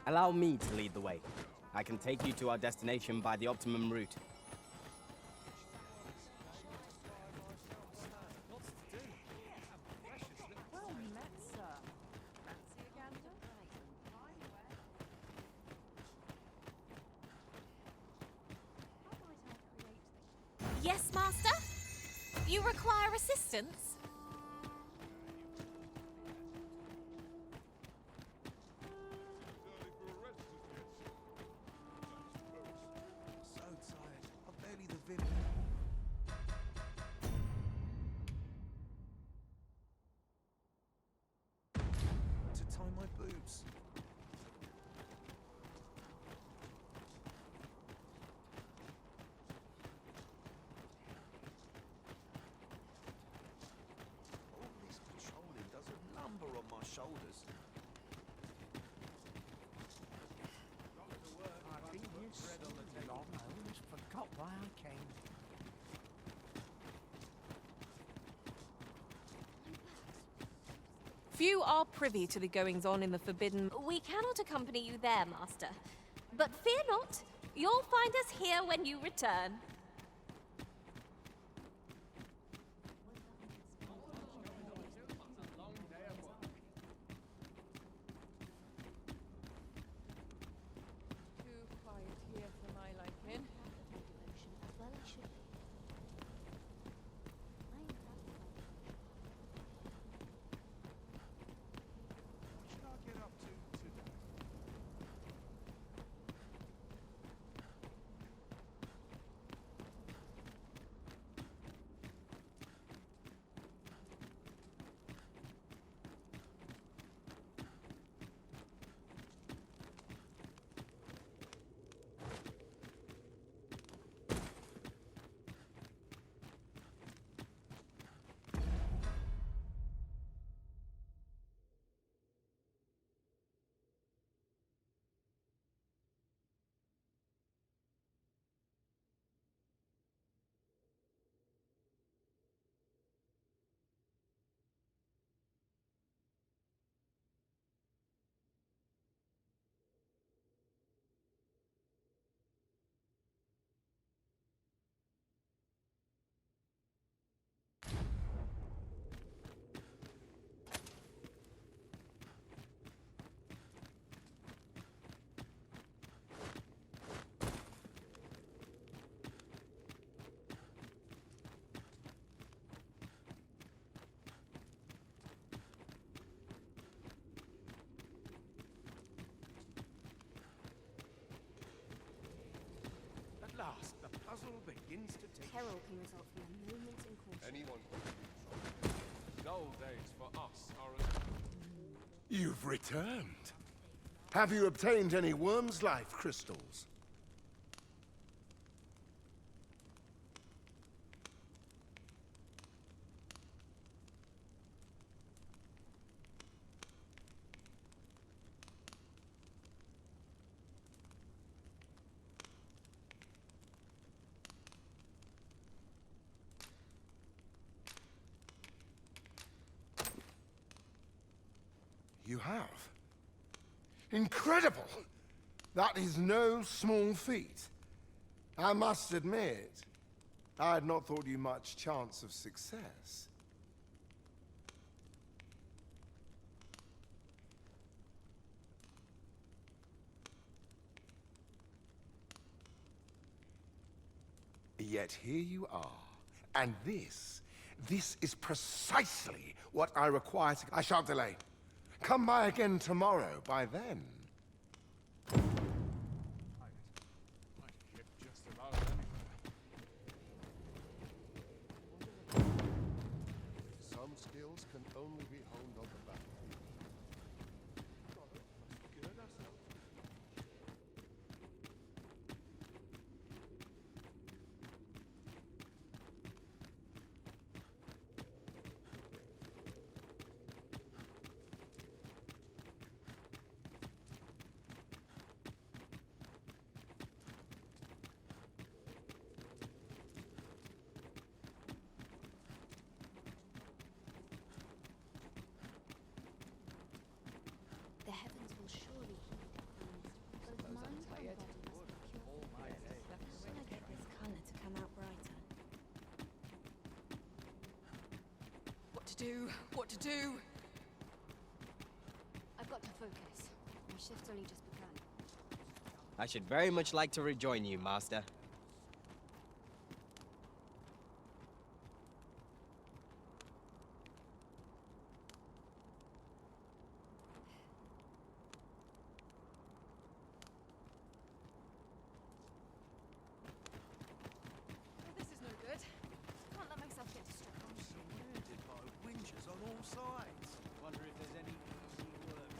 Allow me to lead the way. I can take you to our destination by the optimum route. Yes, Master? You require assistance? So tired. I'm barely the vim. To tie my boobs. All this patrolling does a number on my shoulders. I've been here so long, I almost forgot why I came. Few are privy to the goings-on in the Forbidden. We cannot accompany you there, Master. But fear not, you'll find us here when you return. Too quiet here for my liking. What should I get up to today? At last, the puzzle begins to take Peril can result from a moment's incaution. Anyone can be in trouble. Dull days for us are... You've returned. Have you obtained any worm's life crystals? You have. Incredible! That is no small feat. I must admit, I had not thought you much chance of success. Yet here you are. And this is precisely what I require to... I shan't delay. Come by again tomorrow. By then. Might get just about anywhere. Some skills can only be honed on the battlefield. Good ourselves. do, what to do. I've got to focus. My shift's only just begun. I should very much like to rejoin you, Master. This is no good. Can't let myself get distracted. Surrounded by winches on all sides. Wonder if there's any easy work.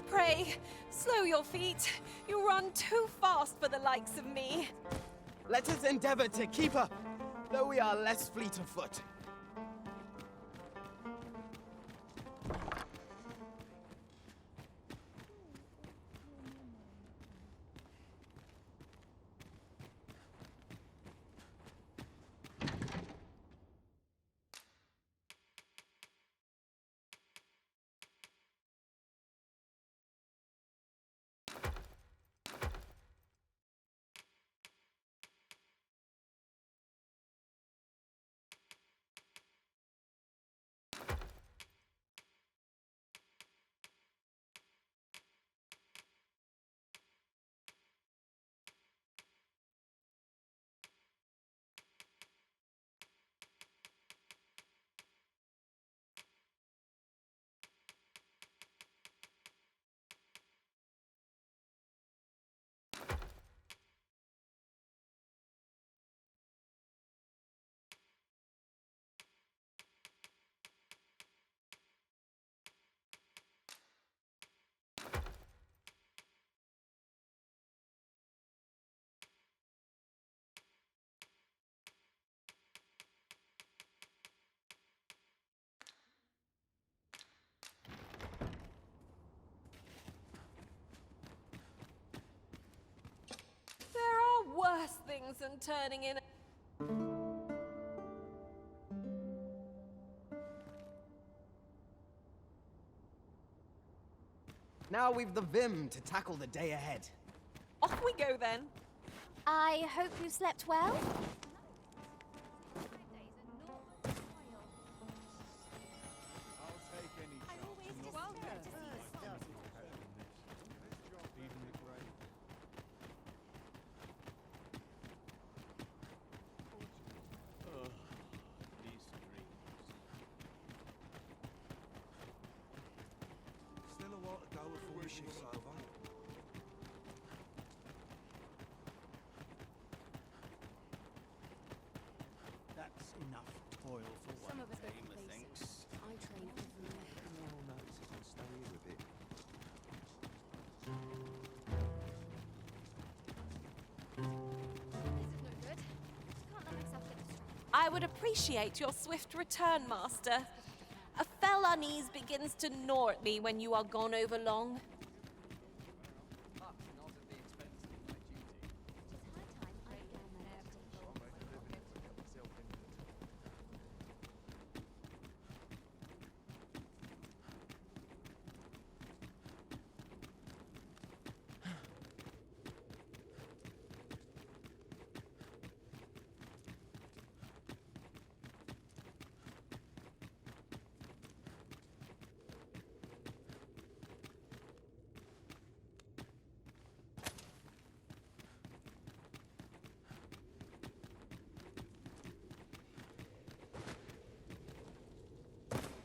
Pray, slow your feet. You run too fast for the likes of me. Let us endeavor to keep up, though we are less fleet of foot. There are worse things than turning in. Now we've the vim to tackle the day ahead. Off we go then. I hope you slept well. I'll take any chance. Even the grave. These dreams. Still a while to go before the shift's over. That's enough toil for Some one of us go tamer places. thinks. I train everywhere. No one notices and stay here with it. This is no good. Can't let myself get distracted. I would appreciate your swift return, Master. A fell unease begins to gnaw at me when you are gone over long. It's high time I began my meditation.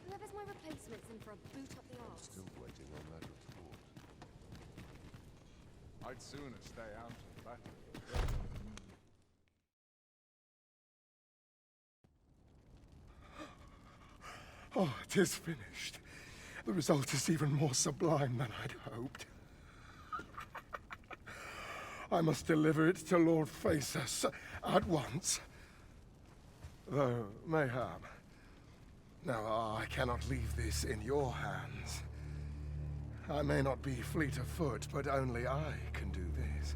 Whoever's my replacement's in for a boot up the arse. Still waiting on that report. I'd sooner stay out of battle. Oh, it is finished. The result is even more sublime than I'd hoped. I must deliver it to Lord Phaesus at once. Though, mayhap. Now, I cannot leave this in your hands. I may not be fleet of foot, but only I can do this.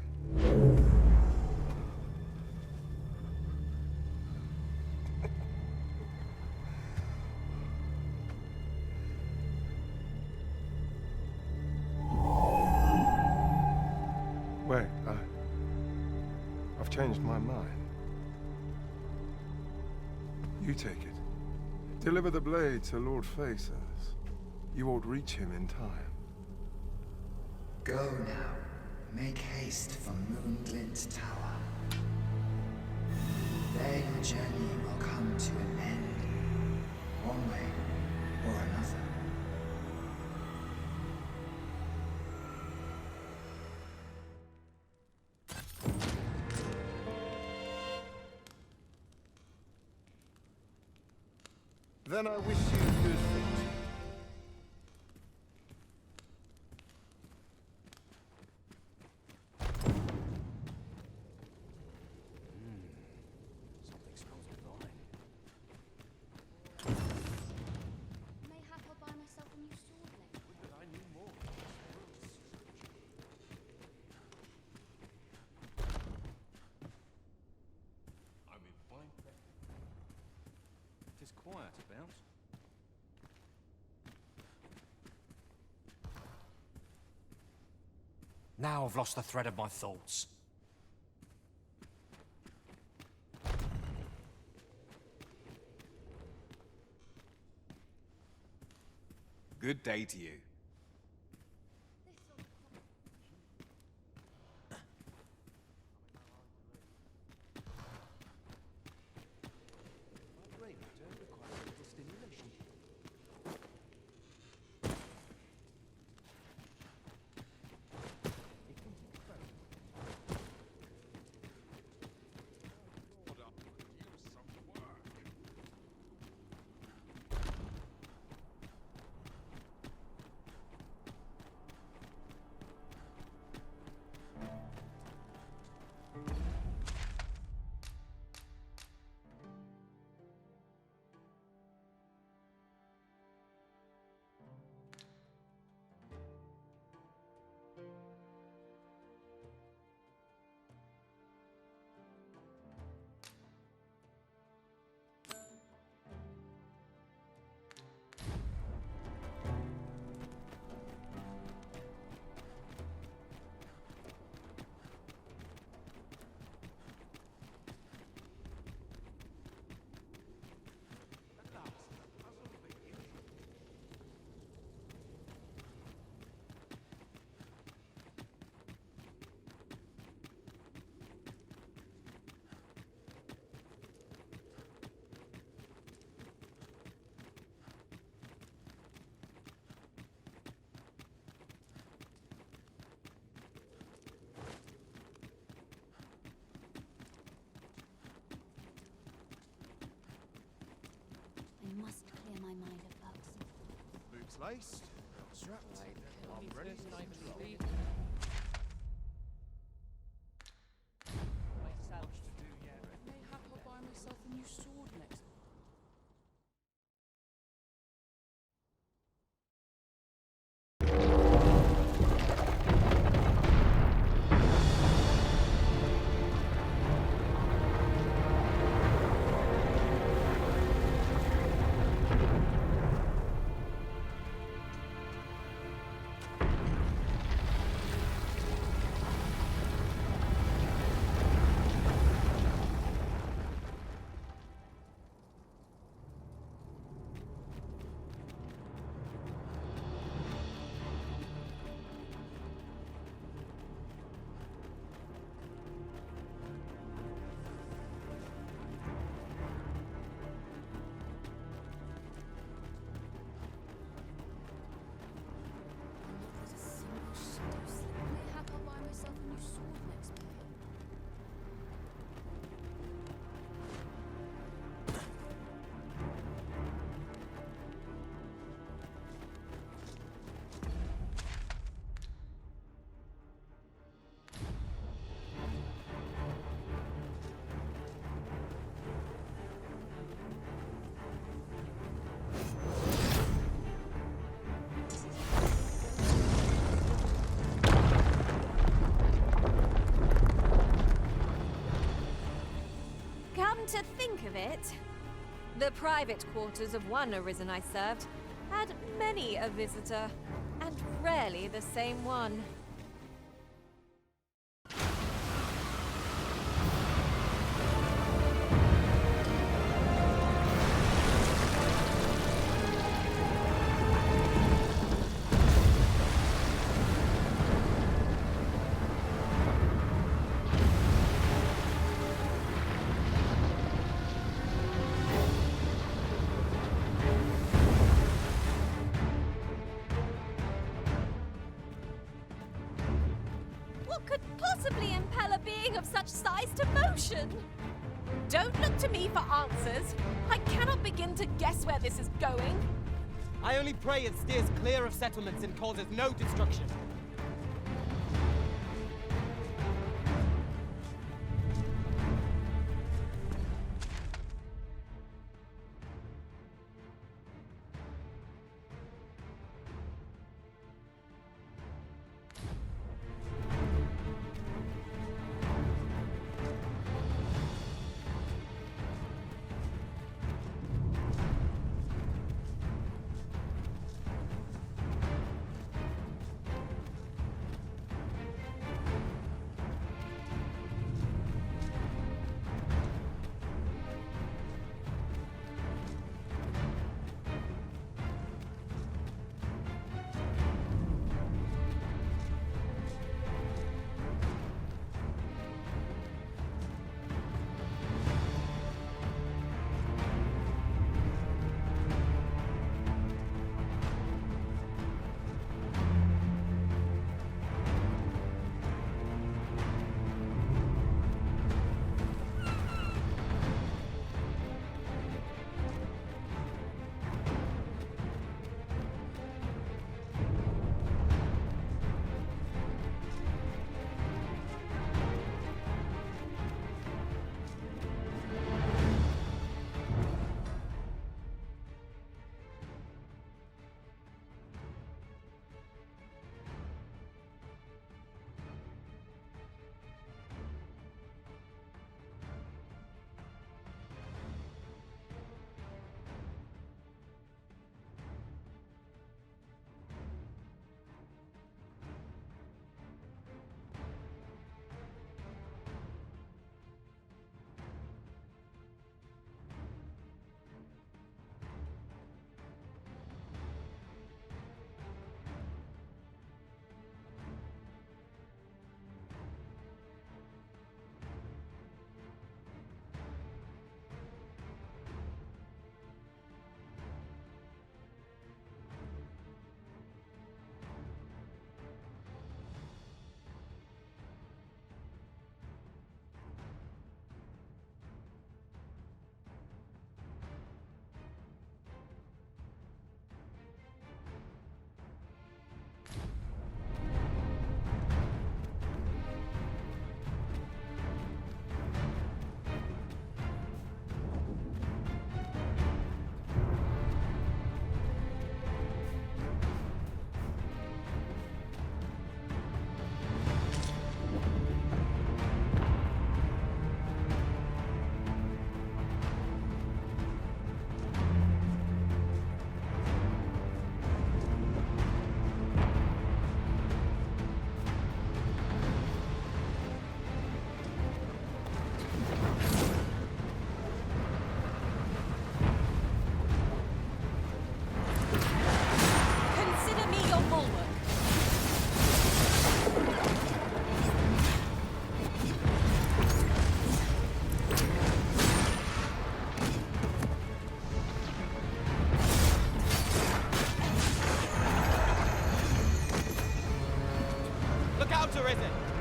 changed my mind. You take it. Deliver the blade to Lord Faces. You won't reach him in time. Go now. Make haste for Moonglint Tower. There your journey will come to an end. One way or another. Then I wish you good fortune. Something smells divine. Mayhap I'll buy myself a new sword next. Would that I knew more. I'm in fine play. Tis quiet about. Now I've lost the thread of my thoughts. Good day to you. My brain return requires a little stimulation. Hold up, could use some work. I must clear my mind of bugs. Boots laced, belt strapped. I'm ready to roll. Mayhap I'll buy myself a new sword next. Mayhap I'll buy myself a new sword next month. Come to think of it, the private quarters of one Arisen I served had many a visitor, and rarely the same one. What could possibly impel a being of such size to motion? Don't look to me for answers. I cannot begin to guess where this is going. I only pray it steers clear of settlements and causes no destruction.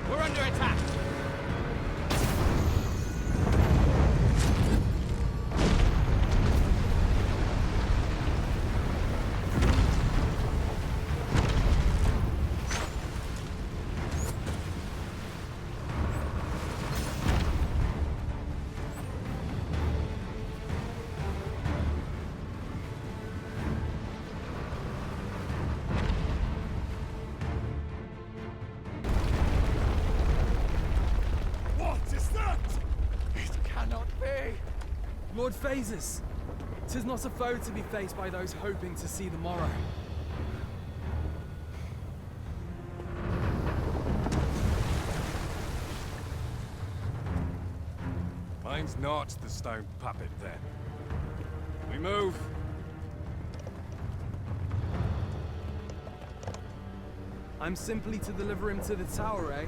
We're under attack! Lord Phases, 'tis not a foe to be faced by those hoping to see the morrow. Mine's not the stone puppet, then. We move. I'm simply to deliver him to the tower, eh?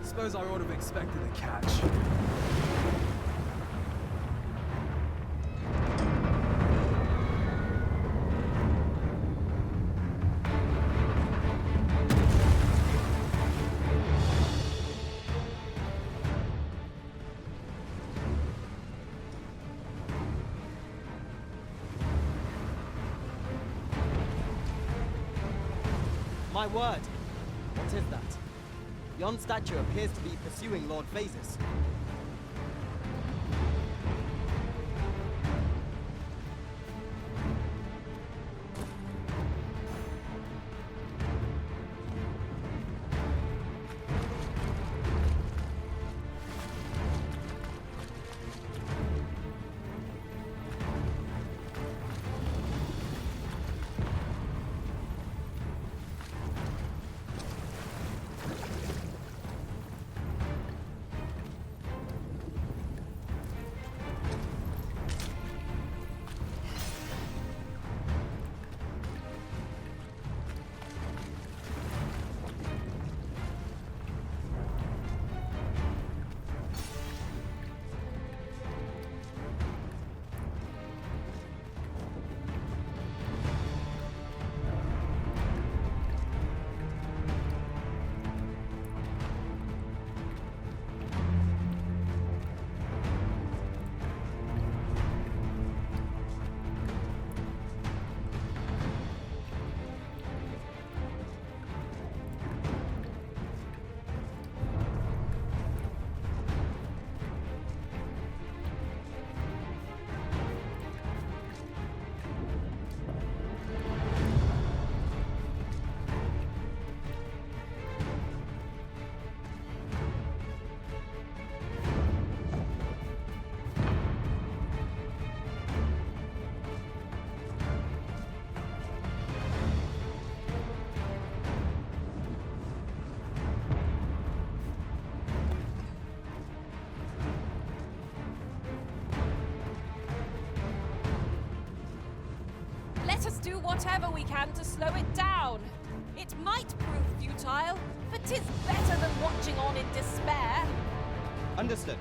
Suppose I ought to have expected a catch. My word! What is that? Yon statue appears to be pursuing Lord Phases. Let us do whatever we can to slow it down. It might prove futile, but 'tis better than watching on in despair. Understood.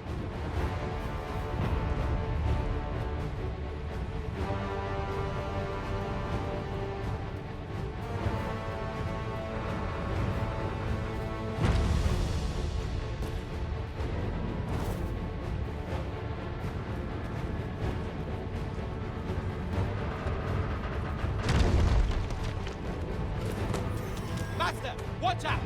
Master, watch out!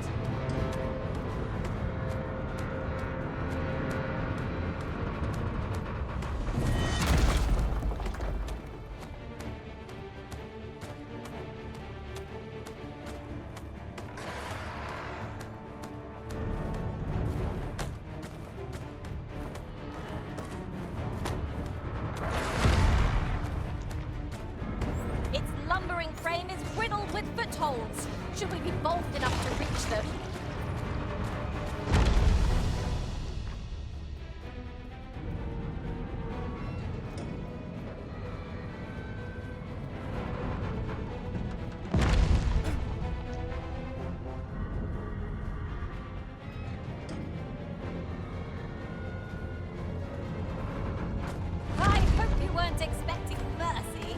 Its lumbering frame is riddled with footholds. Should we be bold enough to reach them? I hope you weren't expecting mercy.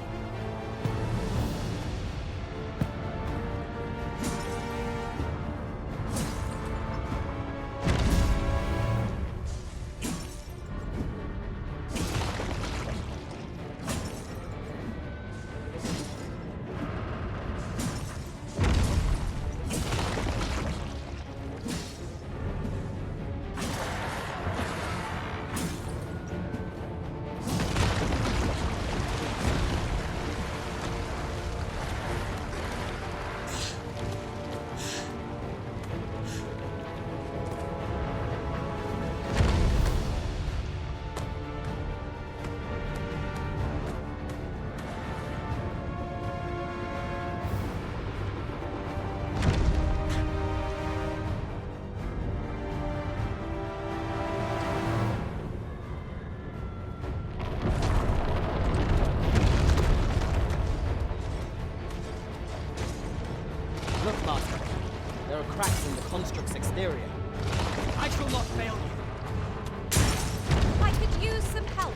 Look, Master. There are cracks in the construct's exterior. I shall not fail you. I could use some help.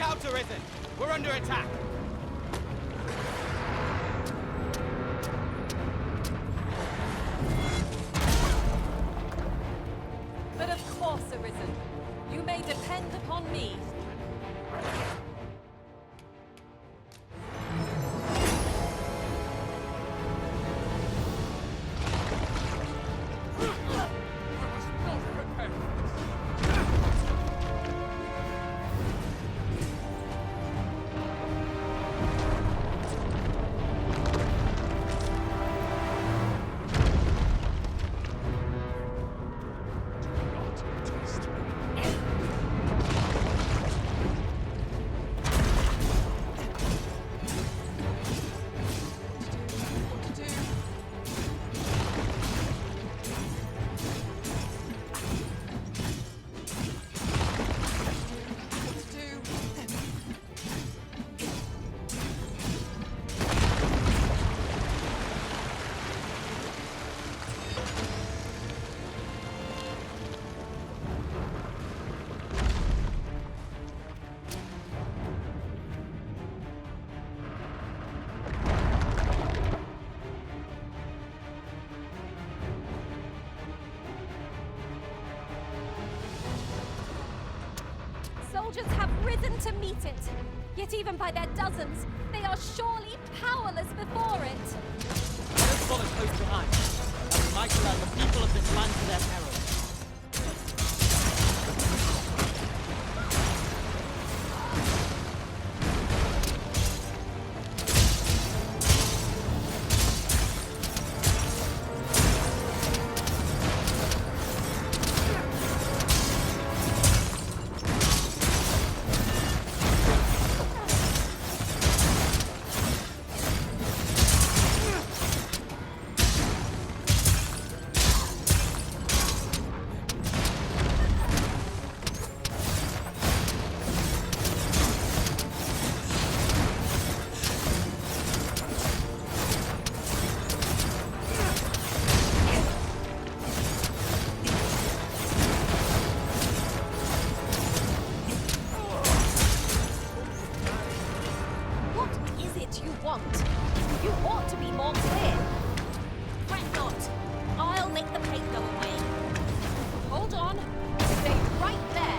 out, Arisen! We're under attack! But of course, Arisen. You may depend upon me. Soldiers have risen to meet it. Yet even by their dozens, they are surely powerless before it. Let's follow close behind, that we might alert the people of this land to their peril. You ought to be more clear. Fret not. I'll make the pain go away. Hold on. Stay right there.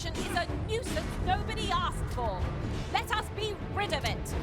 Is a nuisance nobody asked for. Let us be rid of it.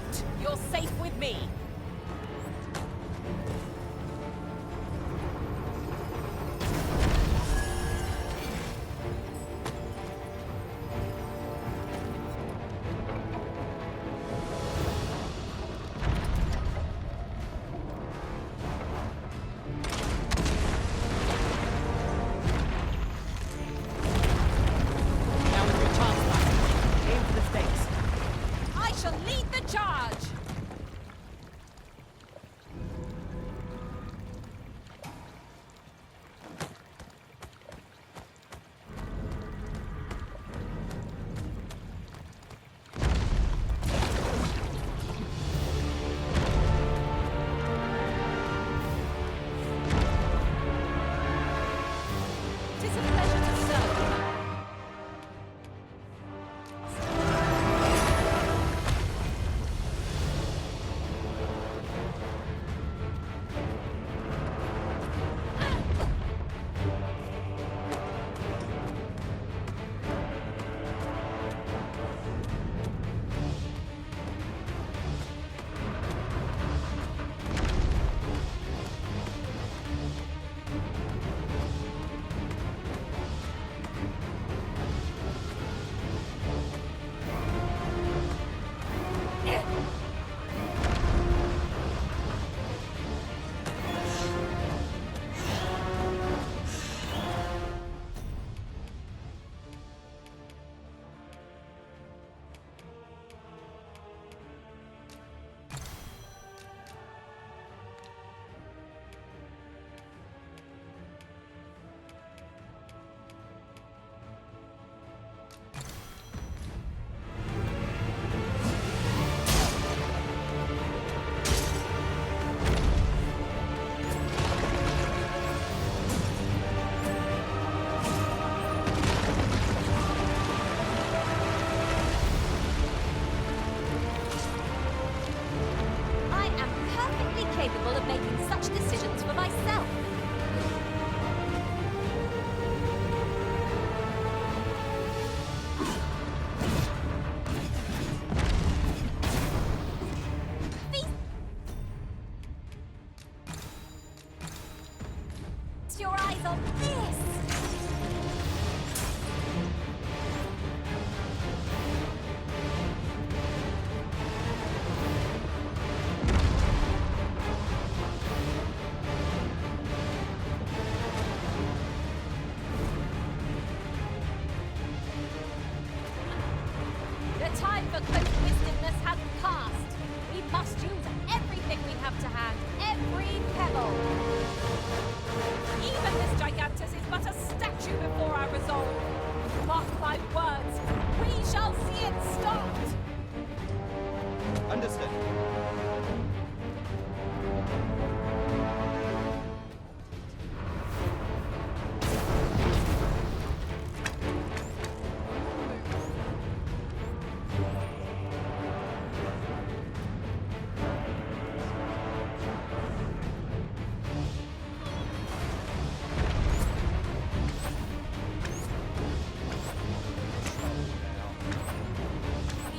don't! You're safe with me! Now is your chance, lad. Aim for the stakes. I shall lead the charge! Tis a pleasure to serve you. I am perfectly capable of making such decisions for myself. Feast your eyes on this! The time for close-fistedness has passed. We must use everything we have to hand, every pebble. Even this gigantus is but a statue before our resolve. Mark my words, we shall see it stopped. Understood.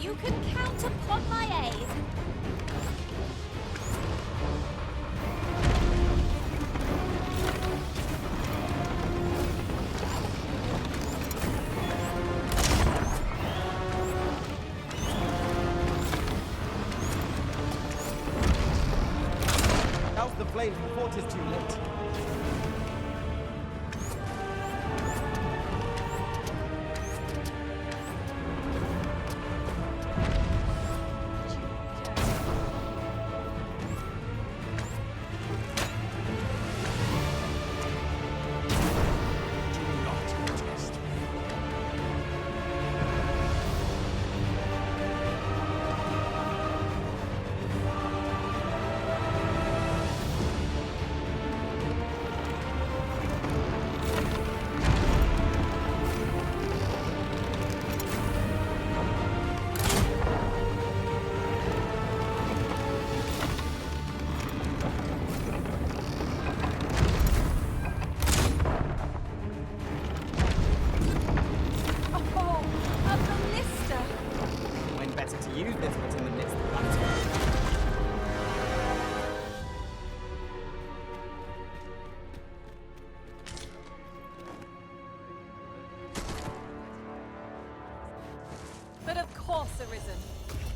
You can count upon my aid. Douse the flames before 'tis too late.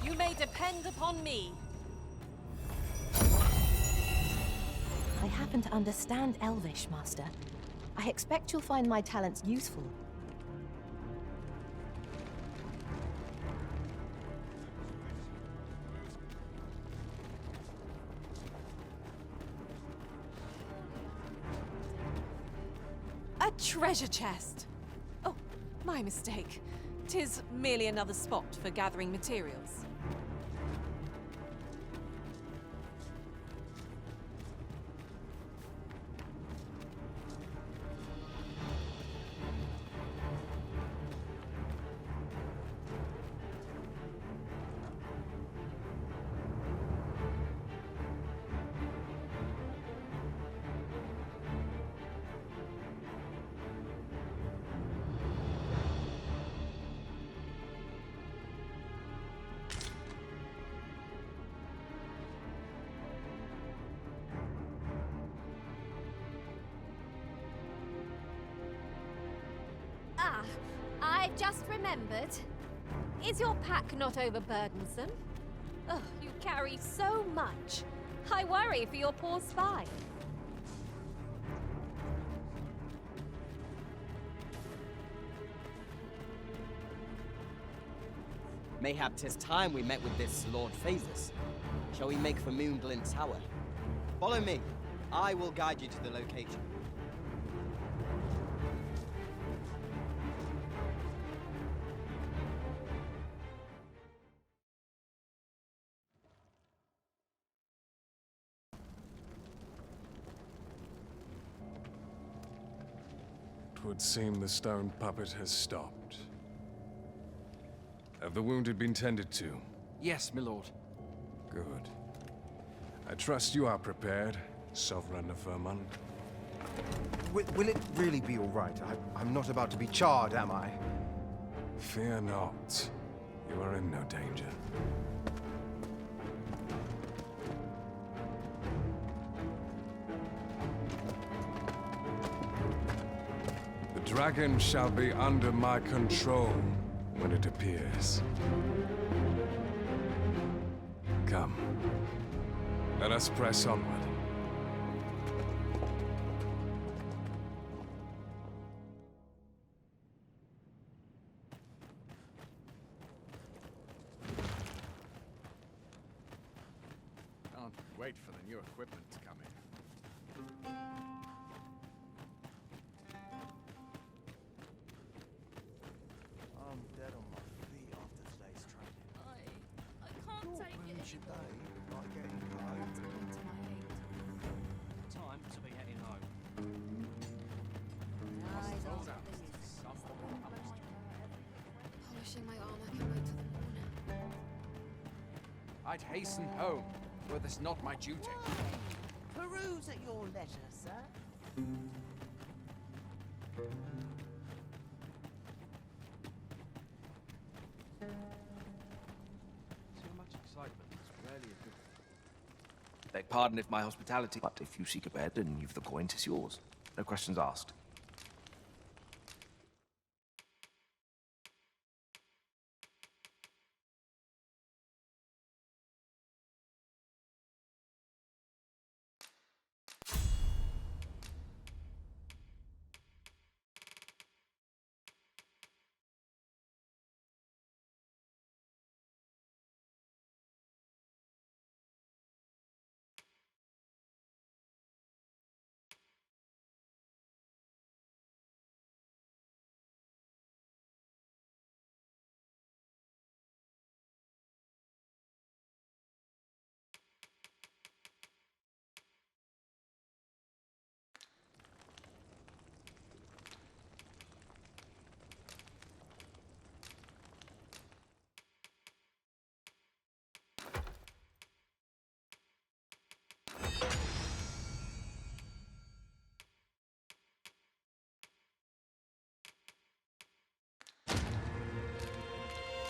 You may depend upon me. I happen to understand Elvish, Master. I expect you'll find my talents useful. A treasure chest. Oh, my mistake. 'Tis merely another spot for gathering materials. Ah, I've just remembered. Is your pack not overburdensome? Oh, you carry so much. I worry for your poor spine. Mayhap 'tis time we met with this Lord Phases. Shall we make for Moonglint Tower? Follow me. I will guide you to the location. Twould seem the stone puppet has stopped. Have the wounded been tended to? Yes, my lord. Good. I trust you are prepared, Sovereign of Vermont. Will it really be all right? I'm not about to be charred, am I? Fear not. You are in no danger. The dragon shall be under my control when it appears. Come. Let us press onward. Can't wait for the new equipment to come in. I'm dead on my feet after today's training. I can't take it When's your day? anymore. Like getting home? Into my head. Time to be heading home. Polishing my armor can wait till the morning. I'd hasten home, were this not my duty. Peruse at your leisure, sir. So much excitement is rarely a good thing. Beg pardon if my hospitality, but if you seek a bed and you've the coin, 'tis yours. No questions asked.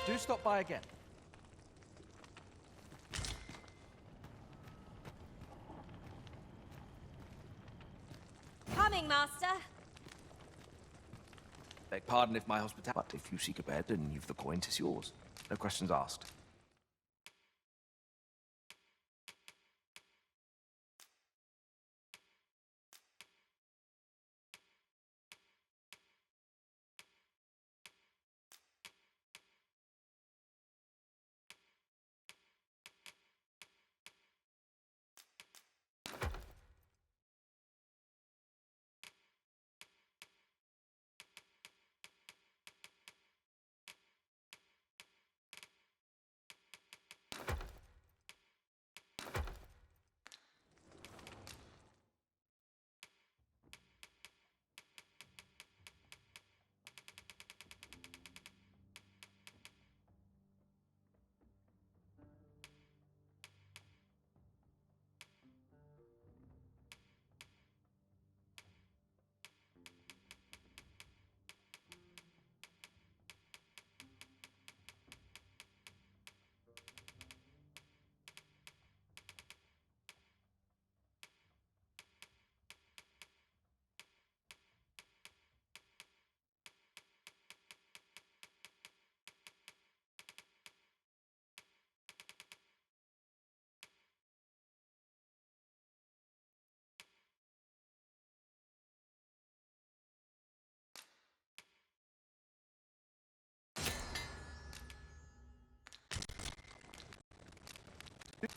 Do stop by again. Coming, Master. Beg pardon if my hospitality, but if you seek a bed and you've the coin, 'tis yours. No questions asked.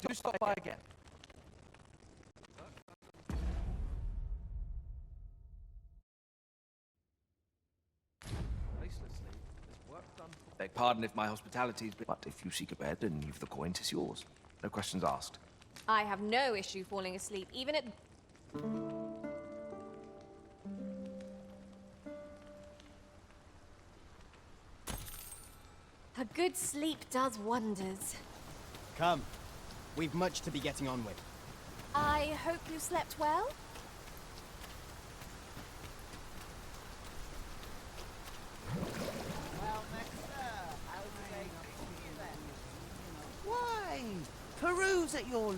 Do stop by again. Beg pardon if my hospitality's been... But if you seek a bed and you've the coin, 'tis yours. No questions asked. I have no issue falling asleep, even at... A good sleep does wonders. Come. We've much to be getting on with. I hope you slept well? Well, Master, how do they treat you then? Why, peruse at your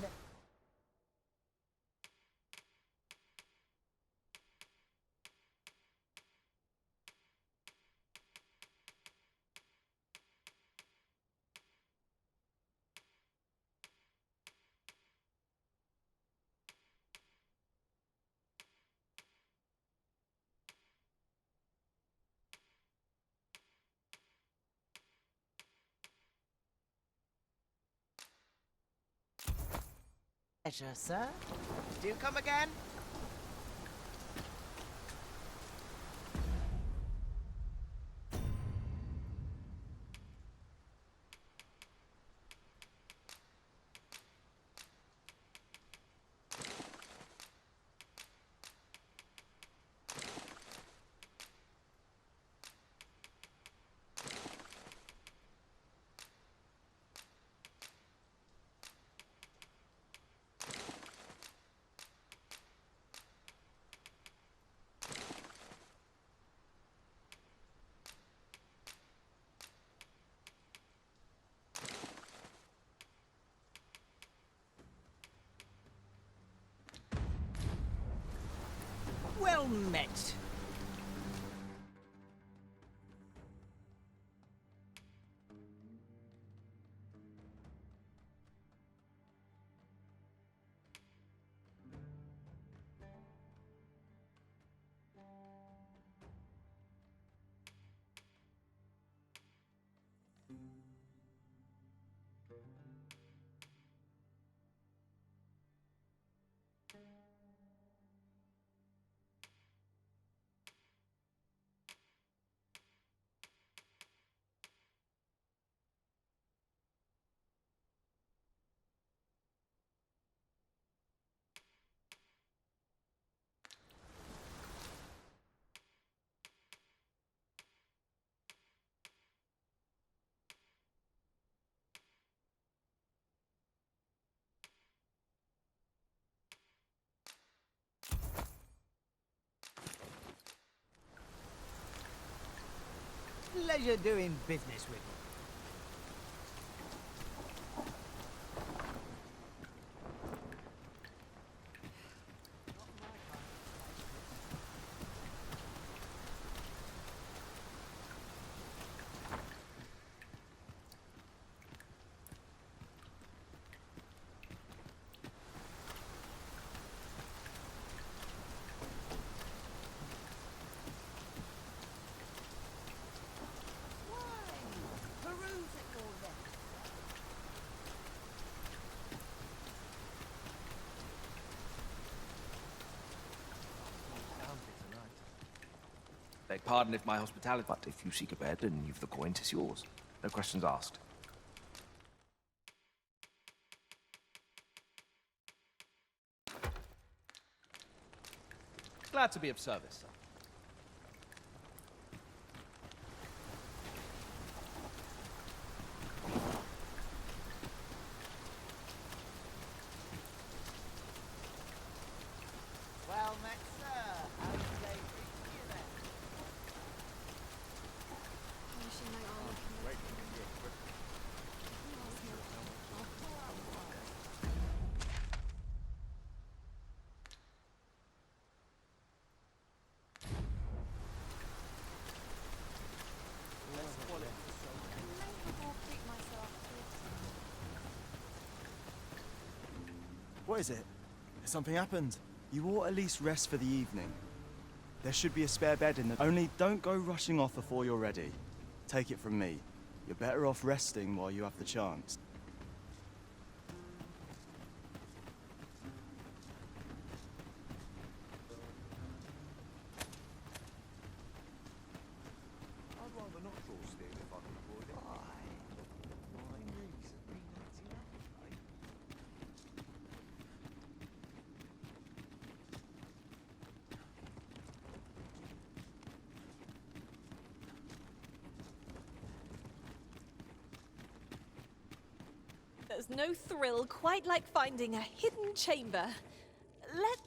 pleasure, sir. Do come again. Well met. Pleasure doing business with you. Beg pardon if my hospitality... But if you seek a bed and you've the coin, 'tis yours. No questions asked. Glad to be of service, sir. Well met, sir. How do they treat you then? Polishing my armor. Wait for the new equipment. What is it? Has something happened? You ought at least rest for the evening. There should be a spare bed in the... Only don't go rushing off before you're ready. Take it from me. You're better off resting while you have the chance. control still if I can avoid it. My knees have been acting up, mate. There's no thrill quite like finding a hidden chamber. Let...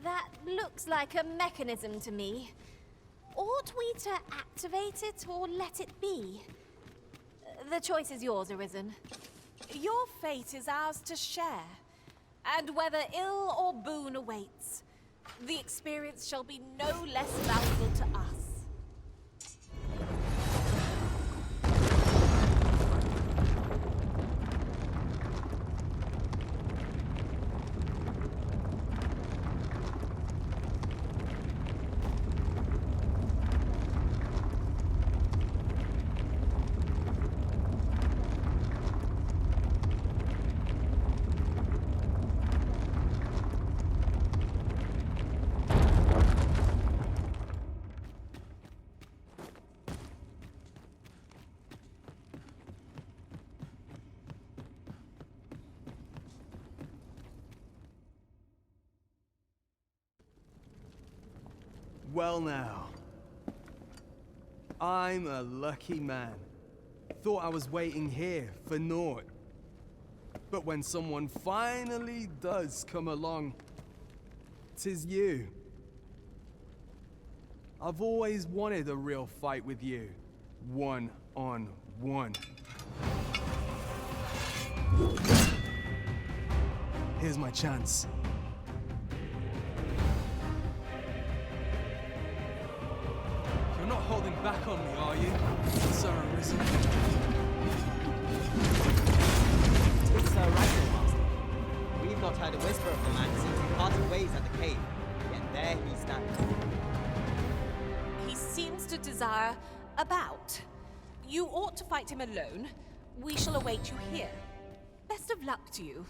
That looks like a mechanism to me. Ought we to activate it or let it be? The choice is yours, Arisen. Your fate is ours to share. And whether ill or boon awaits, the experience shall be no less valuable to us. Well now. I'm a lucky man. Thought I was waiting here for naught. But when someone finally does come along, 'tis you. I've always wanted a real fight with you. One-on-one. Here's my chance. You're not holding back on me, are you, Sir Arisen? It's Sir Ragnar, Master. We've not heard a whisper of the man since we parted ways at the cave. Yet there he stands. He seems to desire a bout. You ought to fight him alone. We shall await you here. Best of luck to you.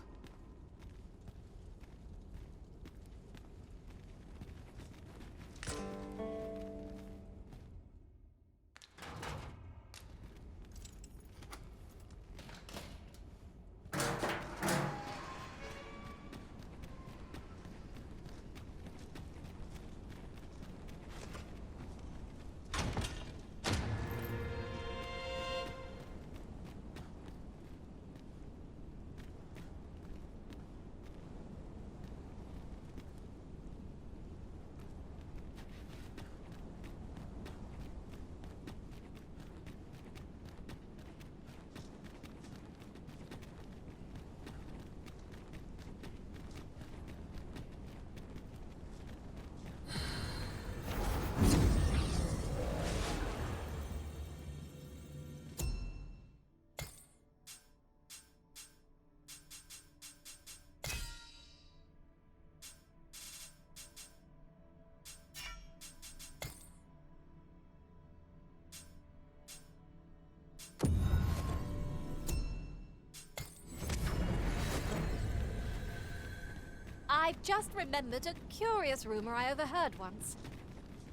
I've just remembered a curious rumor I overheard once.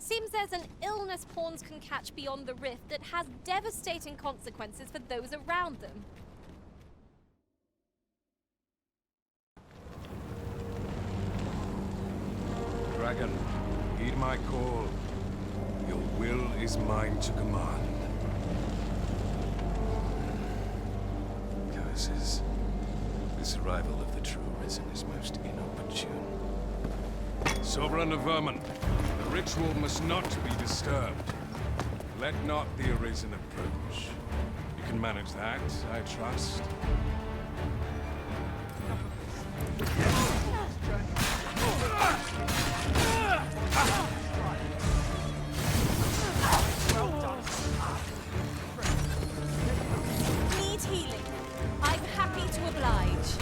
Seems there's an illness pawns can catch beyond the rift that has devastating consequences for those around them. Dragon, heed my call. Your will is mine to command. Curses. This arrival of the true Risen is most inopportune. Sovereign of Vermin, the ritual must not be disturbed. Let not the Arisen approach. You can manage that, I trust. Need healing. I'm happy to oblige.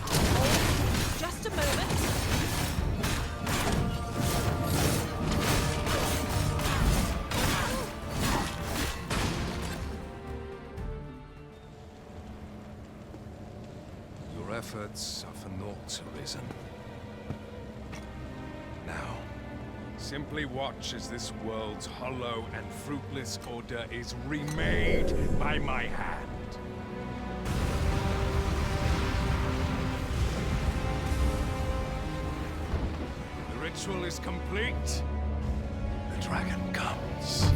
Oh, just a moment. Your efforts are for naught, Arisen. Now, simply watch as this world's hollow and fruitless order is remade by my hand. The ritual is complete. The dragon comes.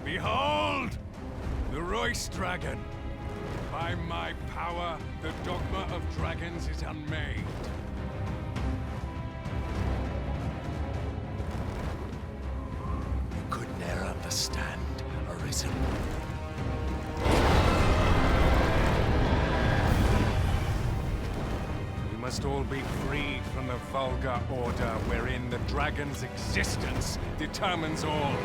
Behold! The Royce Dragon! By my power, the Dogma of Dragons is unmade. You could ne'er understand, Arisen. We must all be freed from the vulgar order wherein the dragon's existence determines all.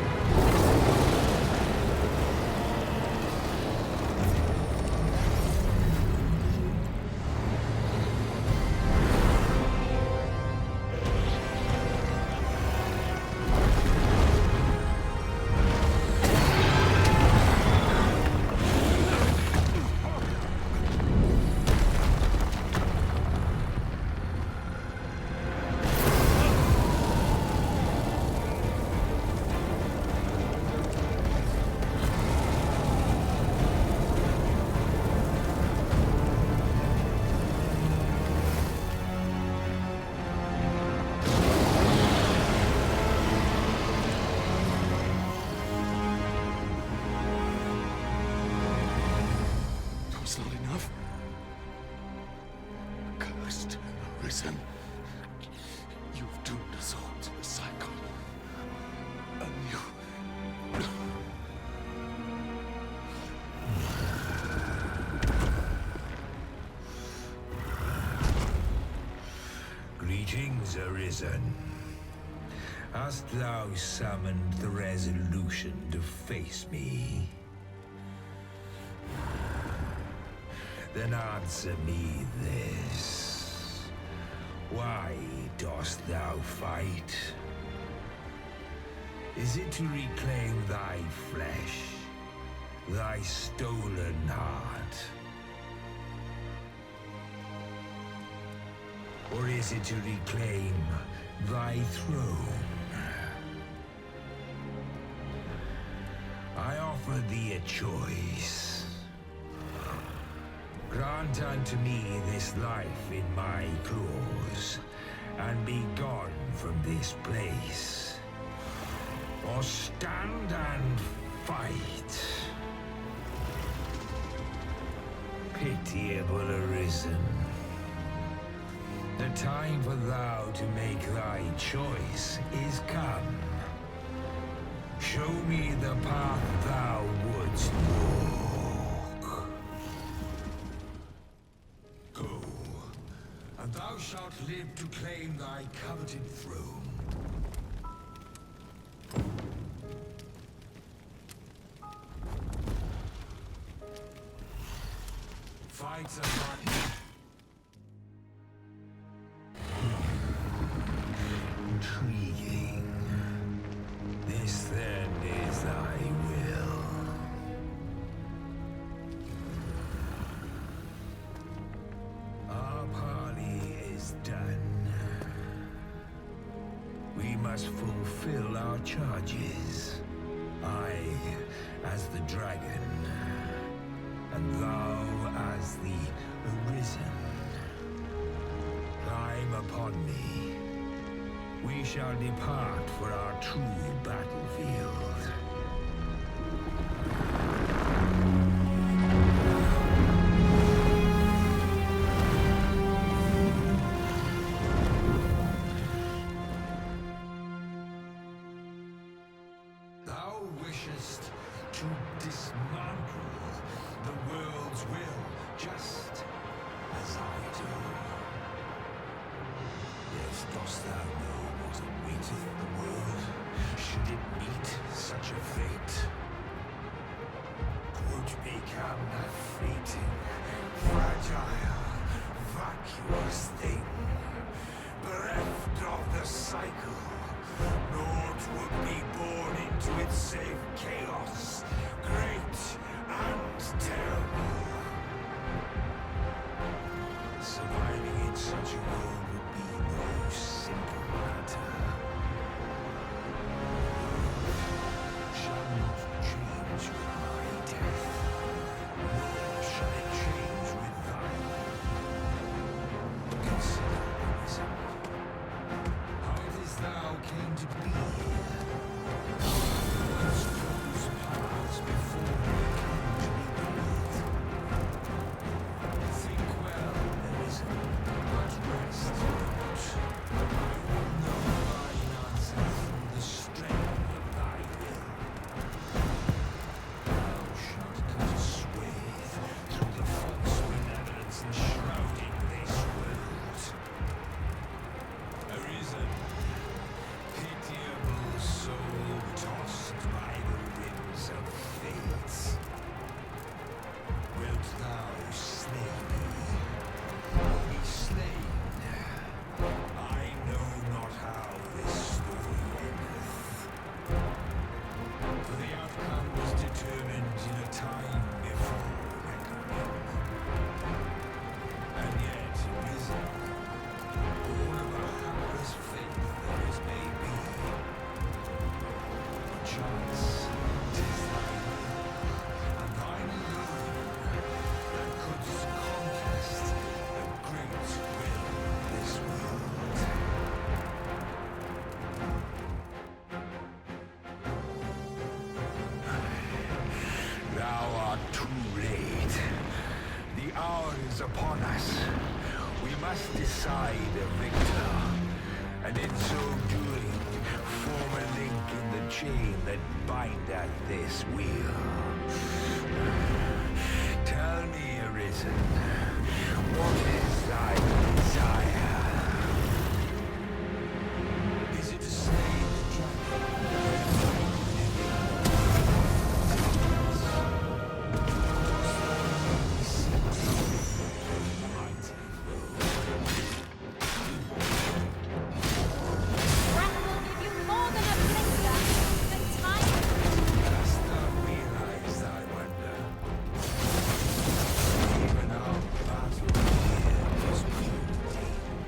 It's not enough. Cursed Arisen. You've doomed us all to the cycle. And you... Greetings, Arisen. Hast thou summoned the resolution to face me? Then answer me this. Why dost thou fight? Is it to reclaim thy flesh, thy stolen heart? Or is it to reclaim thy throne? I offer thee a choice. Grant unto me this life in my claws, and be gone from this place. Or stand and fight. Pitiable Arisen. The time for thou to make thy choice is come. Show me the path thou wouldst walk. Go, and thou shalt live to claim thy coveted throne. Fight upon... Intriguing. This then is thy will. must fulfill our charges. I as the dragon, and thou as the Arisen. Climb upon me. We shall depart for our true battlefield. Thou wishest to dismantle the world's will, just as I do. Yet dost thou know what awaiteth the world, should it meet such a fate? 'Twould become a fleeting, fragile, vacuous thing, bereft of the cycle. Naught would be born into its same chaos, great and terrible. Surviving in such a world would be no simple matter. Shall not change with my death, nor shall it change with thine. Consider, Arisen, how it is thou came to be. Those close paths before we came to be breathed. Think well, Arisen, but rest not. I will know thine answer through the strength of thy will. Thou shalt cut a swathe through the false benevolence enshrouding this world. Arisen, pitiable soul tossed by the winds of fate. Wilt thou slay me, or be slain? I know not how this story endeth. For the outcome was determined in a time before reckoning. And yet, Arisen, all of a hapless faith there is may be. Perchance, 'tis thy will, and thine alone, that couldst contest the great will of this world. Thou art too late. The hour is upon us. We must decide a victor, and in so doing, form a link in the chain that bindeth this wheel. Tell me, Arisen, what is thy desire? Is it to slay the dragon? Breath will give you more than a blister. The time. Dost thou realize thy wonder? Even our battle here was preordained.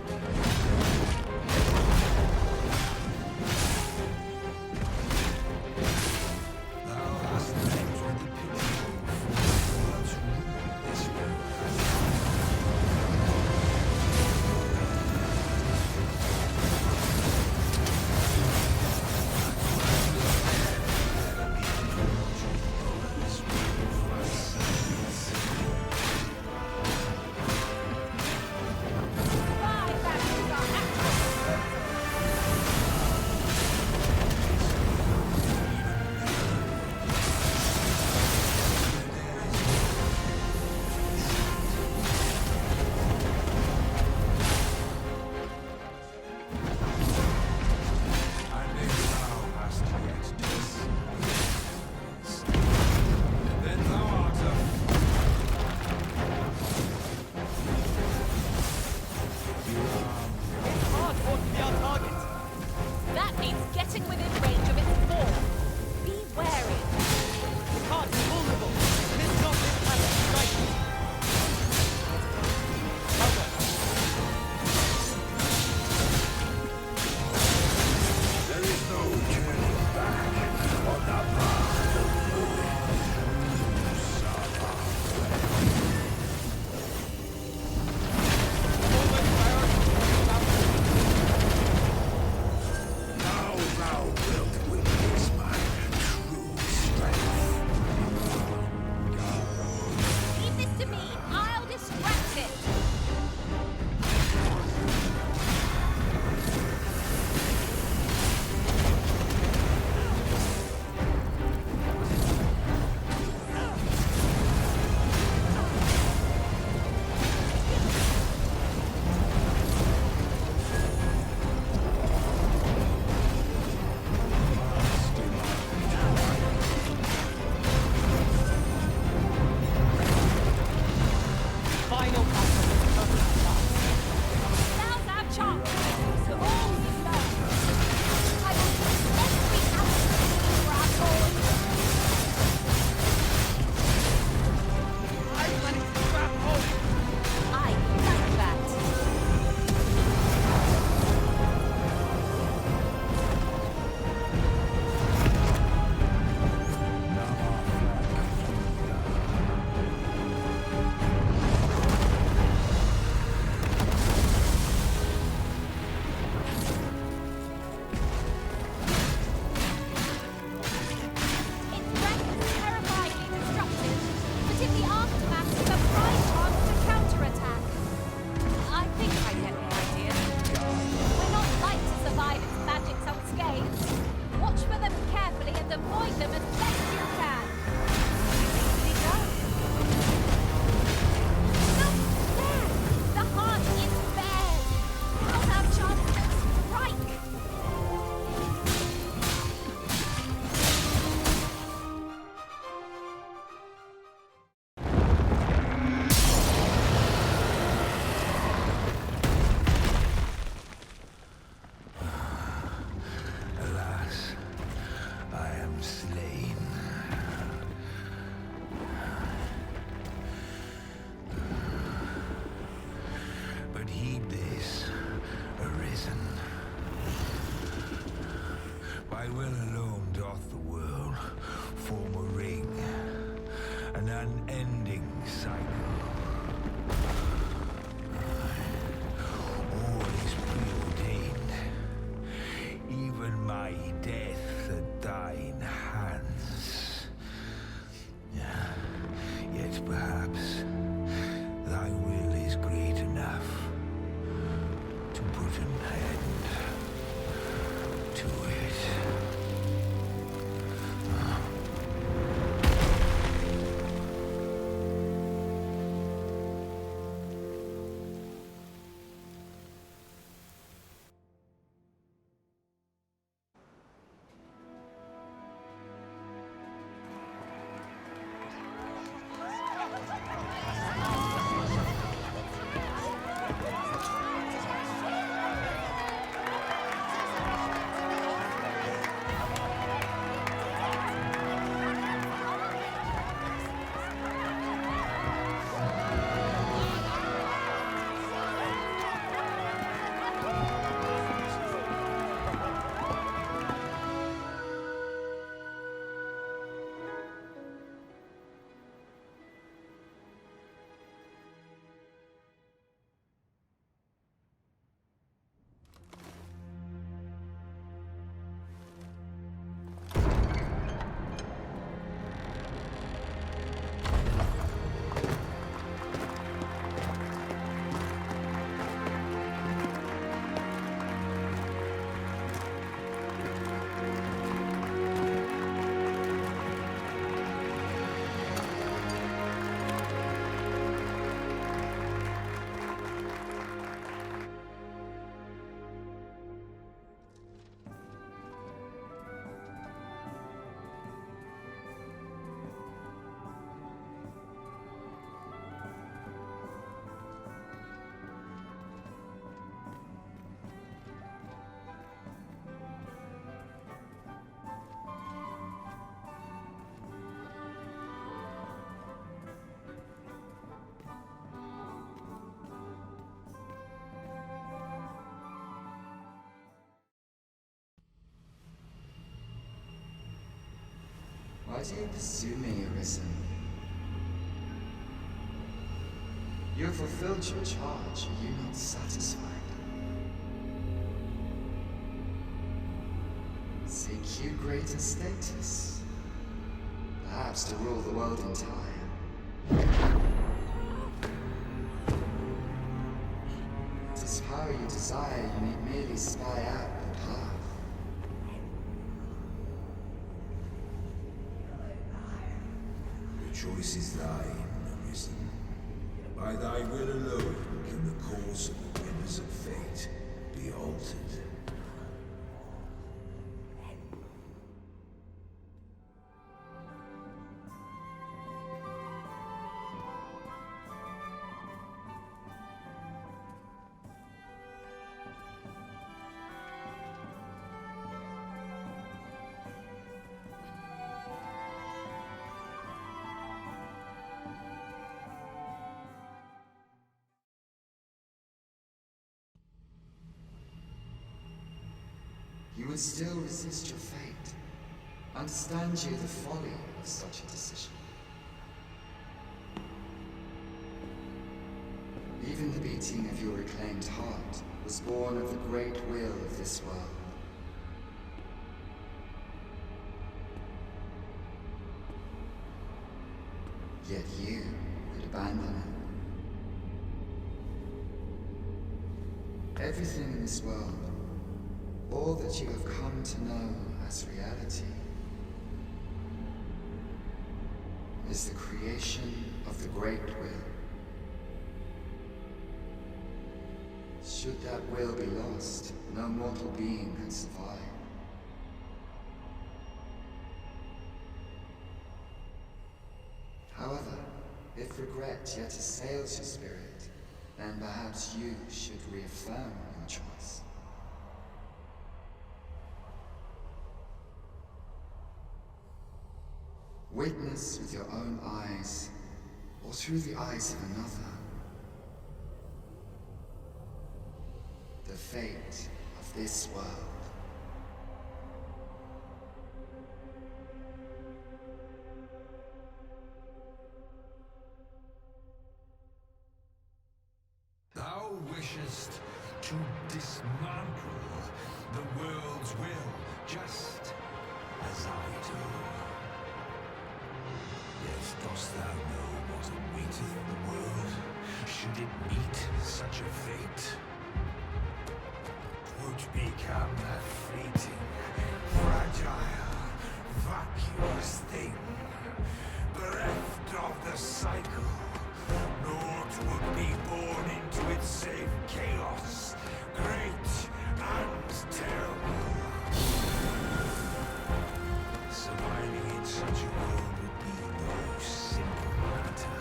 thy will alone doth the world form a ring, an unending cycle. All is preordained, even my death at thine hands. Yet perhaps thy will is great enough to put an end to it. Why do you pursue me, Arisen? You have fulfilled your charge. Are you not satisfied? Seek you greater status? Perhaps to rule the world entire? If this power you desire, you need merely spy out the path. The choice is thine, Arisen. By thy will alone can the course of the winds of fate be altered. You would still resist your fate. Understand you the folly of such a decision. Even the beating of your reclaimed heart was born of the great will of this world. Yet you would abandon it. Everything in this world, all that you have come to know as reality, is the creation of the great will. Should that will be lost, no mortal being can survive. However, if regret yet assails your spirit, then perhaps you should reaffirm your choice. Witness with your own eyes, or through the eyes of another, the fate of this world. to dismantle the world's will, just as I do. Yet dost thou know what awaiteth the world, should it meet such a fate? 'Twould become a fleeting, fragile, vacuous thing, bereft of the cycle. Naught would be born into its save chaos, great and terrible. Surviving in such a world would be no simple matter.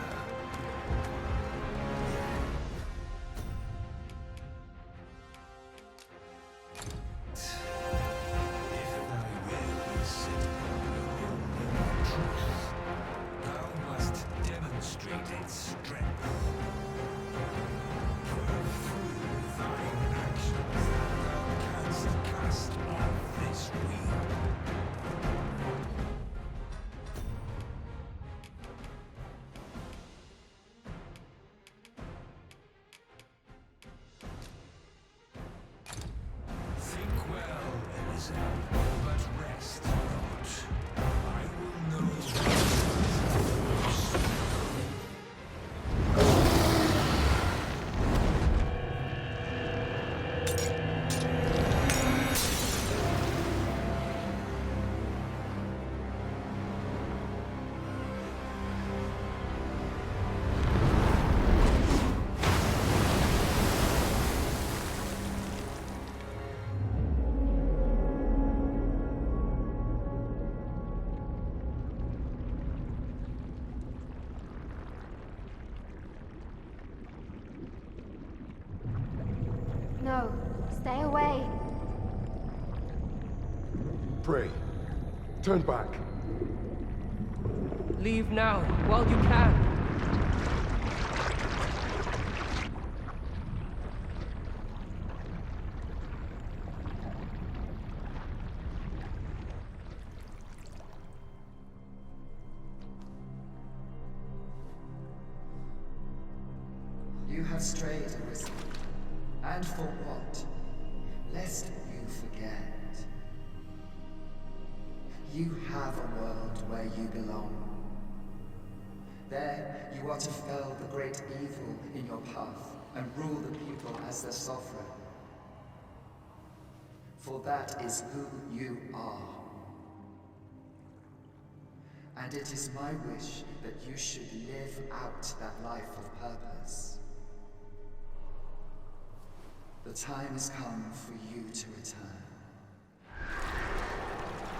If thy will is set upon the truth, thou must demonstrate its strength. Prove through thine actions that thou canst cast off this wheel. Think well, Elizabeth, but rest not. I will know No, stay away. Pray. Turn back. Leave now, while you can. You have strayed, Arisen. And for what? Lest you forget. You have a world where you belong. There, you are to fell the great evil in your path and rule the people as their sovereign. For that is who you are. And it is my wish that you should live out that life of purpose. The time has come for you to return.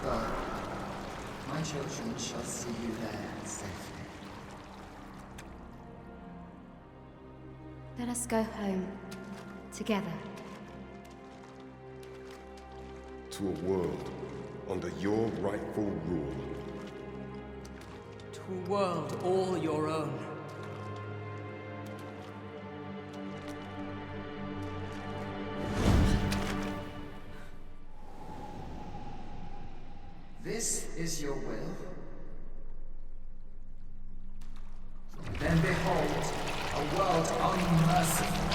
Go. My children shall see you there safely. Let us go home. Together. To a world under your rightful rule. To a world all your own. This is your will? Then behold, a world unmerciful,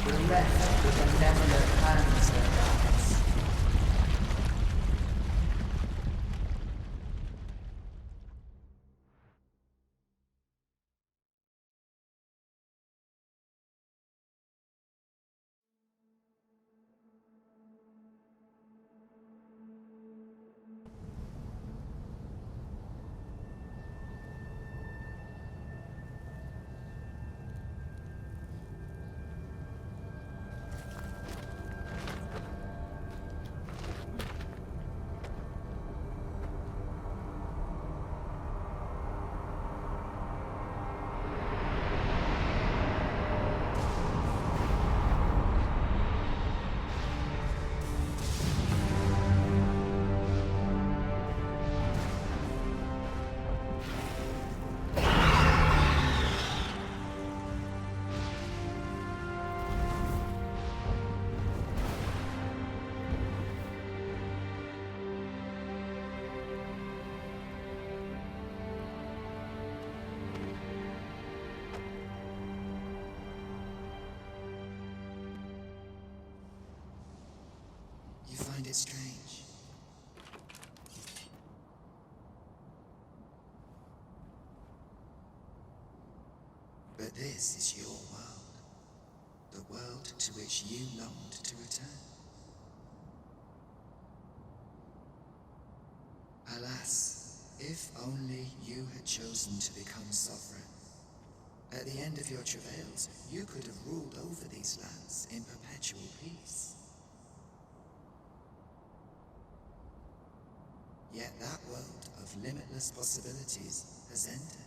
bereft with benevolent hands and eyes. find it strange. But this is your world. The world to which you longed to return. Alas, if only you had chosen to become sovereign. At the end of your travails, you could have ruled over these lands in perpetual peace. Yet that world of limitless possibilities has ended.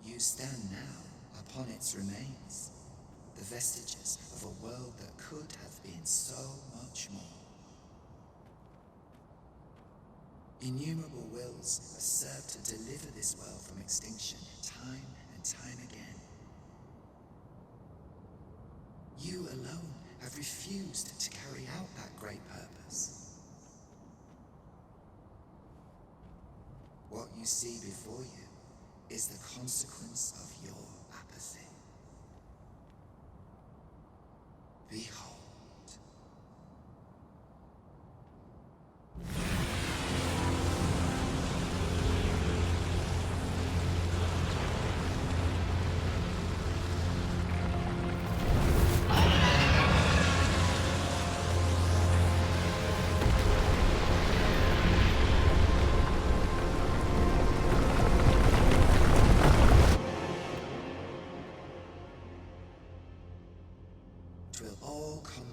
You stand now upon its remains, the vestiges of a world that could have been so much more. Innumerable wills have served to deliver this world from extinction time and time again. You alone have refused to carry out that great purpose. What you see before you is the consequence of your apathy. Behold.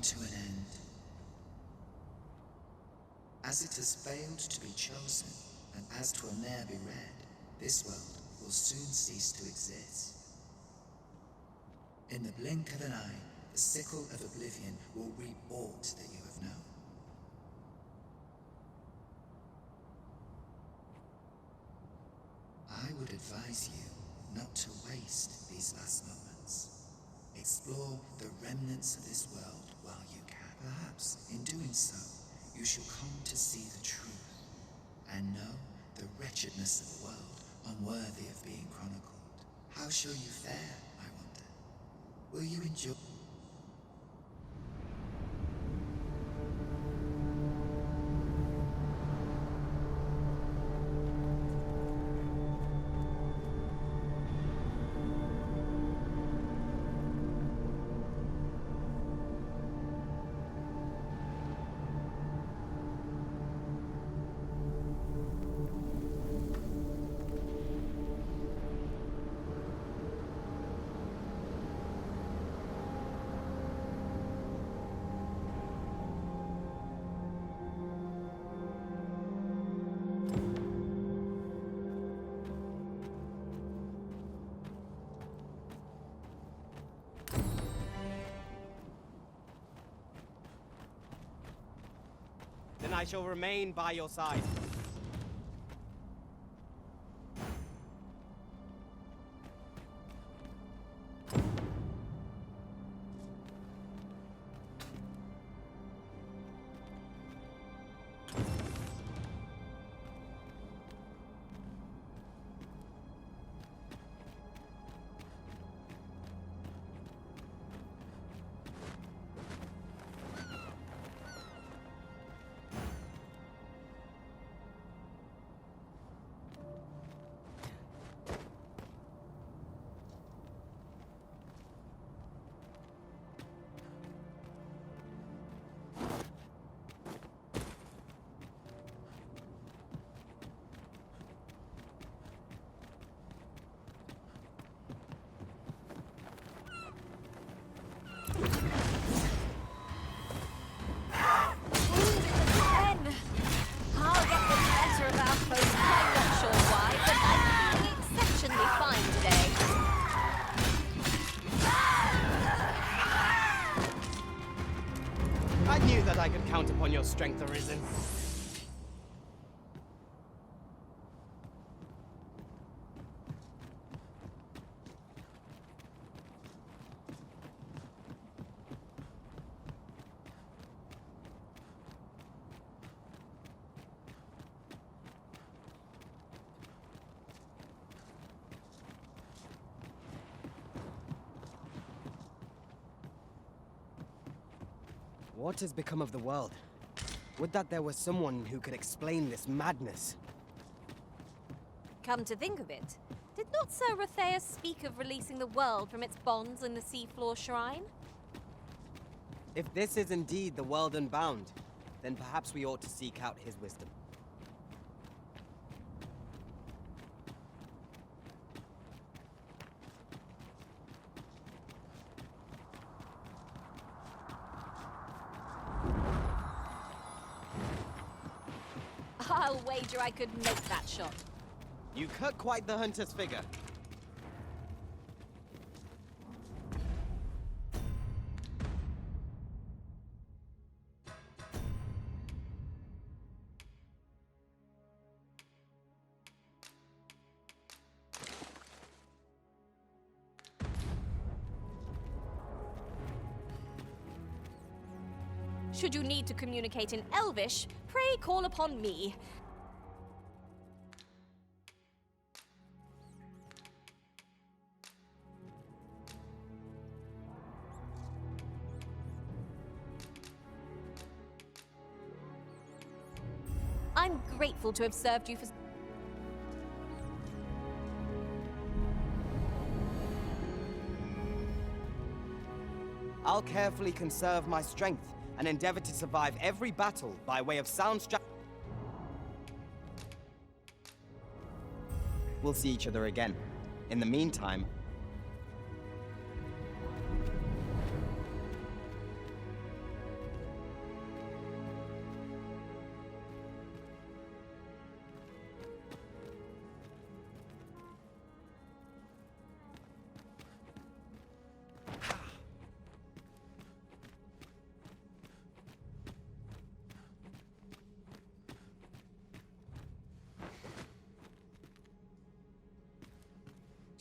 To an end. As it has failed to be chosen, and as 'twill ne'er be read, this world will soon cease to exist. In the blink of an eye, the sickle of oblivion will reap aught that you have known. I would advise you not to waste these last moments. Explore the remnants of this world while you can. Perhaps, in doing so, you shall come to see the truth, and know the wretchedness of a world unworthy of being chronicled. How shall you fare, I wonder? Will you enjoy... Then I shall remain by your side. I knew that I could count upon your strength, Arisen. What has become of the world? Would that there was someone who could explain this madness. Come to think of it, did not Sir Rotheus speak of releasing the world from its bonds in the seafloor shrine? If this is indeed the world unbound, then perhaps we ought to seek out his wisdom. I'll wager I could make that shot. You cut quite the hunter's figure. Should you need to communicate in Elvish, pray call upon me. I'm grateful to have served you for... I'll carefully conserve my strength and endeavor to survive every battle by way of sound We'll see each other again. In the meantime...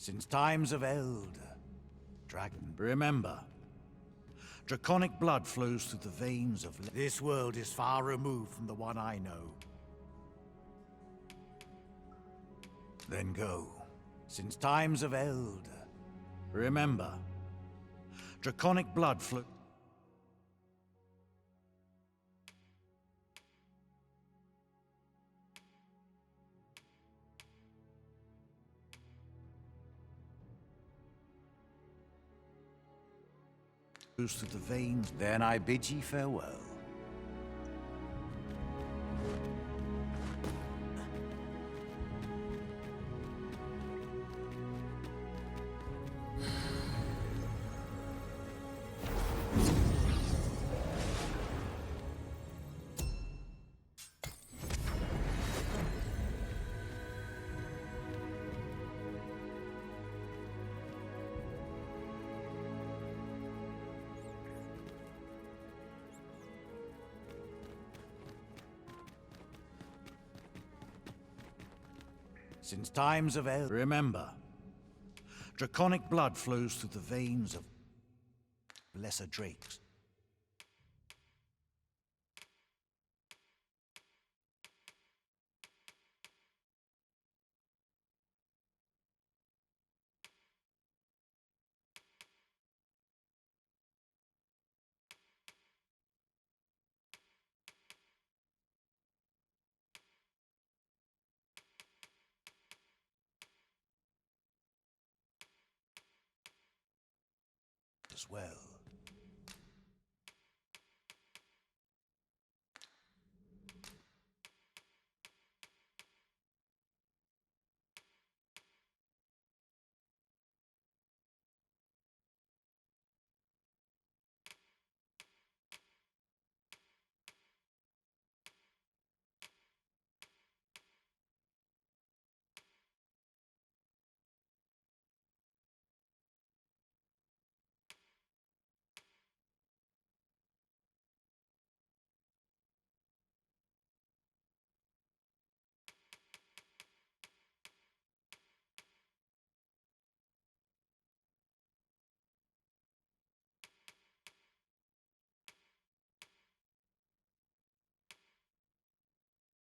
Since times of eld, dragon, remember, draconic blood flows through the veins of... This world is far removed from the one I know. Then go. Since times of eld, remember, draconic blood flows... through the veins, then I bid ye farewell. Since times of eld, remember, draconic blood flows through the veins of lesser drakes. As well.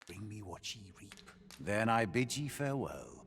Bring me what ye reap. Then I bid ye farewell.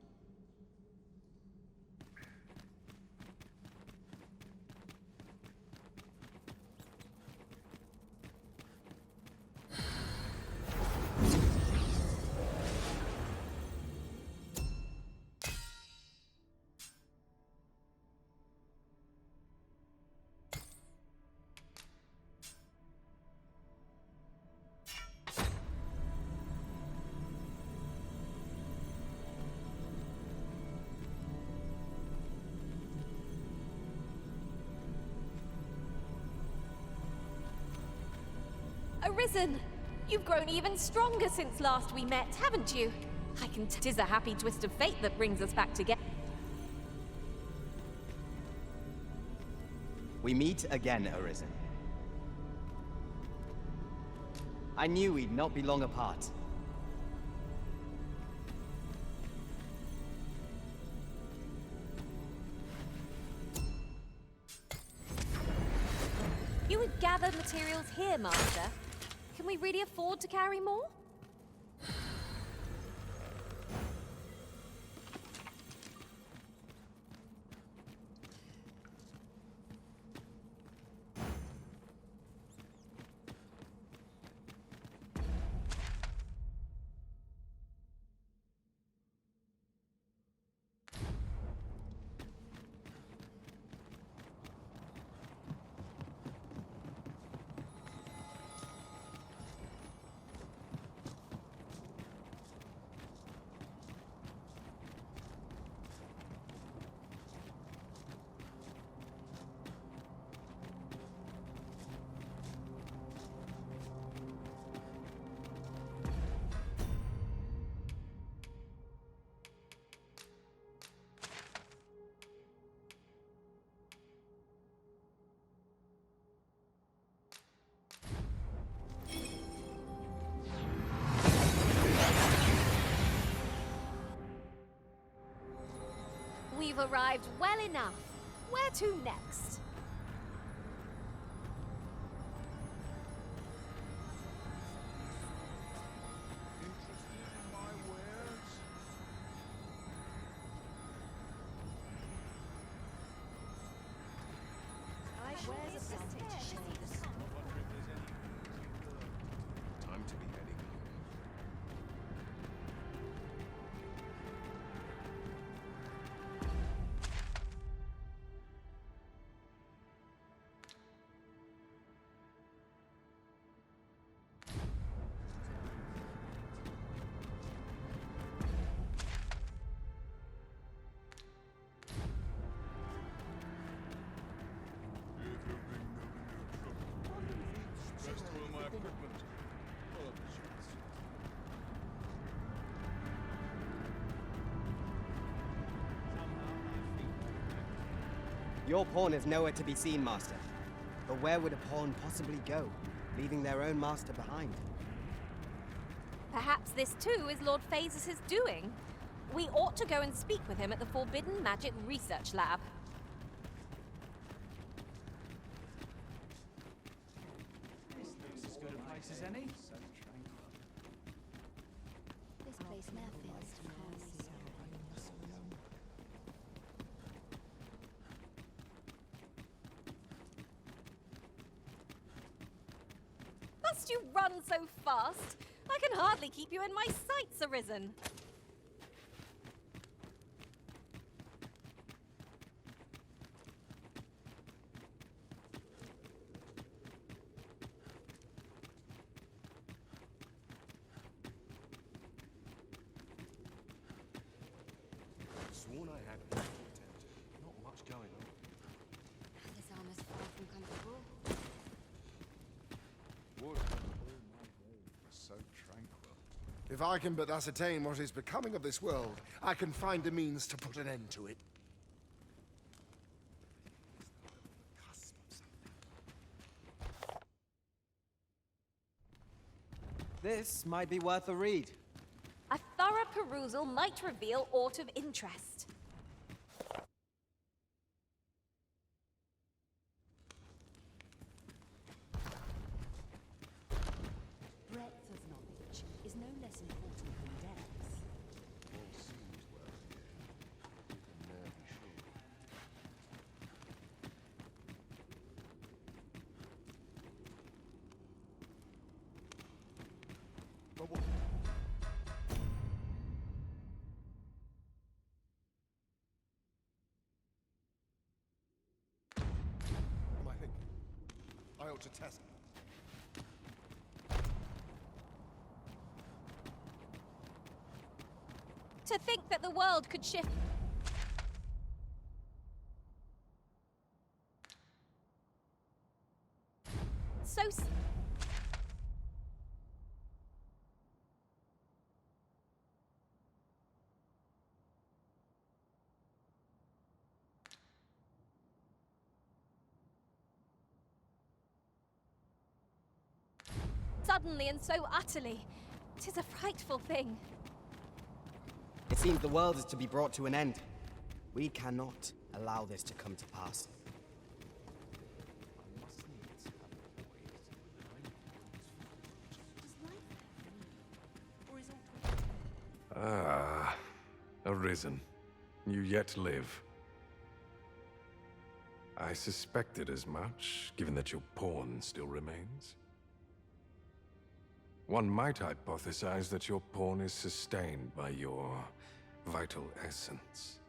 Arisen! You've grown even stronger since last we met, haven't you? I can 'tis a happy twist of fate that brings us back together. We meet again, Arisen. I knew we'd not be long apart. You would gather materials here, Master. Can we really afford to carry more? We've arrived well enough. Where to next? Time to be heading home. Best oil my equipment. All of the shots. Your pawn is nowhere to be seen, Master. But where would a pawn possibly go, leaving their own master behind? Perhaps this too is Lord Phases' doing. We ought to go and speak with him at the Forbidden Magic Research Lab. This looks as good a place as any. This place now feels to pass. Must you run so fast? I can hardly keep you in my sights, Arisen. Sworn I had plenty to attend to. Not much going on. This armor's far from comfortable. Wood. All my days were so tranquil. If I can but ascertain what is becoming of this world, I can find a means to put an end to it. This might be worth a read. A thorough perusal might reveal aught of interest. Breadth of knowledge is no less important than depth. All seems well here. You can never be sure. But what? Am I thinking? I ought to test. To think that the world could shift. So suddenly and so utterly. 'Tis a frightful thing. It seems the world is to be brought to an end. We cannot allow this to come to pass. Ah, Arisen. You yet live. I suspected as much, given that your pawn still remains. One might hypothesize that your pawn is sustained by your vital essence.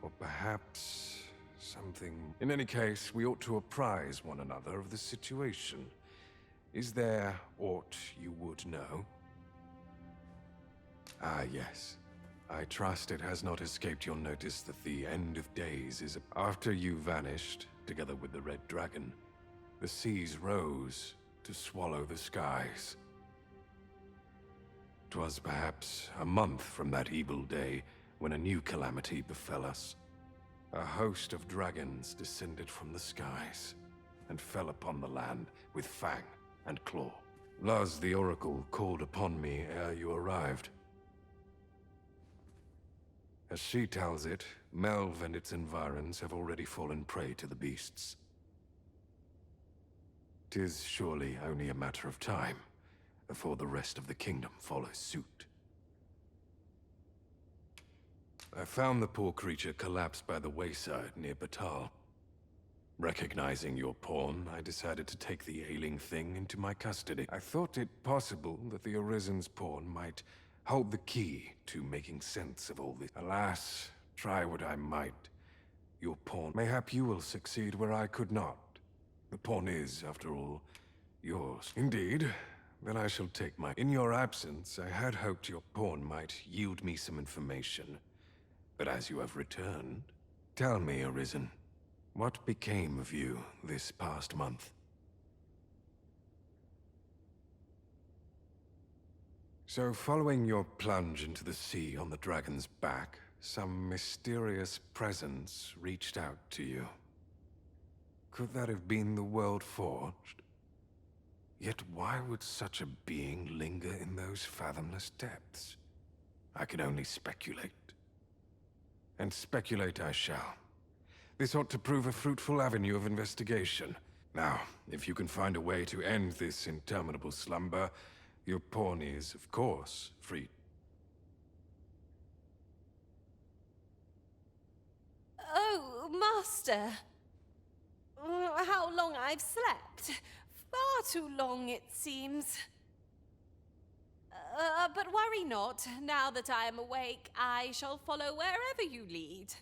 Or perhaps something... In any case, we ought to apprise one another of the situation. Is there aught you would know? Ah, yes. I trust it has not escaped your notice that the end of days is... After you vanished, together with the Red Dragon, the seas rose to swallow the skies. 'Twas perhaps a month from that evil day when a new calamity befell us. A host of dragons descended from the skies and fell upon the land with fang and claw. Luz the Oracle called upon me ere you arrived. As she tells it, Melve and its environs have already fallen prey to the beasts. 'Tis surely only a matter of time before the rest of the kingdom follows suit. I found the poor creature collapsed by the wayside near Batal. Recognizing your pawn, I decided to take the ailing thing into my custody. I thought it possible that the Arisen's pawn might hold the key to making sense of all this. Alas, try what I might. Your pawn. Mayhap you will succeed where I could not. The pawn is, after all, yours. Indeed. Then I shall take my... In your absence, I had hoped your pawn might yield me some information. But as you have returned, tell me, Arisen, what became of you this past month? So, following your plunge into the sea on the dragon's back, some mysterious presence reached out to you. Could that have been the World Forged? Yet why would such a being linger in those fathomless depths? I can only speculate. And speculate I shall. This ought to prove a fruitful avenue of investigation. Now, if you can find a way to end this interminable slumber, your pawn is, of course, free. Oh, Master. How long I've slept. Far too long, it seems. But worry not. Now that I am awake, I shall follow wherever you lead.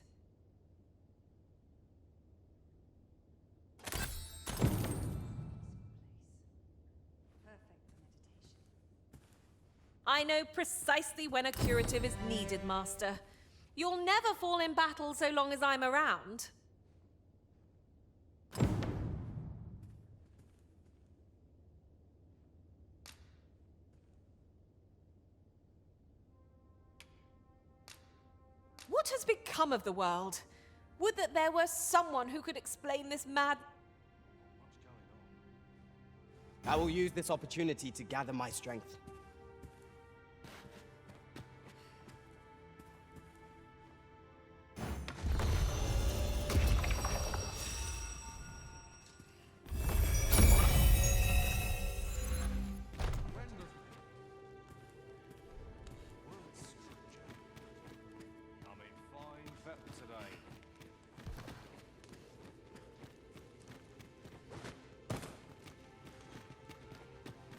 I know precisely when a curative is needed, Master. You'll never fall in battle so long as I'm around. What has become of the world? Would that there were someone who could explain this mad... I will use this opportunity to gather my strength.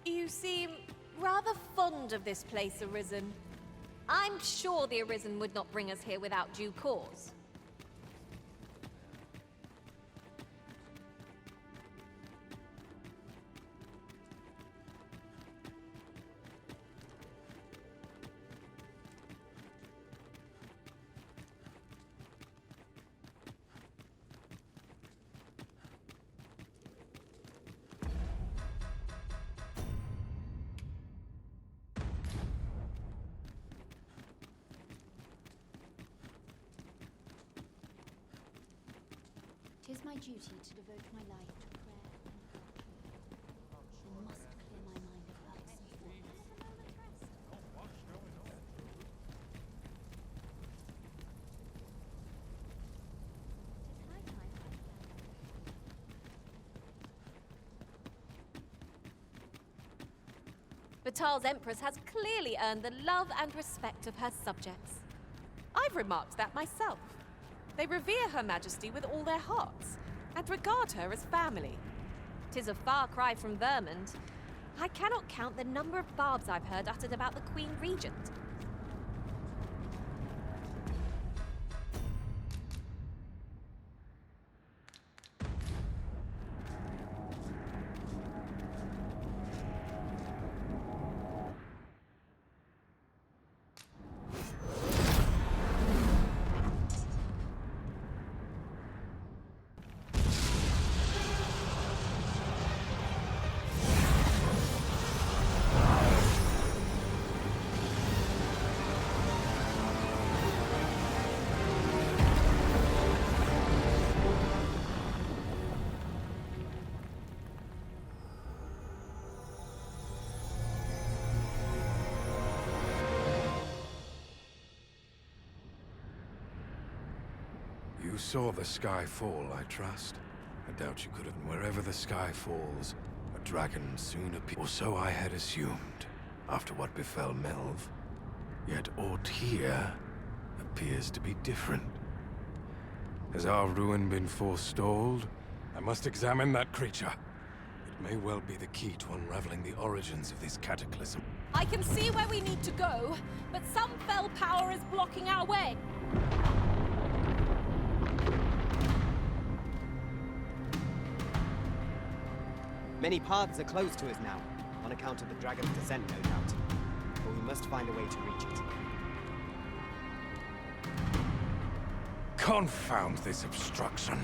You seem rather fond of this place, Arisen. I'm sure the Arisen would not bring us here without due cause. Tis my duty to devote my life to prayer and gratitude. I must clear my mind of Batal's Empress has clearly earned the love and respect of her subjects. I've remarked that myself. They revere Her Majesty with all their hearts, and regard her as family. 'Tis a far cry from Vermund. I cannot count the number of barbs I've heard uttered about the Queen Regent. You saw the sky fall, I trust. I doubt you could have. Wherever the sky falls, a dragon soon appears. Or so I had assumed, after what befell Melv. Yet aught here appears to be different. Has our ruin been forestalled? I must examine that creature. It may well be the key to unraveling the origins of this cataclysm. I can see where we need to go, but some fell power is blocking our way. Many paths are closed to us now, on account of the dragon's descent, no doubt. But we must find a way to reach it. Confound this obstruction.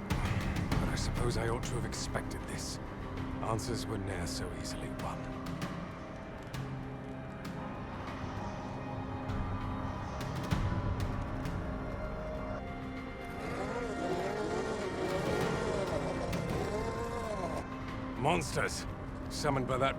But I suppose I ought to have expected this. Answers were ne'er so easily won. Monsters! Summoned by that...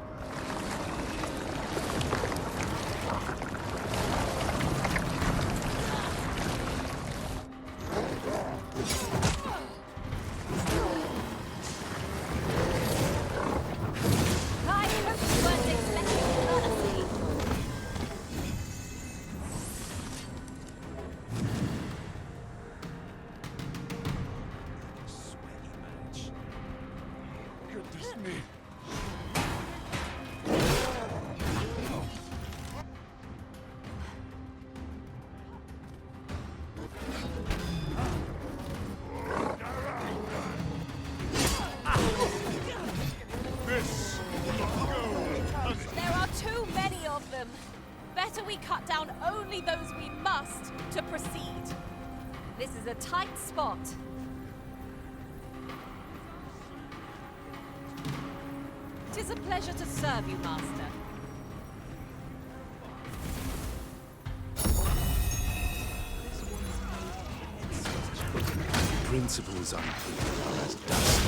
There are too many of them. Better we cut down only those we must to proceed. This is a tight spot. Tis a pleasure to serve you, Master. Principles unclear are as dust.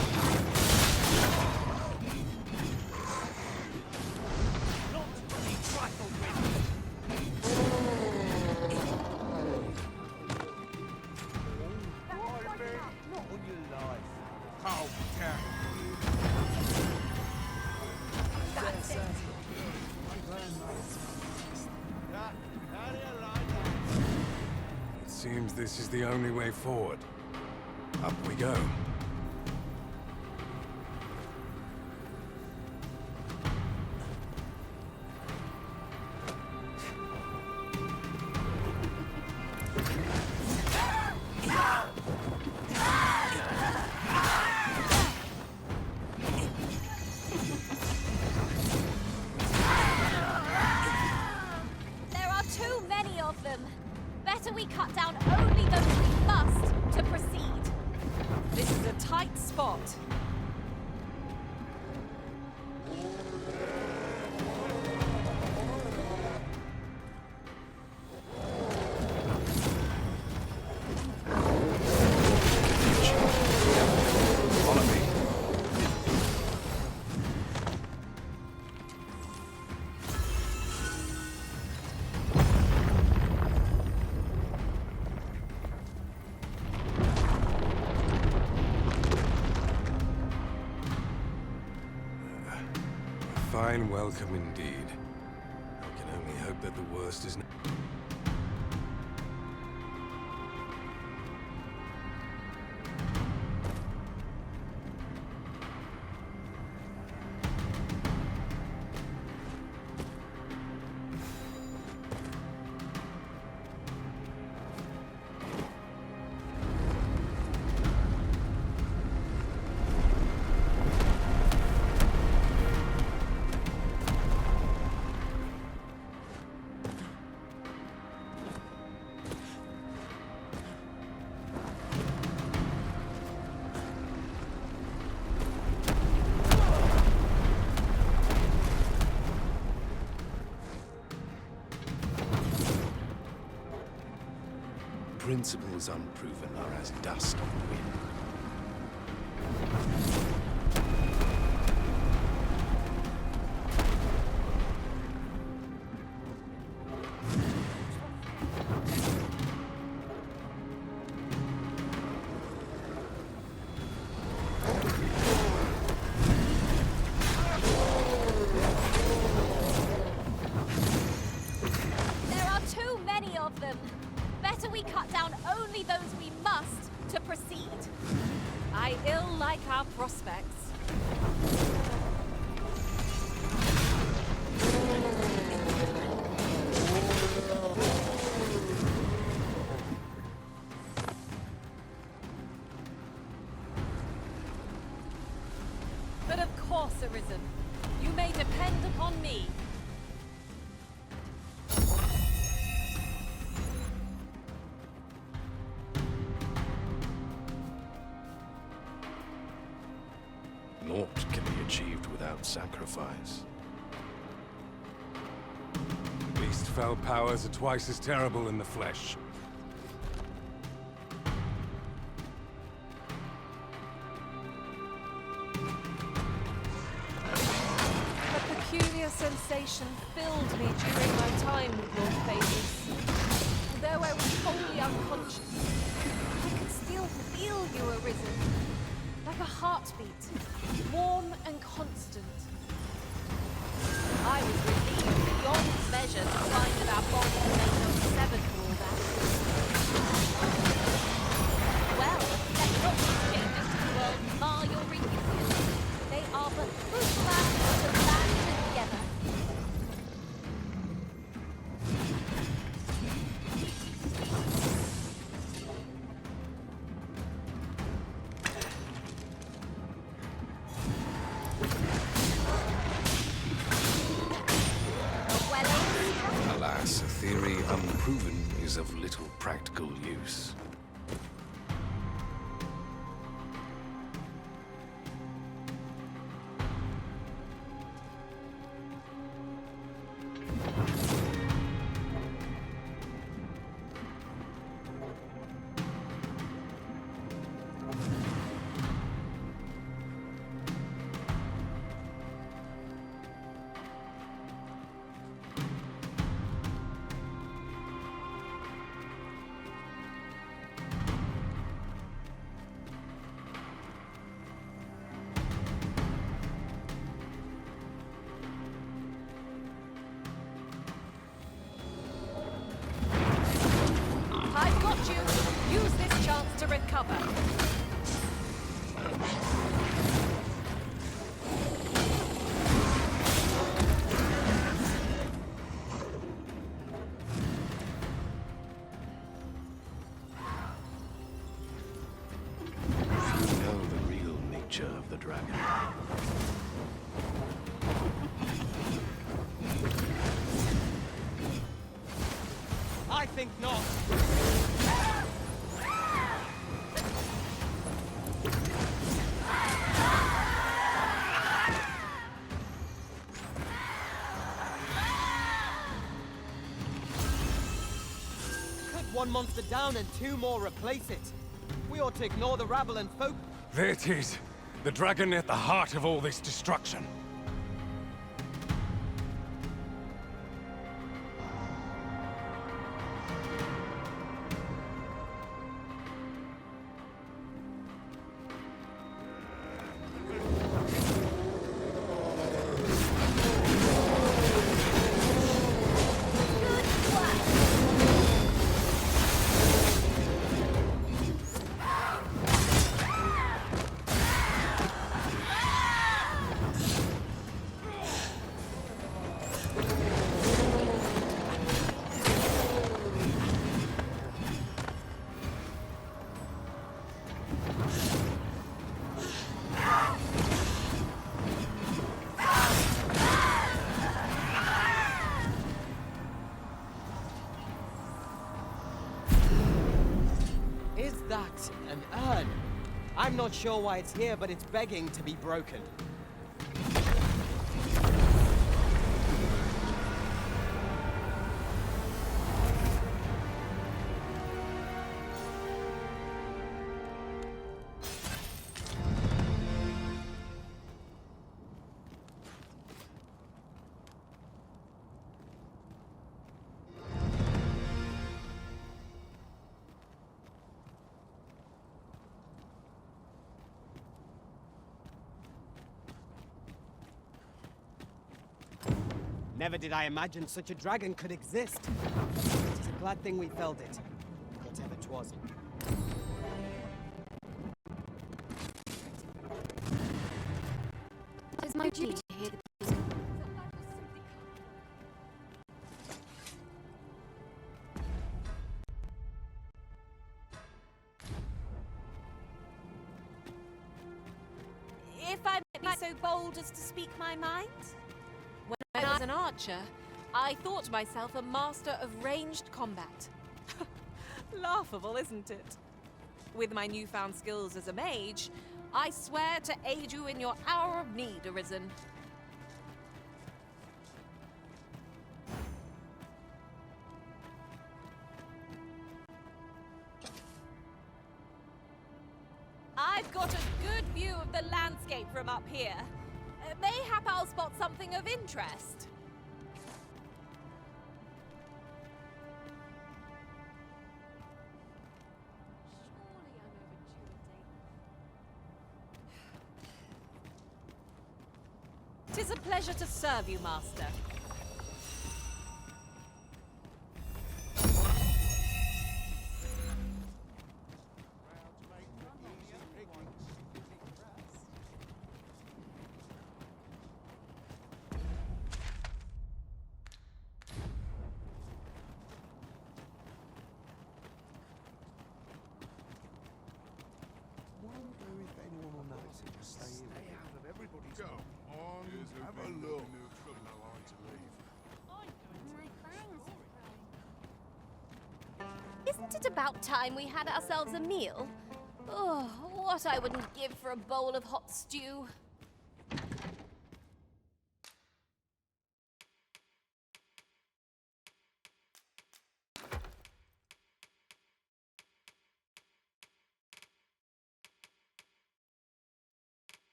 It seems this is the only way forward. Up we go. There are too many of them. Better we cut down only those we must to proceed. This is a fine welcome indeed. I can only hope that the worst is not. Principles unproven are as dust on the wind. There are too many of them. Better we cut down only those we must to proceed. I ill like our prospects. But of course, Arisen. You may depend upon me. Naught can be achieved without sacrifice. The beast-fell powers are twice as terrible in the flesh. A peculiar sensation filled me during my time with Lord Phaedrus. Though I was wholly unconscious, I could still feel you, Arisen. Like a heartbeat, warm and constant. I was relieved beyond measure to find that our bonds remained unsevered for all that. Well, let not these changes to the world mar your reunion. They are but proof that to land together. Alas, a theory unproven is of little practical use. I've got you. Use this chance to recover. You know the real nature of the dragon. I think not. Cut one monster down and two more replace it. We ought to ignore the rabble and folk. There it is. The dragon at the heart of all this destruction. I'm not sure why it's here, but it's begging to be broken. Never did I imagine such a dragon could exist. It's a glad thing we felled it, whatever 'twas. It is my duty to hear the music. If I might be so bold as to speak my mind? When I was an archer, I thought myself a master of ranged combat. Laughable, isn't it? With my newfound skills as a mage, I swear to aid you in your hour of need, Arisen. I've got a good view of the landscape from up here. Mayhap I'll spot something of interest. Tis a pleasure to serve you, Master. Go on, have a look. Isn't it about time we had ourselves a meal? Oh, what I wouldn't give for a bowl of hot stew.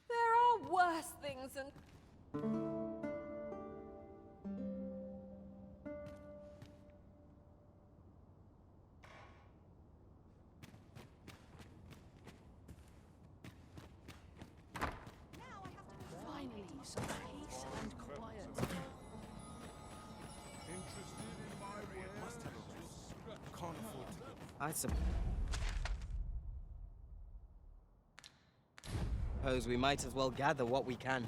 There are worse things than... Finally, some peace and quiet. Interested in my wares? Can't afford to. I suppose we might as well gather what we can.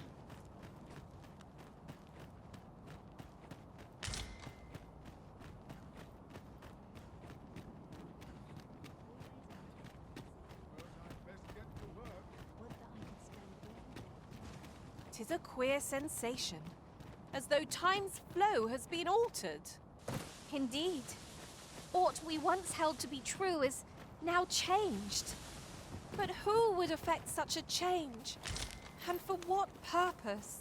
Tis a queer sensation, as though time's flow has been altered. Indeed. Aught we once held to be true is now changed. But who would effect such a change? And for what purpose?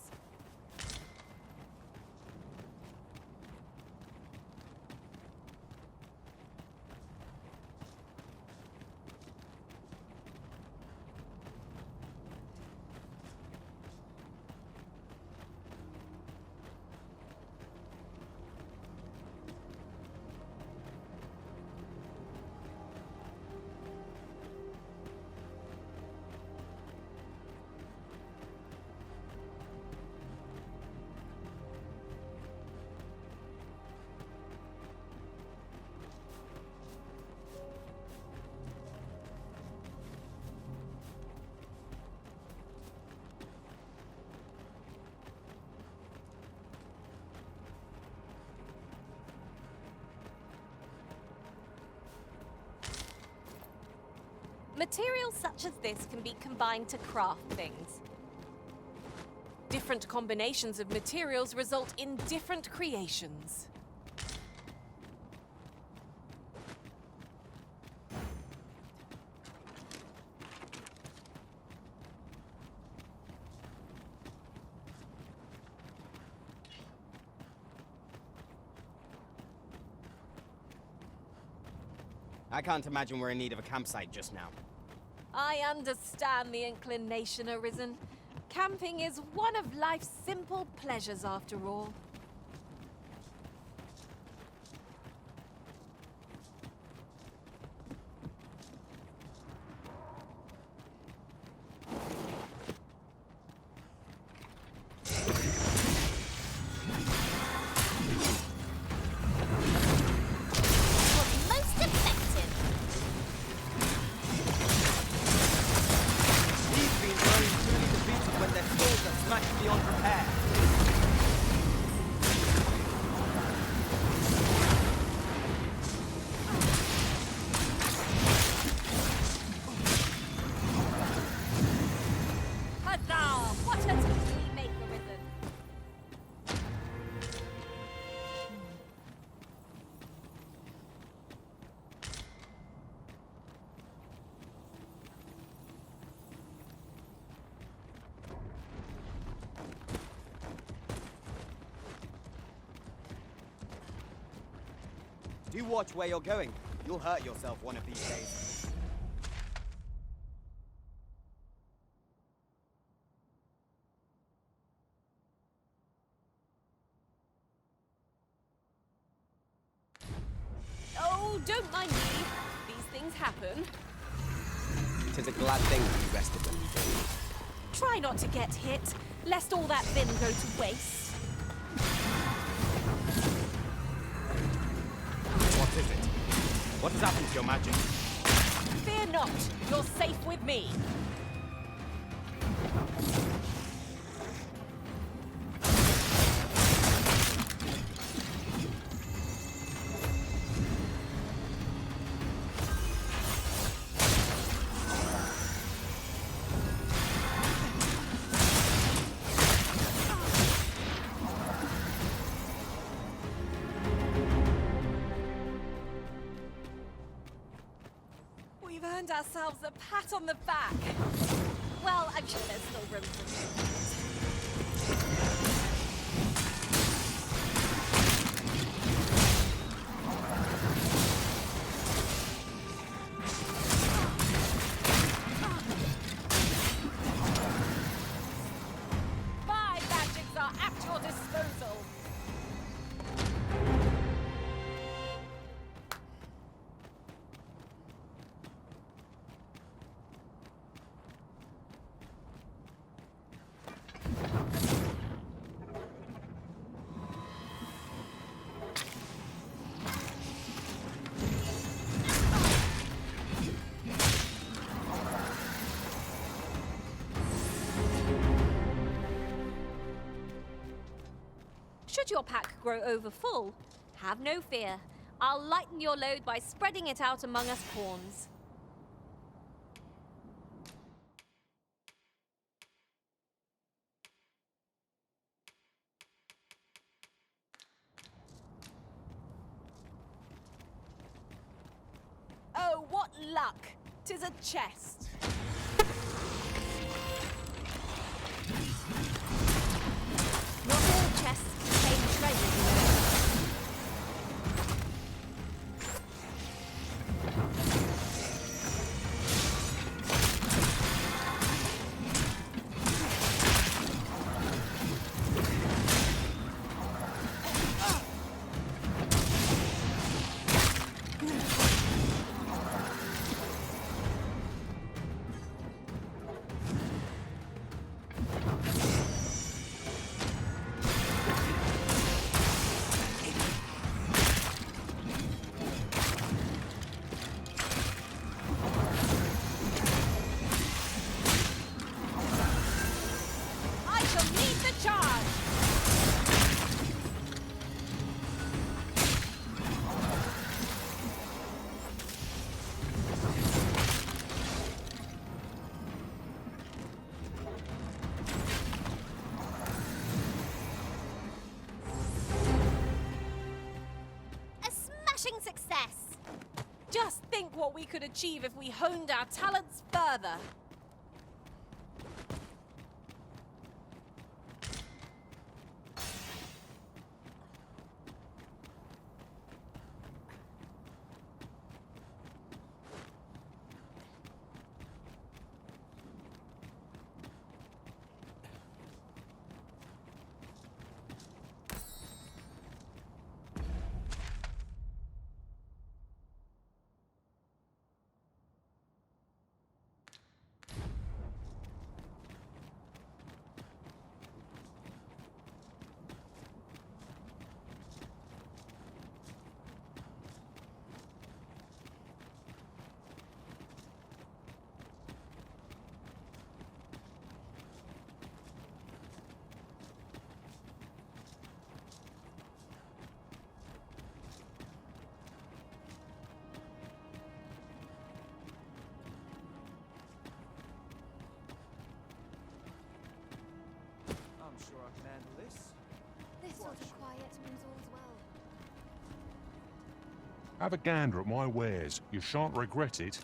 Materials such as this can be combined to craft things. Different combinations of materials result in different creations. I can't imagine we're in need of a campsite just now. I understand the inclination, Arisen. Camping is one of life's simple pleasures, after all. Do watch where you're going. You'll hurt yourself one of these days. Oh, don't mind me. These things happen. 'Tis a glad thing you rested when you did. Try not to get hit, lest all that vim go to waste. What is it? What has happened to your magic? Fear not, you're safe with me. We've earned ourselves a pat on the back. Well, I'm sure there's still room for me. My magics are at your disposal. Should your pack grow over full, have no fear. I'll lighten your load by spreading it out among us pawns. Oh, what luck! 'Tis a chest. Not all chests contain treasure, you know. success. Just think what we could achieve if we honed our talents further. I'm sure I can handle this. This sort of quiet means all's well. Have a gander at my wares. You shan't regret it.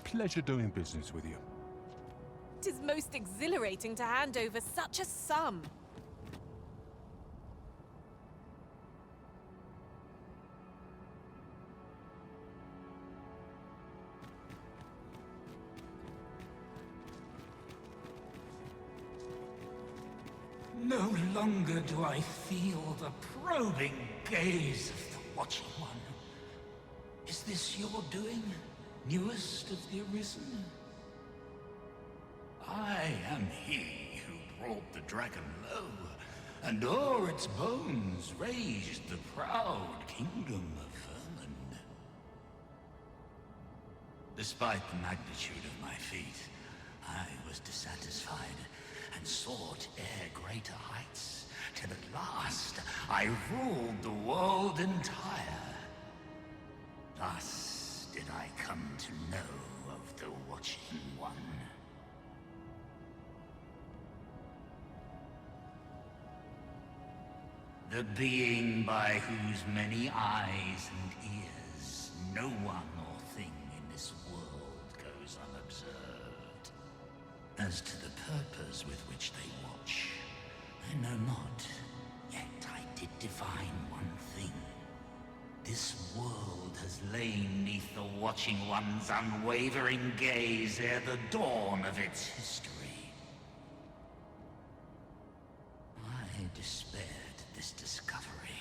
Pleasure doing business with you. It is most exhilarating to hand over such a sum. No longer do I feel the probing gaze of the Watching One. Is this your doing, newest of the Arisen? I am he who brought the dragon low, and o'er its bones raised the proud kingdom of vermin. Despite the magnitude of my feat, I was dissatisfied and sought e'er greater heights, till at last I ruled the world entire. Thus did I come to know of the Watching One. The being by whose many eyes and ears no one or thing in this world goes unobserved. As to the purpose with which they watch, I know not, yet I did divine one thing. This world has lain neath the Watching One's unwavering gaze ere the dawn of its history. I despaired at this discovery,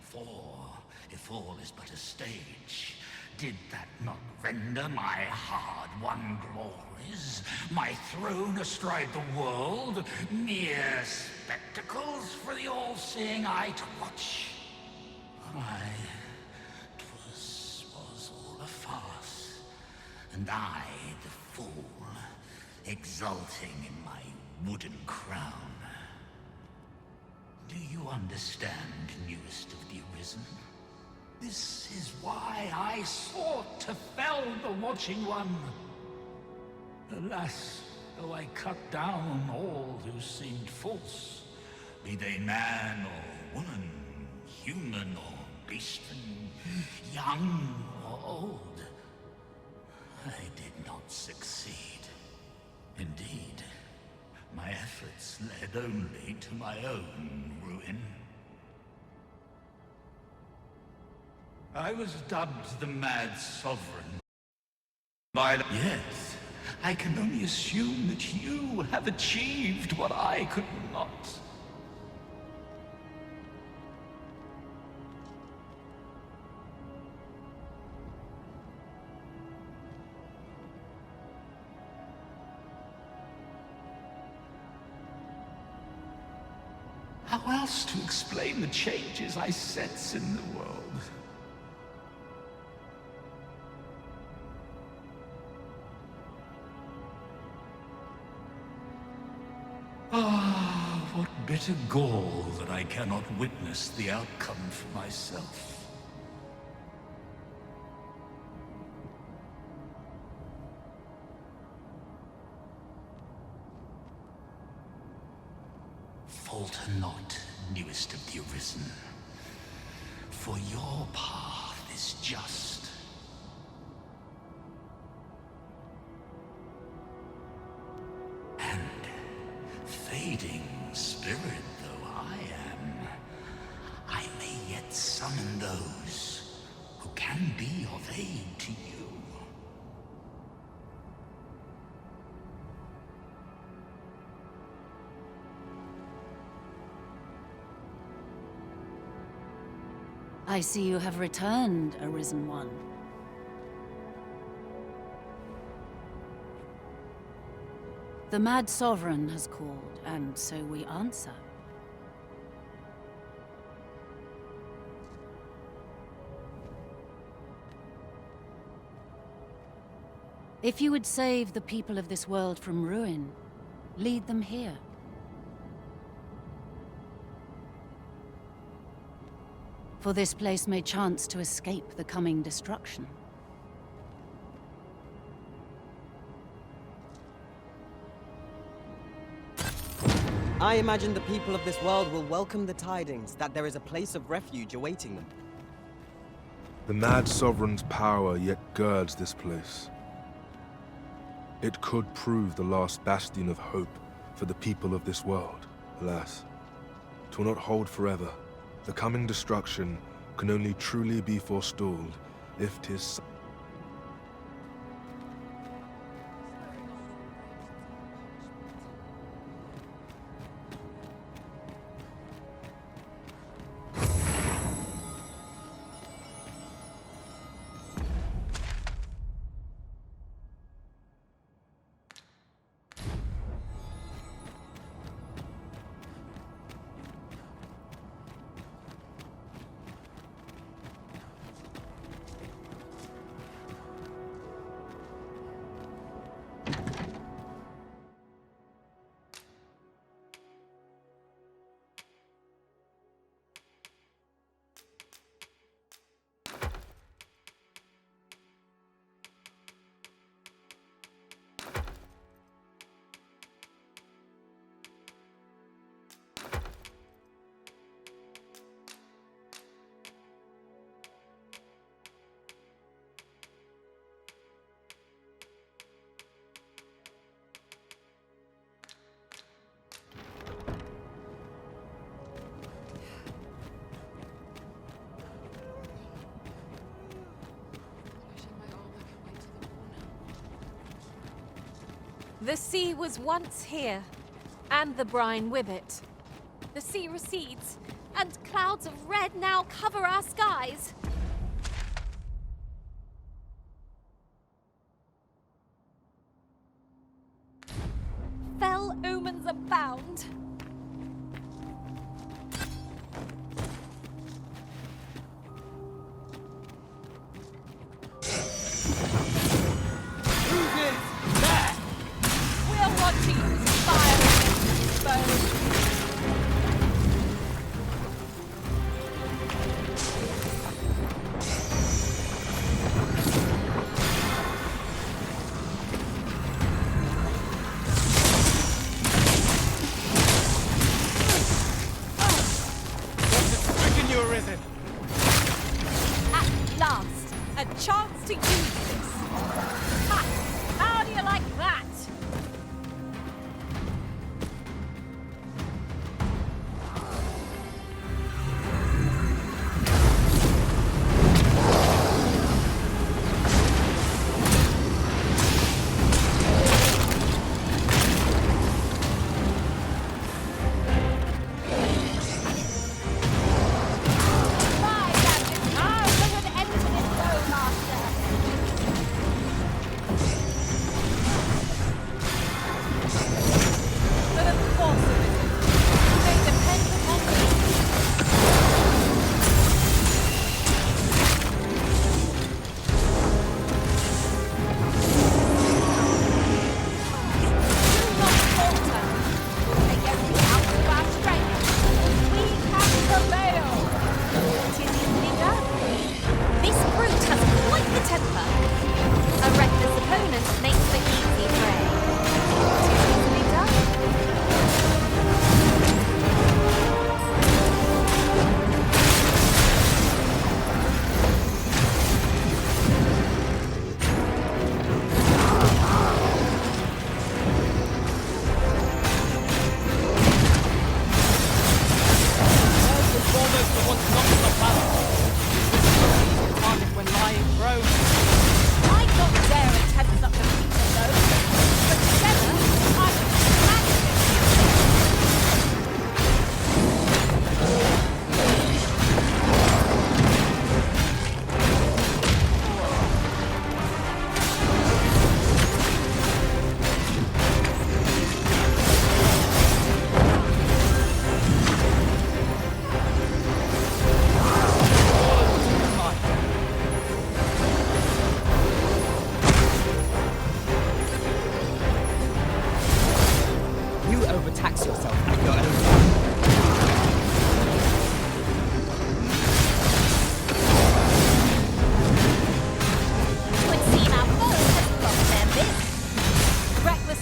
for if all is but a stage, did that not render my hard-won glories, my throne astride the world, mere spectacles for the all-seeing eye to watch? Aye, 'twas all a farce, and I the fool, exulting in my wooden crown. Do you understand, newest of the Arisen? This is why I sought to fell the Watching One. Alas, though I cut down all who seemed false, be they man or woman, human or beastly, young or old, I did not succeed. Indeed, my efforts led only to my own ruin. I was dubbed the Mad Sovereign by the... Yes, I can only assume that you have achieved what I could not. How else to explain the changes I sense in the world? Ah, what bitter gall that I cannot witness the outcome for myself. Falter not, newest of the Arisen, for your path is just. And, fading spirit though I am, I may yet summon those who can be of aid to you. I see you have returned, Arisen One. The Mad Sovereign has called, and so we answer. If you would save the people of this world from ruin, lead them here. For this place may chance to escape the coming destruction. I imagine the people of this world will welcome the tidings that there is a place of refuge awaiting them. The Mad Sovereign's power yet girds this place. It could prove the last bastion of hope for the people of this world. Alas, 'twill not hold forever. The coming destruction can only truly be forestalled if 'tis... The sea was once here, and the brine with it. The sea recedes, and clouds of red now cover our skies. Fell omens abound.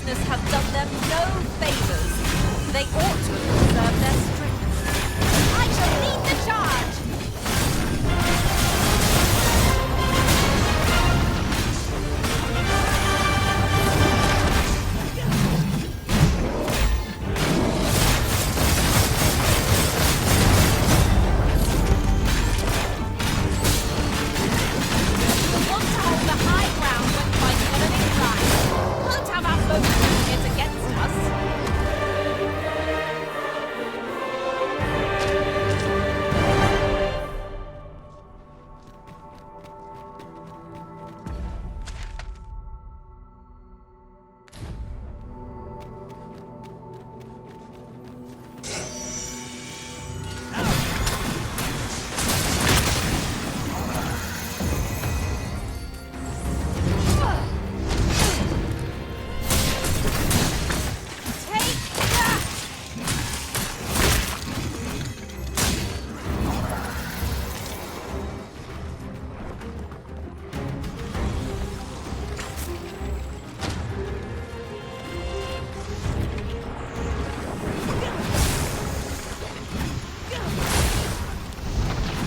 darkness has done them no favors. They ought to have preserved their strength. I shall lead the charge!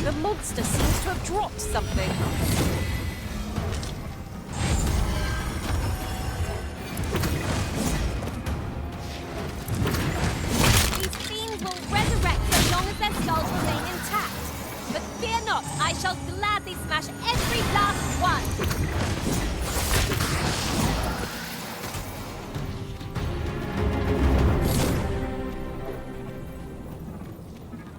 The monster seems to have dropped something. These fiends will resurrect as long as their skulls remain intact. But fear not, I shall gladly smash every last one.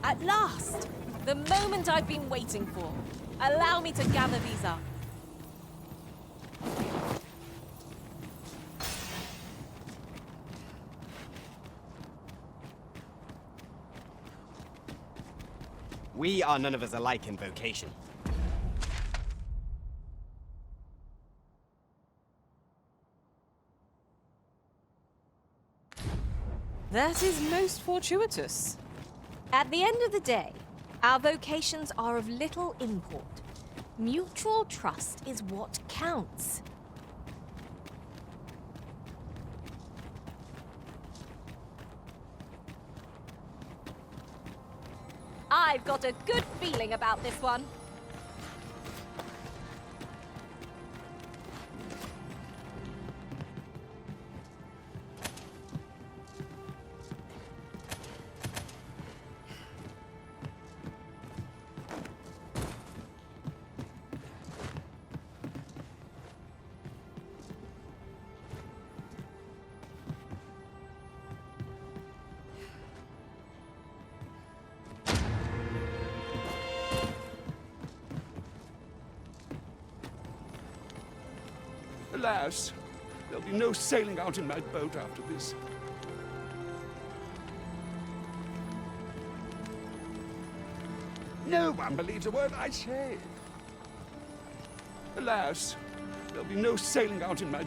At last! The moment I've been waiting for. Allow me to gather these up. We are none of us alike in vocation. That is most fortuitous. At the end of the day, our vocations are of little import. Mutual trust is what counts. I've got a good feeling about this one. Alas, there'll be no sailing out in my boat after this. No one believes a word I say. Alas, there'll be no sailing out in my...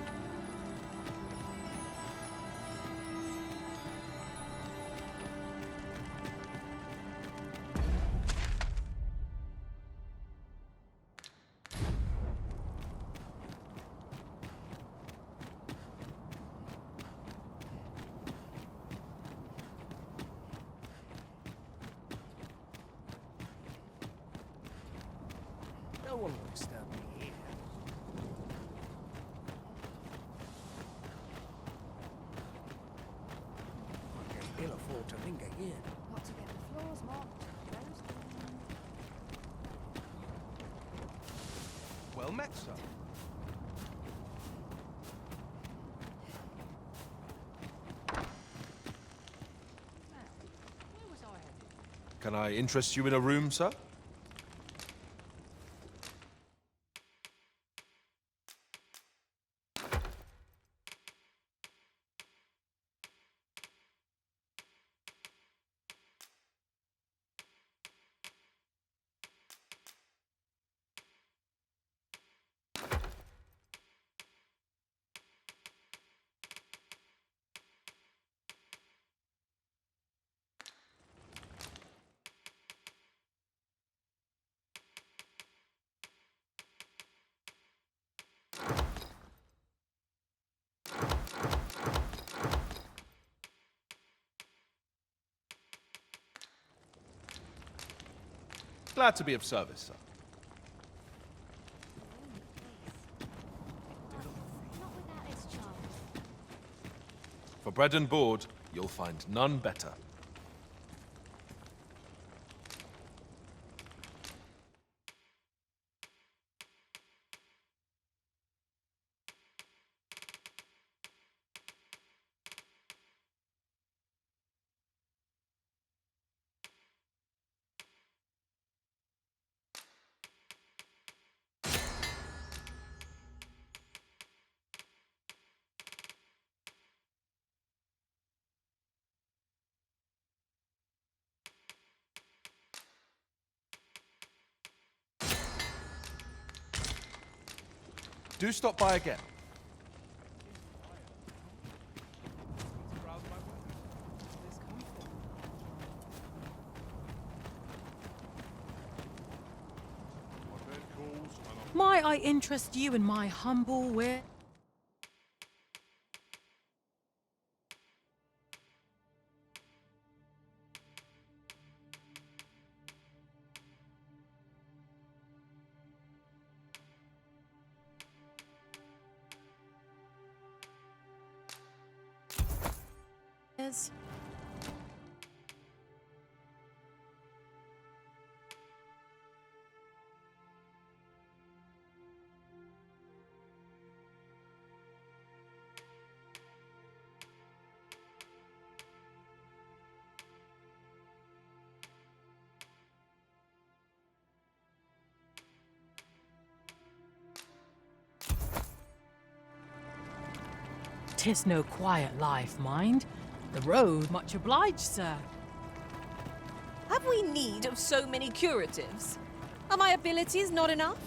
No one will disturb me here. I can ill afford to linger here. Not to get the floors marked. Well met, sir. Can I interest you in a room, sir? Glad to be of service, sir. For bread and board, you'll find none better. Do stop by again. Might I interest you in my humble way? Yes. Tis no quiet life, mind. The road, much obliged, sir. Have we need of so many curatives? Are my abilities not enough?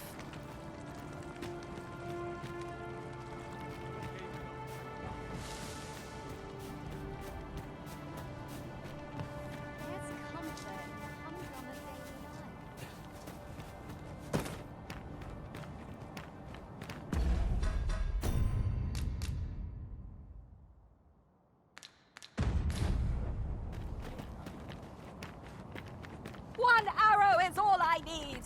One arrow is all I need.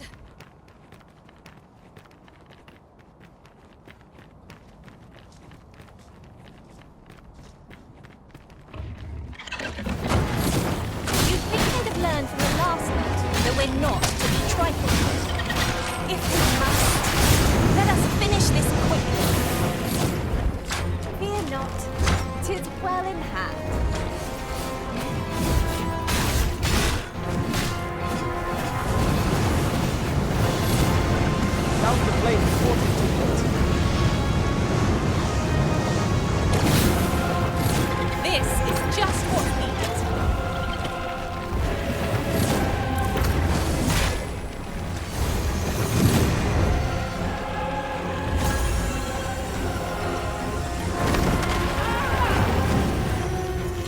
You'd think they'd have learned from the last battle that we're not to be trifled with. If we must, let us finish this quickly. Fear not, 'tis well in hand. Now's the blade fortune to it. This is just what's needed.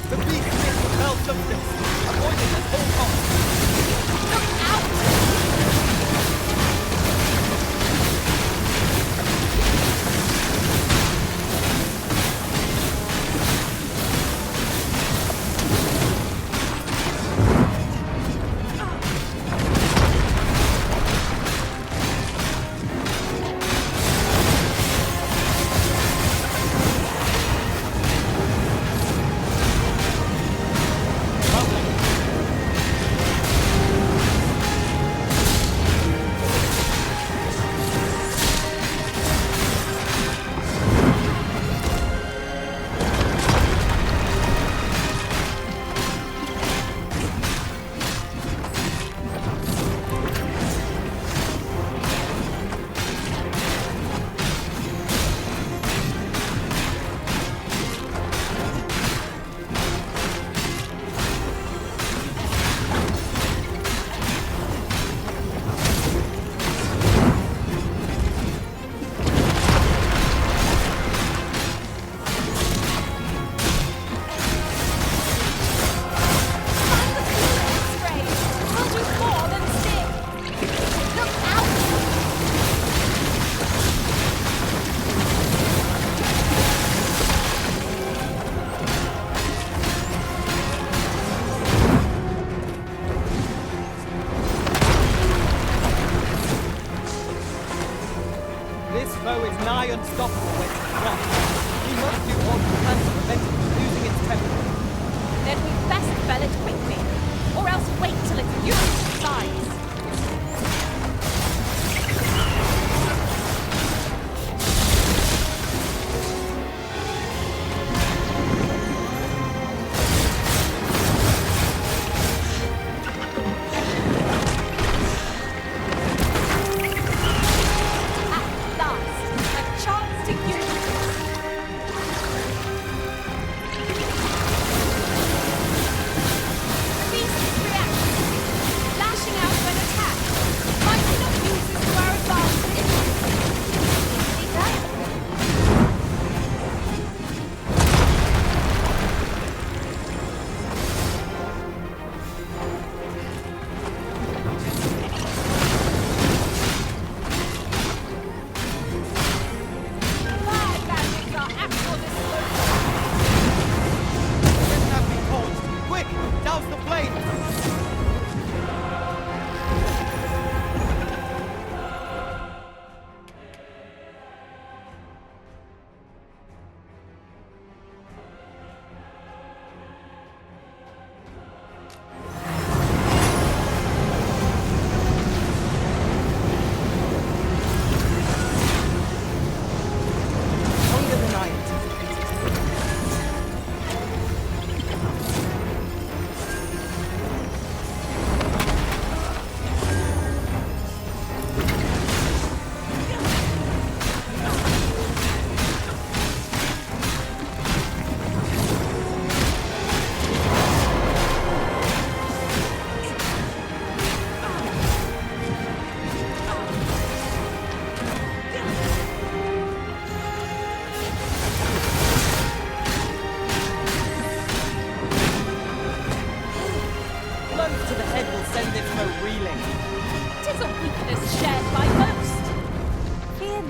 The beast is compelled substance. Avoid it at all costs. Look out!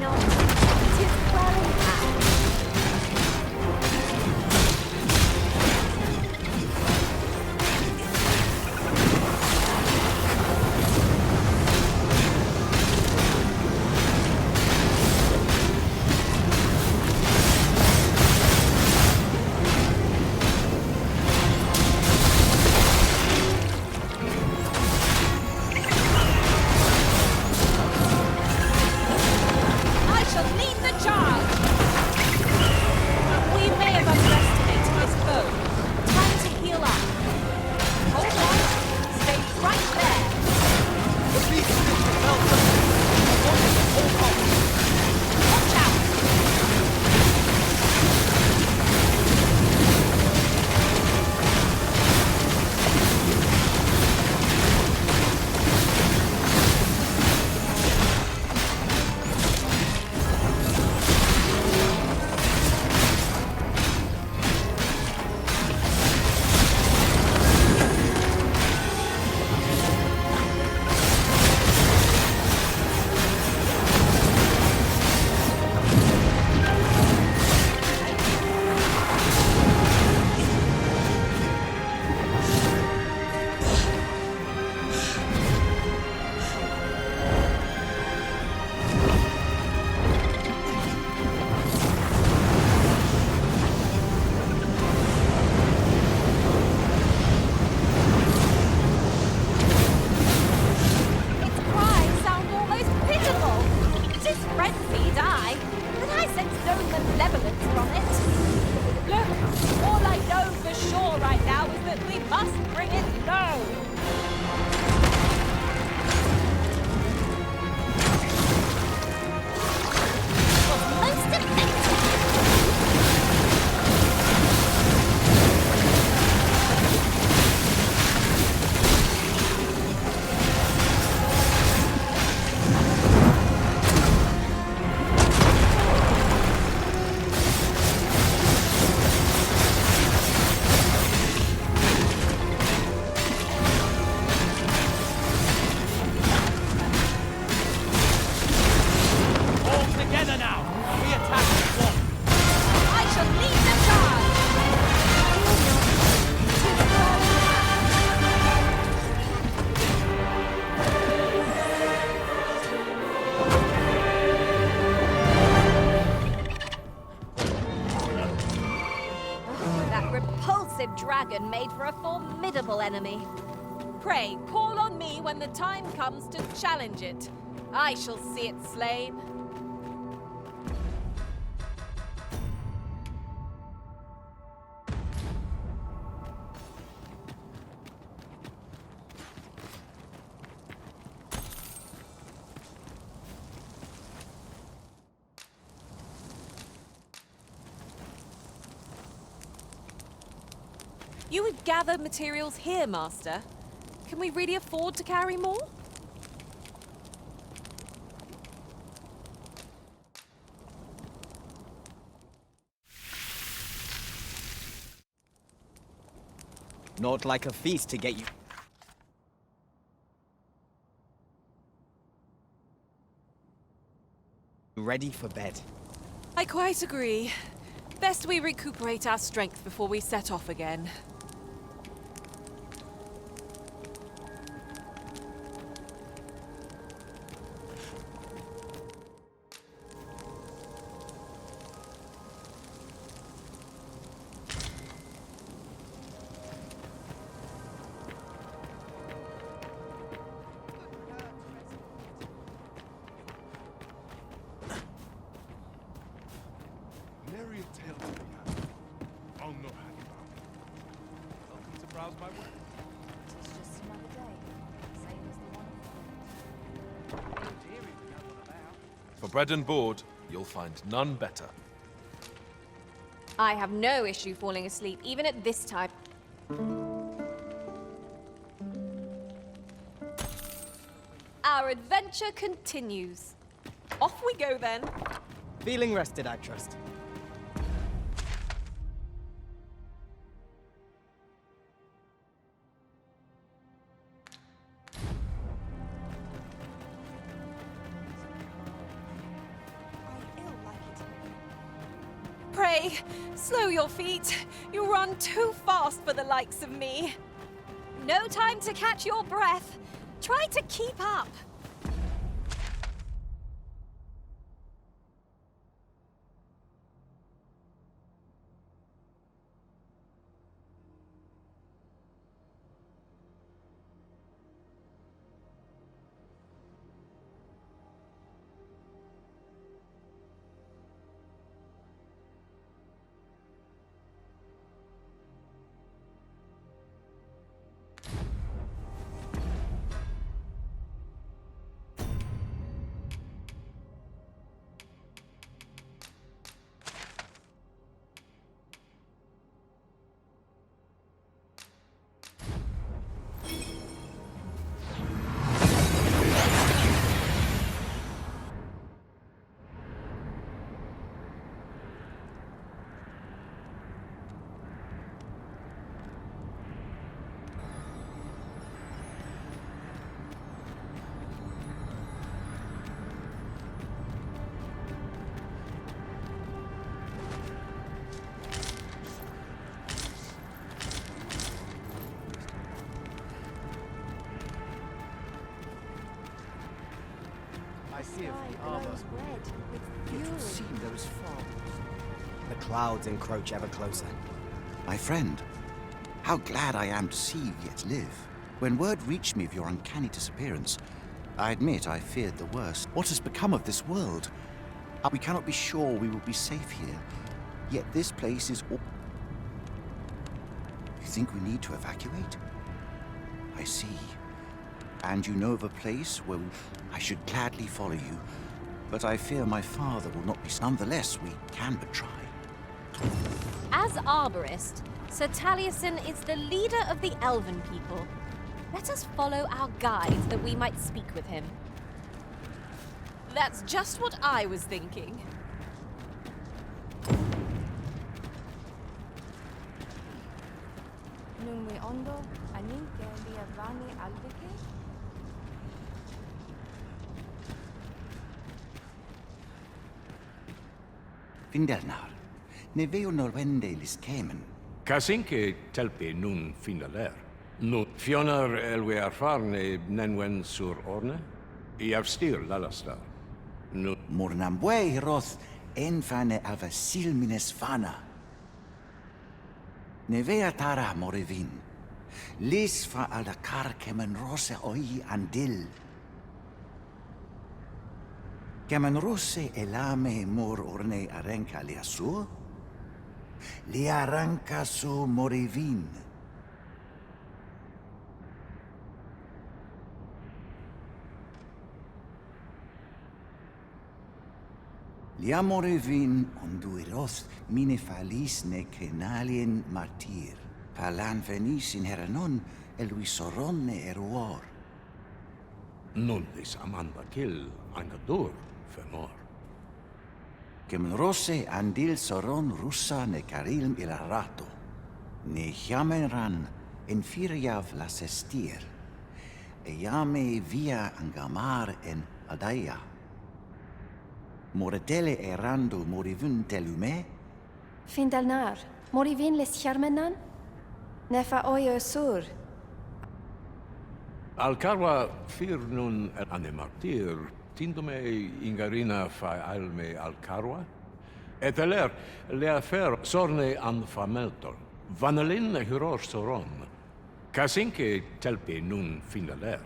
not. It is well in hand. Dragon made for a formidable enemy. Pray, call on me when the time comes to challenge it. I shall see it slain. You would gather materials here, Master. Can we really afford to carry more? Not like a feast to get you ready for bed. I quite agree. Best we recuperate our strength before we set off again. Nary a tale to be had. I'll know how you are. Welcome to browse my way. It's just another day, same as the one before. For bread and board, you'll find none better. I have no issue falling asleep, even at this time. Our adventure continues. Off we go then. Feeling rested, I trust. way! Slow your feet! You run too fast for the likes of me! No time to catch your breath. Try to keep up. I see it from the armor. It would seem there is fog. The clouds encroach ever closer. My friend, how glad I am to see you yet live. When word reached me of your uncanny disappearance, I admit I feared the worst. What has become of this world? We cannot be sure we will be safe here, yet this place is all... You think we need to evacuate? I see. And you know of a place where I should gladly follow you, but I fear my father will not be... Nonetheless, we can but try. As arborist, Sir Taliesin is the leader of the Elven people. Let us follow our guides that we might speak with him. That's just what I was thinking. Nungwe ondo, anin ke liavani albeke? Findelnar, ne veo norwende liskemen. Kasinke telpe nun findaler. Nu fionar elwe arfarne nenwen sur orne? I avstir lalastar. Nu... Mornambue roth enfane alva silmines fana. Ne vea tara morevin. Lis fa alda kemen rose oi andil. Kemen rose elame mor orne arenca lia su? Li arranca su morevin. Li amorevin onduiroth mine falis ne kenalien martir. Palan venis in heranon eluisoronne eruor. Nun dis amanda kill angadur femor. Kemen rose andil soron russa ne karilm ilarato. Ne chiamenran en firiav la sestir. E jame via angamar en adaia. Moretele erando morivun telume? Findalnar, morivin les charmenan? Nefa oyo sur. Alcarwa fir nun anemartir, tindume ingarina fa alme Alcarwa? Et aler, le affair sorne an fameltor. Vanelin huror soron. Kasinke telpe nun findaler.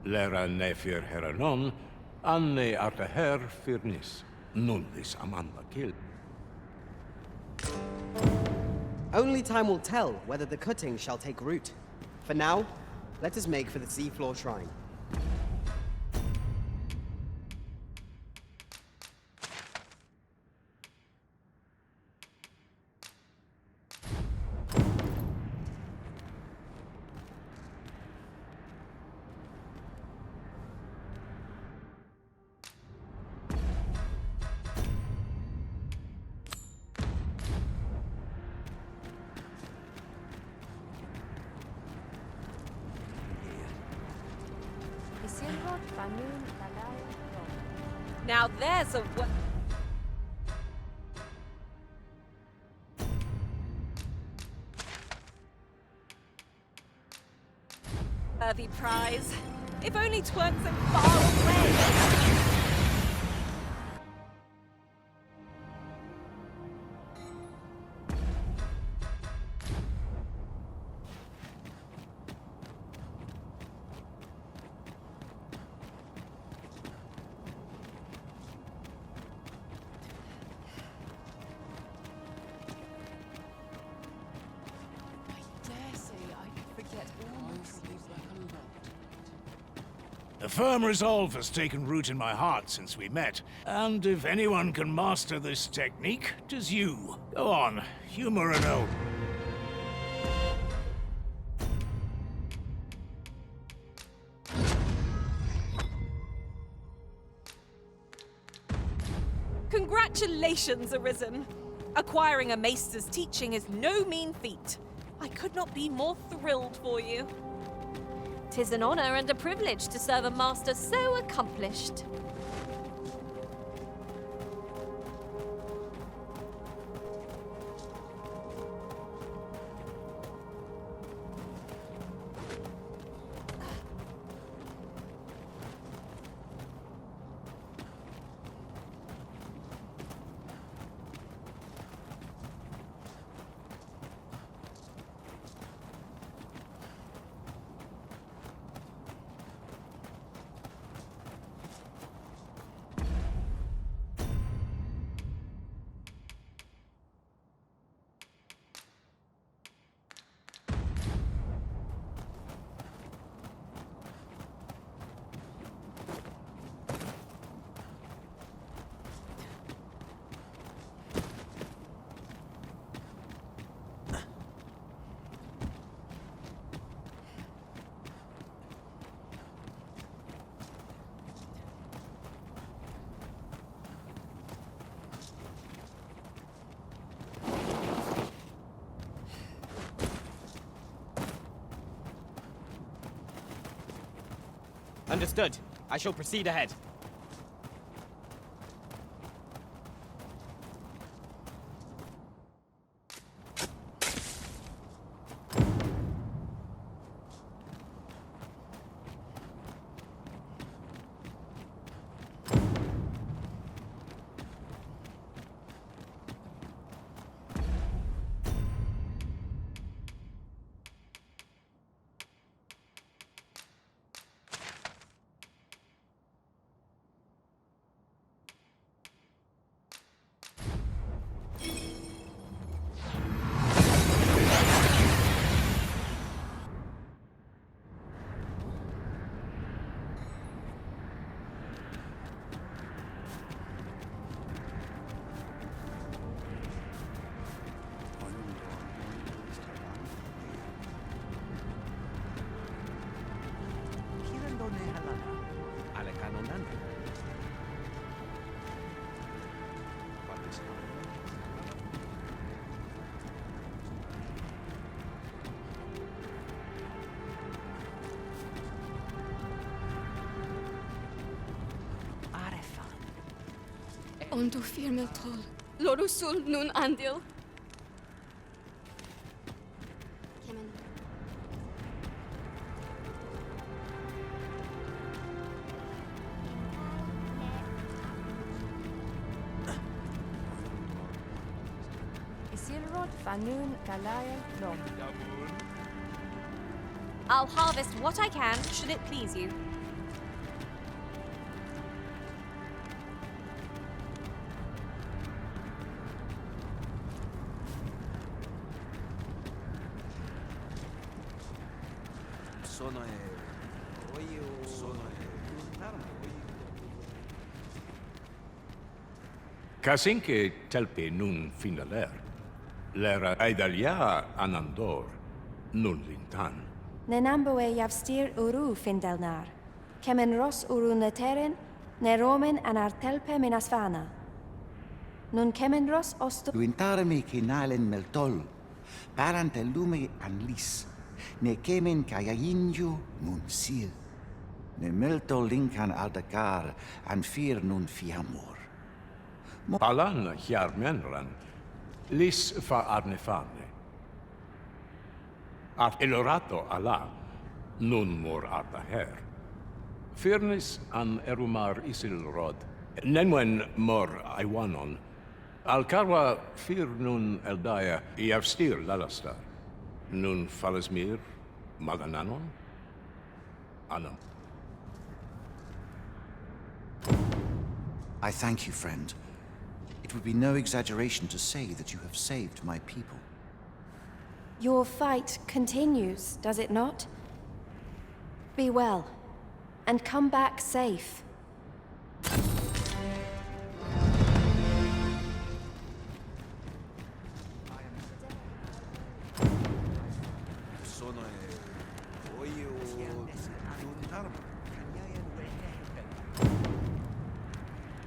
Lera ne fir heranon, anne arte her firnis. Nullis amanda kill. Only time will tell whether the cutting shall take root. For now, let us make for the seafloor shrine. Now there's a Worthy prize. If only 'tweren't so far away. A firm resolve has taken root in my heart since we met, and if anyone can master this technique, 'tis you. Go on, humor an old. Congratulations, Arisen! Acquiring a maester's teaching is no mean feat. I could not be more thrilled for you. 'Tis an honor and a privilege to serve a master so accomplished. Understood. I shall proceed ahead. Ondu firmel tol. Lorusul nun andil. Isilrod fanun galaya lom. I'll harvest what I can, should it please you. Casinque telpe nun finaler, lera aidalia anandor, nun lintan. Nenamboe javstir uru findelnar. Kemen ros uru neteren, ne romen anartelpe minasvana. Nun kemen ros osto... Luintarme kinalen meltol, parante lume anlis, ne kemen kayayinju nun sil. Ne meltol linkan aldakar, an fir nun fiamur. Palan hjarmenran, lis fa arnefane. At elorato ala, Nun mor arda her. Firnis an erumar isil rod. Nenwen mor aiwanon. Alcarwa fir nun eldaya iavstir lalastar. Nun falasmir magananon. Anam. I thank you, friend. It would be no exaggeration to say that you have saved my people. Your fight continues, does it not? Be well, and come back safe.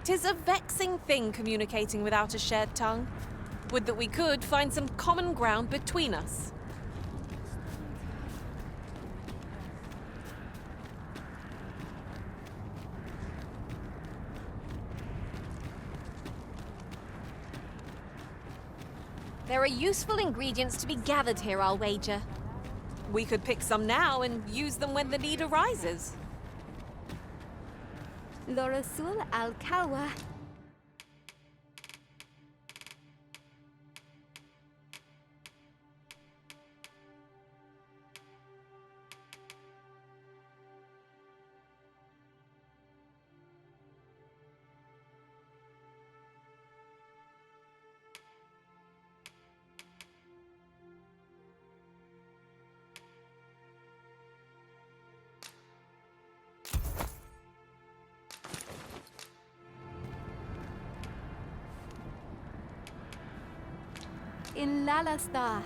Tis a vexing thing communicating without a shared tongue. Would that we could find some common ground between us. There are useful ingredients to be gathered here, I'll wager. We could pick some now and use them when the need arises. Lorosul al-Kalwa. In Lalasta.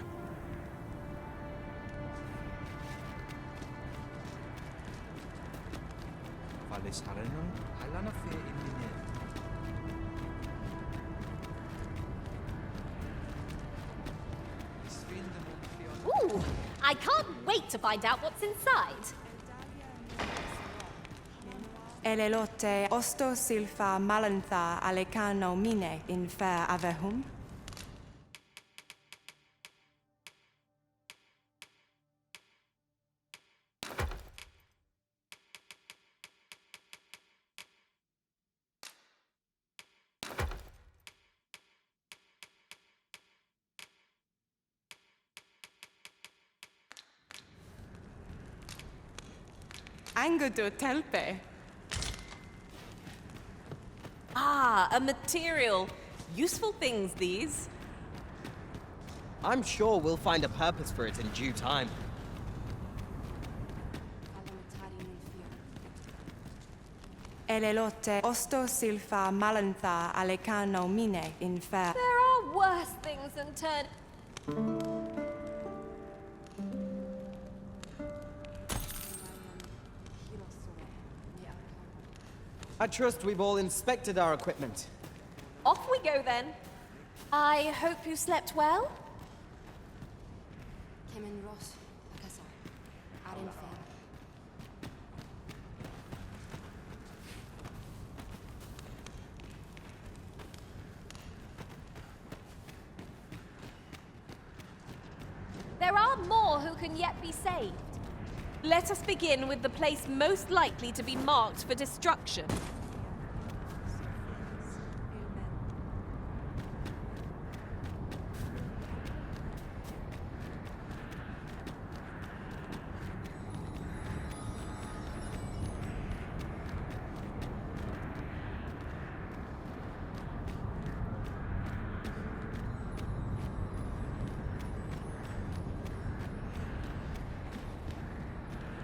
Ooh, I can't wait to find out what's inside. Elelote osto silfa malantha alecano mine in fair avehum. Angudu telpe. Ah, a material. Useful things, these. I'm sure we'll find a purpose for it in due time. Elelote osto silfa malantha alecano mine in fair. There are worse things than turn. I trust we've all inspected our equipment. Off we go then. I hope you slept well. There are more who can yet be saved. Let us begin with the place most likely to be marked for destruction.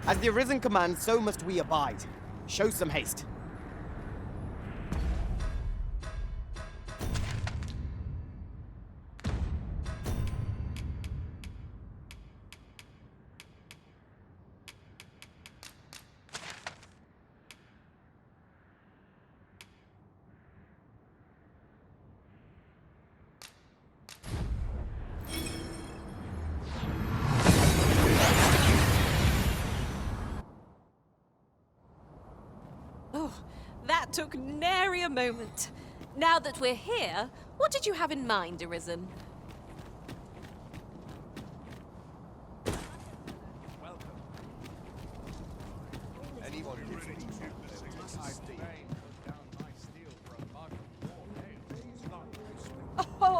As the Arisen commands, so must we abide. Show some haste. Oh, that took nary a moment. Now that we're here, what did you have in mind, Arisen?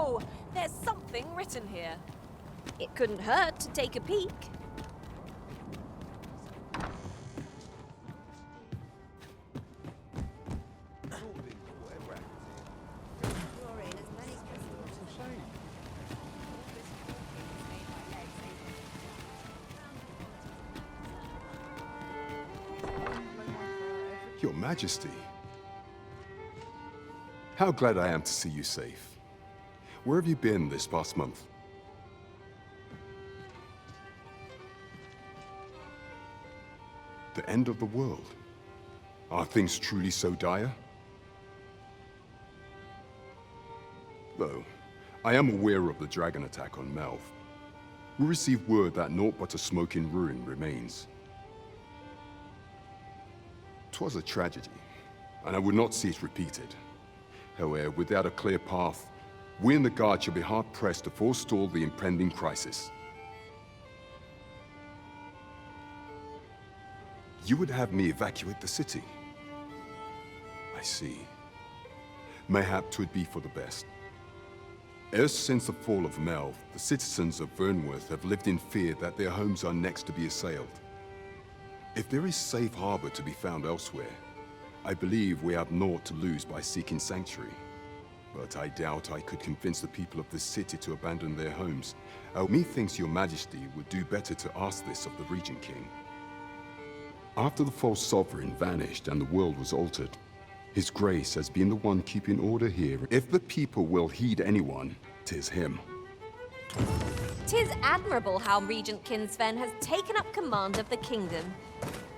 Whoa! There's something written here. It couldn't hurt to take a peek. Your Majesty. How glad I am to see you safe. Where have you been this past month? The end of the world? Are things truly so dire? Though, I am aware of the dragon attack on Melv. We received word that naught but a smoking ruin remains. 'Twas a tragedy, and I would not see it repeated. However, without a clear path, we in the Guard shall be hard-pressed to forestall the impending crisis. You would have me evacuate the city? I see. Mayhap 'twould be for the best. Ever since the fall of Melv, the citizens of Vernworth have lived in fear that their homes are next to be assailed. If there is safe harbor to be found elsewhere, I believe we have naught to lose by seeking sanctuary. But I doubt I could convince the people of this city to abandon their homes. Methinks your Majesty would do better to ask this of the Regent King. After the false sovereign vanished and the world was altered, His Grace has been the one keeping order here. If the people will heed anyone, 'tis him. 'Tis admirable how Regent Kinsven has taken up command of the kingdom.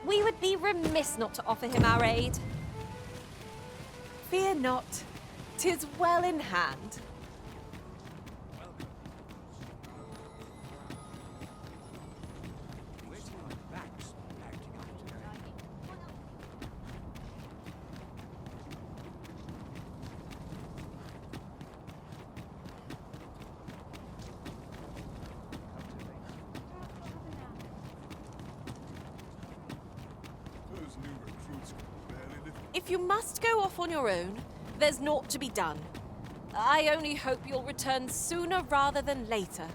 We would be remiss not to offer him our aid. Fear not. 'Tis well in hand. If you must go off on your own, there's naught to be done. I only hope you'll return sooner rather than later.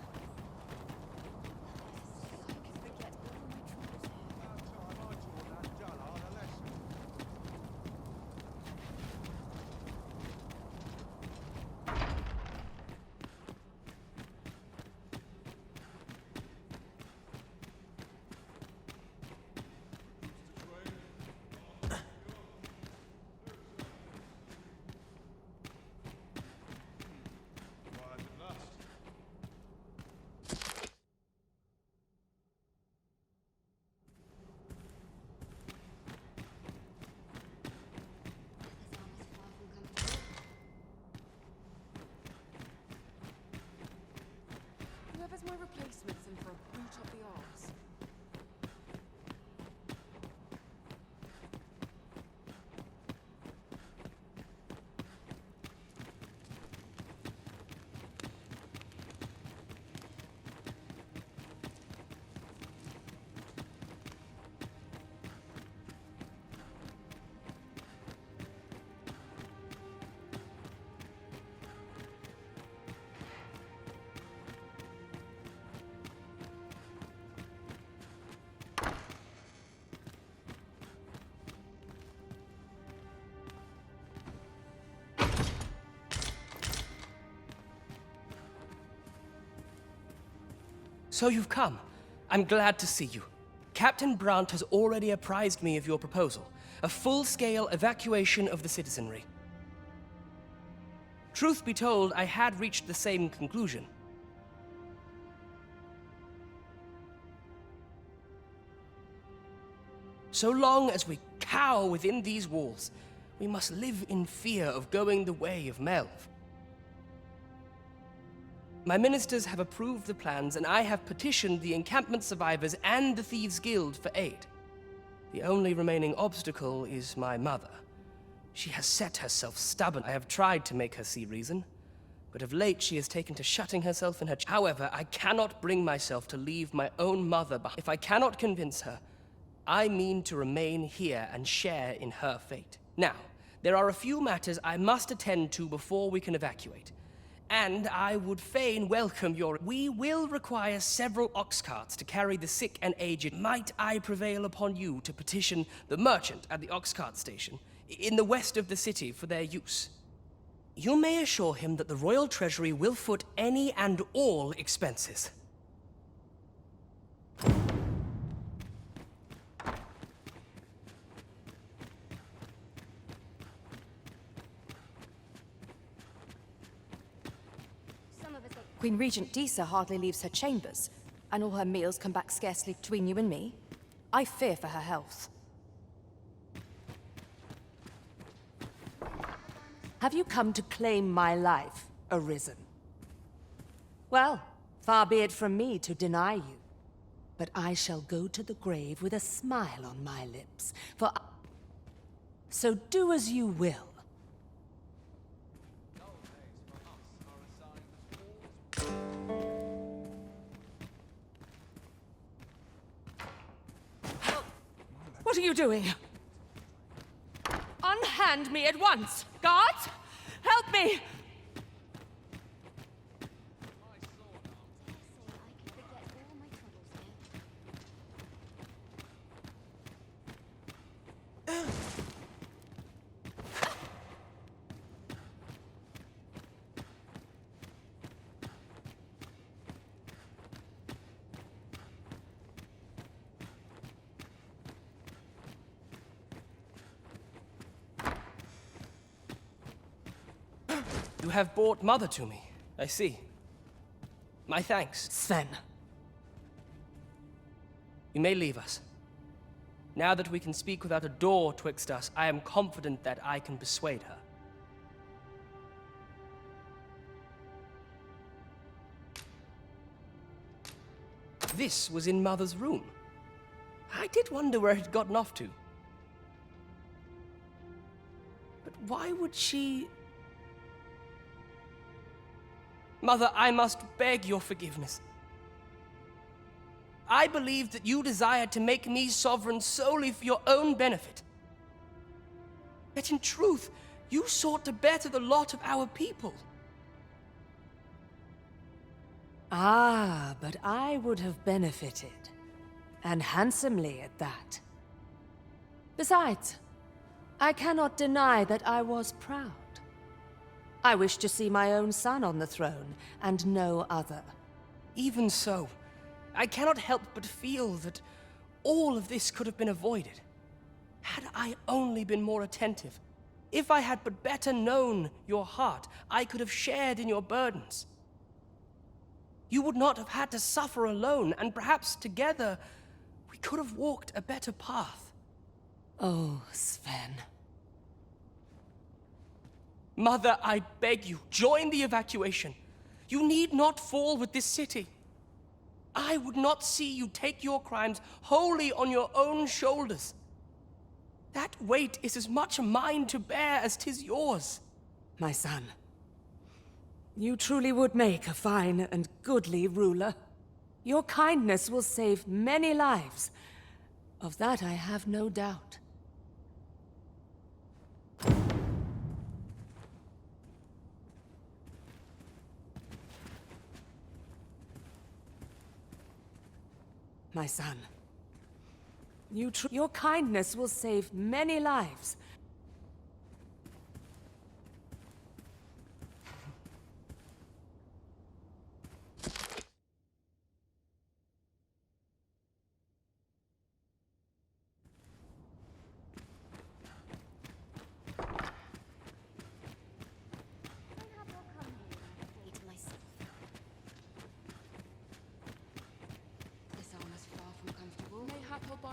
Whoever's my replacement's in for a boot up the arse. So you've come. I'm glad to see you. Captain Brandt has already apprised me of your proposal, a full-scale evacuation of the citizenry. Truth be told, I had reached the same conclusion. So long as we cower within these walls, we must live in fear of going the way of Melv. My ministers have approved the plans, and I have petitioned the encampment survivors and the Thieves' Guild for aid. The only remaining obstacle is my mother. She has set herself stubborn. I have tried to make her see reason, but of late she has taken to shutting herself in her... However, I cannot bring myself to leave my own mother behind. If I cannot convince her, I mean to remain here and share in her fate. Now, there are a few matters I must attend to before we can evacuate. and I would fain welcome your... We will require several ox carts to carry the sick and aged. Might I prevail upon you to petition the merchant at the ox cart station in the west of the city for their use? You may assure him that the royal treasury will foot any and all expenses. Queen Regent Disa hardly leaves her chambers, and all her meals come back scarcely between you and me. I fear for her health. Have you come to claim my life, Arisen? Well, far be it from me to deny you. But I shall go to the grave with a smile on my lips, for... So do as you will. What are you doing? Unhand me at once! Guards! Help me! You have brought Mother to me. I see. My thanks. Sven. You may leave us. Now that we can speak without a door twixt us, I am confident that I can persuade her. This was in Mother's room. I did wonder where it had gotten off to. But why would she... Mother, I must beg your forgiveness. I believed that you desired to make me sovereign solely for your own benefit. Yet in truth, you sought to better the lot of our people. Ah, but I would have benefited. And handsomely at that. Besides, I cannot deny that I was proud. I wish to see my own son on the throne, and no other. Even so, I cannot help but feel that all of this could have been avoided. Had I only been more attentive. If I had but better known your heart, I could have shared in your burdens. You would not have had to suffer alone, and perhaps together, we could have walked a better path. Oh, Sven. Mother, I beg you, join the evacuation. You need not fall with this city. I would not see you take your crimes wholly on your own shoulders. That weight is as much mine to bear as 'tis yours. My son, you truly would make a fine and goodly ruler. Your kindness will save many lives. Of that I have no doubt. My son, your kindness will save many lives.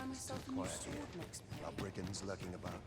Myself a new sword next. Are brigands lurking about?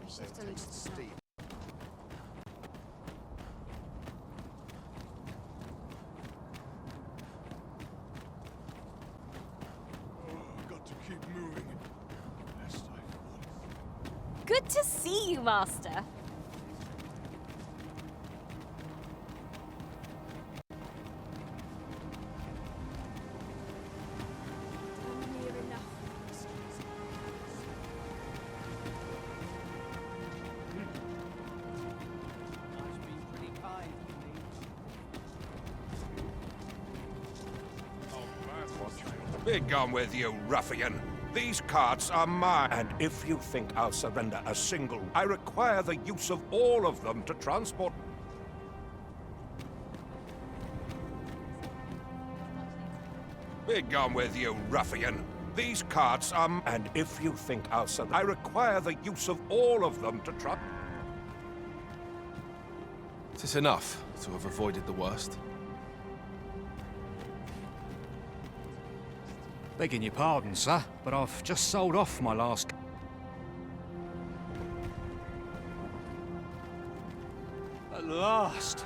Just a little steep. Got to keep moving. Lest I fall. Good to see you, Master. Near enough. I've been pretty kind to me. Be gone with you, ruffian. These carts are mine, and if you think I'll surrender a single, I require the use of all of them to transport. Be gone with you, ruffian. These carts are and if you think I'll surrender, I require the use of all of them to transport. Is this enough to have avoided the worst? Begging your pardon, sir, but I've just sold off my last... At last!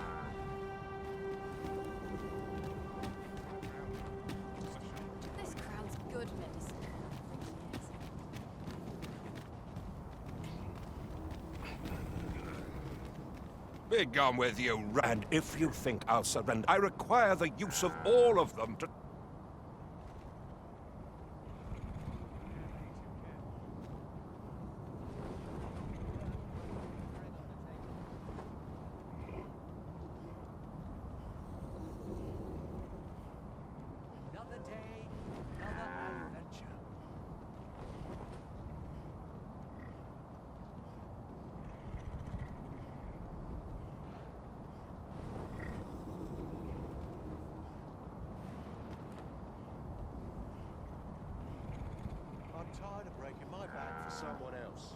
This crown's good medicine. Be gone with you, and if you think I'll surrender, I require the use of all of them to... Another day, another adventure. I'm tired of breaking my back for someone else.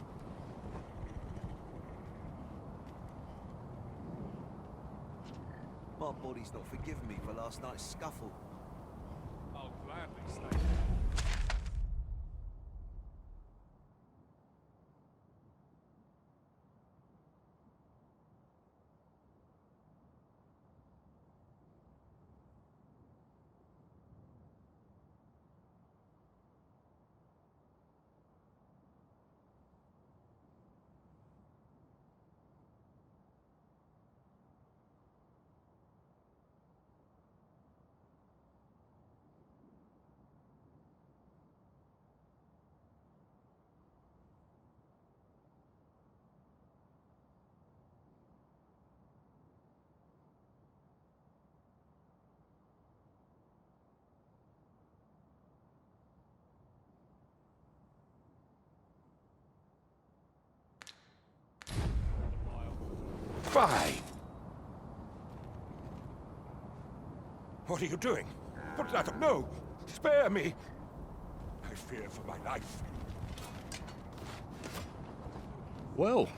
My body's not forgiven me for last night's scuffle. I'll gladly stay. Fine. What are you doing? Put that up. No! Spare me! I fear for my life. Well,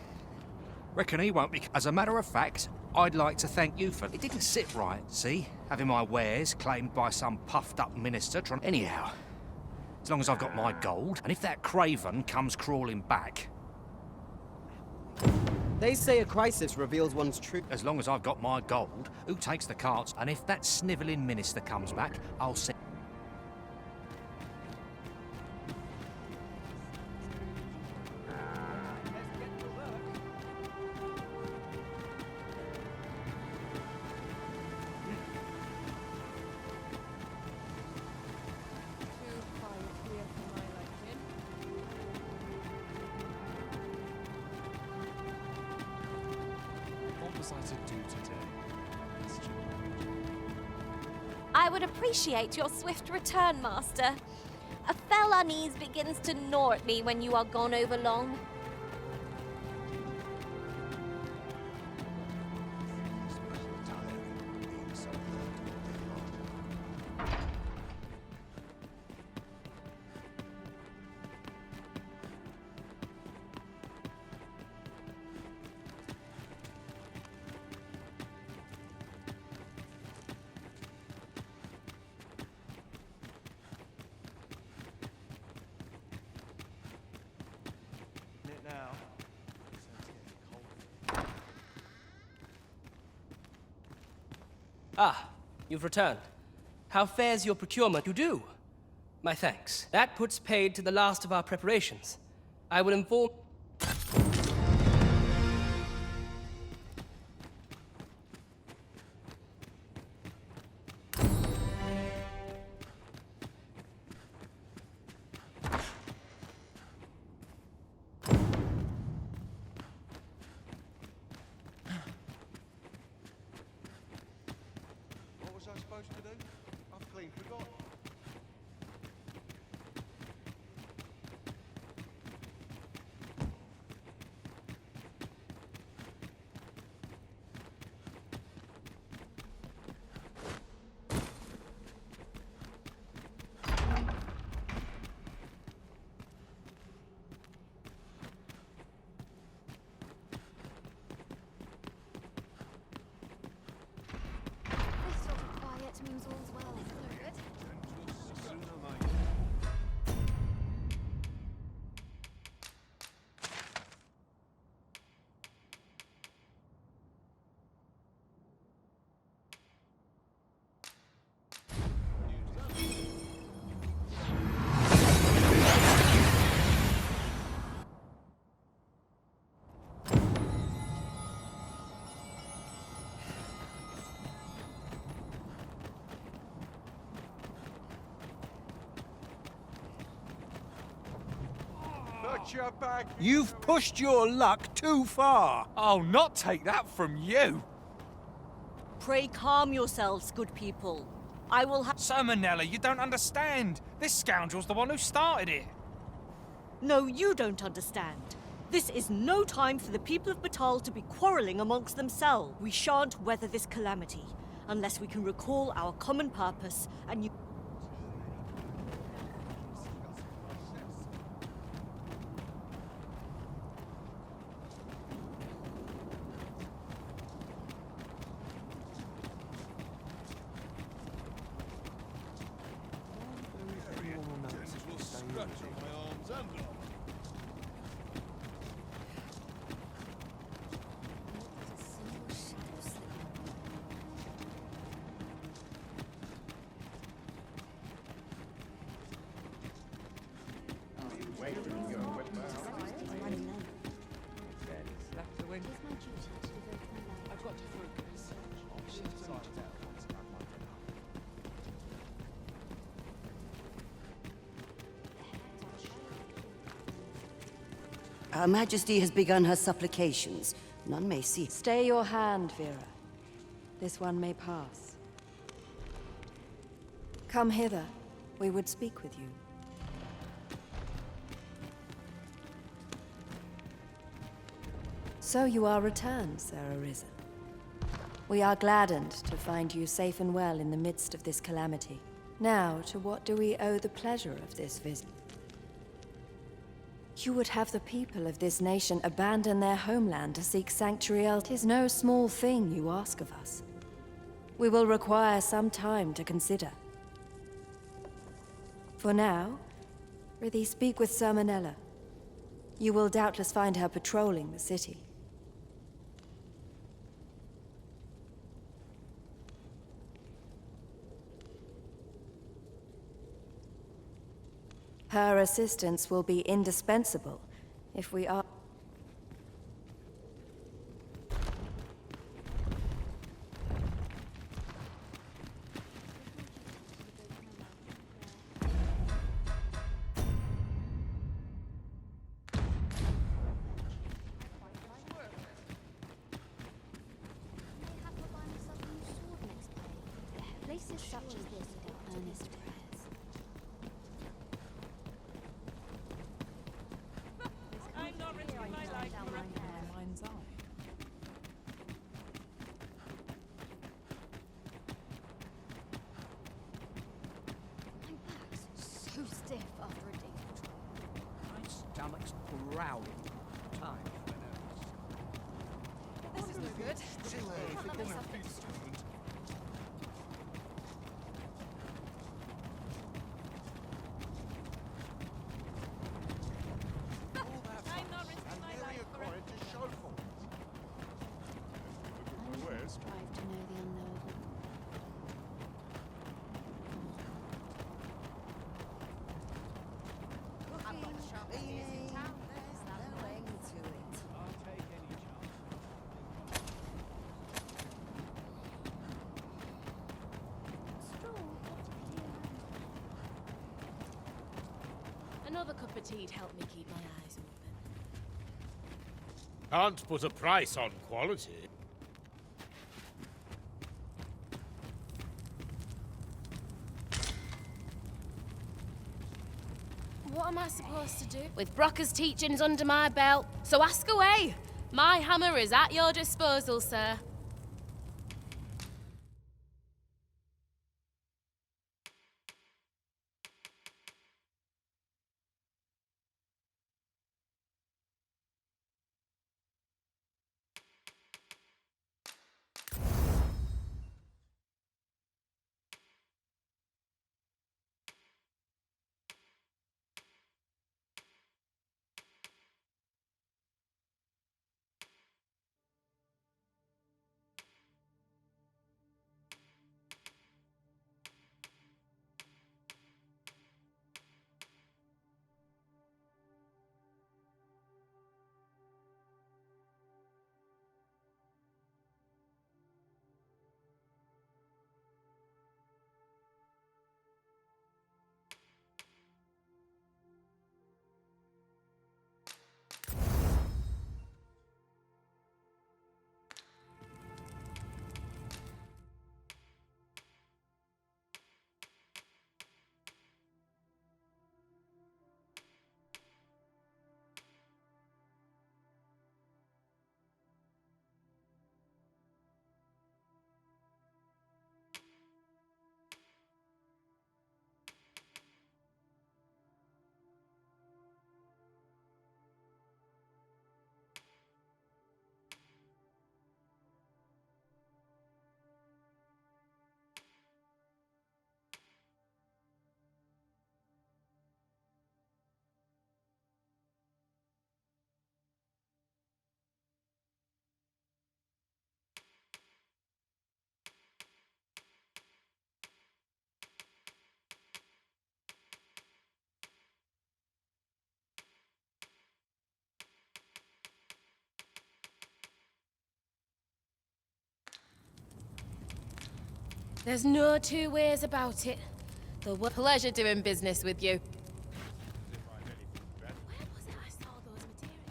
reckon he won't be... As a matter of fact, I'd like to thank you for... It didn't sit right, see? Having my wares claimed by some puffed-up minister trying... Anyhow, as long as I've got my gold, and if that craven comes crawling back... They say a crisis reveals one's truth. As long as I've got my gold, who takes the carts? And if that snivelling minister comes back, I'll send... What was I to do today? I would appreciate your swift return, Master. A fell unease begins to gnaw at me when you are gone over long. Ah, you've returned. How fares your procurement? You do? My thanks. That puts paid to the last of our preparations. I will inform... What was I supposed to do? I've clean forgotten. This sort of quiet means all's well. No good. You've pushed your luck too far. I'll not take that from you. Pray calm yourselves, good people. I will have... Sir Manella, you don't understand. This scoundrel's the one who started it. No, you don't understand. This is no time for the people of Batal to be quarreling amongst themselves. We shan't weather this calamity unless we can recall our common purpose and you... Her Majesty has begun her supplications. None may see. Stay your hand, Vera. This one may pass. Come hither. We would speak with you. So you are returned, Sir Arisen. We are gladdened to find you safe and well in the midst of this calamity. Now, to what do we owe the pleasure of this visit? You would have the people of this nation abandon their homeland to seek sanctuary elsewhere. 'Tis no small thing you ask of us. We will require some time to consider. For now, prithee speak with Sir Manella. You will doubtless find her patrolling the city. Her assistance will be indispensable if we are... Places such as this are earnest prayers. I'm not risking my life for a mind's eye. My back's so stiff after a day of travel. My stomach's growling. Time. This is no good. Can't let myself get distracted. Strive to know the unknowable. a cup of tea to help me keep my eyes open. Can't put a price on quality. What am I supposed to do? With Brocker's teachings under my belt, so ask away. My hammer is at your disposal, sir. There's no two ways about it. The pleasure doing business with you. Where was it I saw those materials?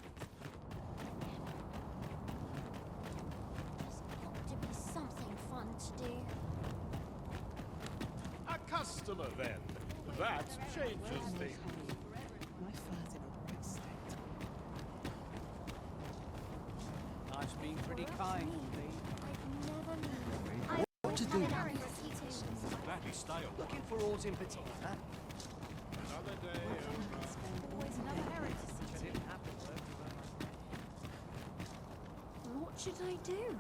There's got to be something fun to do. A customer, then. That changes things. My fur's in a great state. Life's been pretty kind to me. What to do now? Glad you stay on. Looking for ores in particular. Another day Always another errand to see to. What should I do?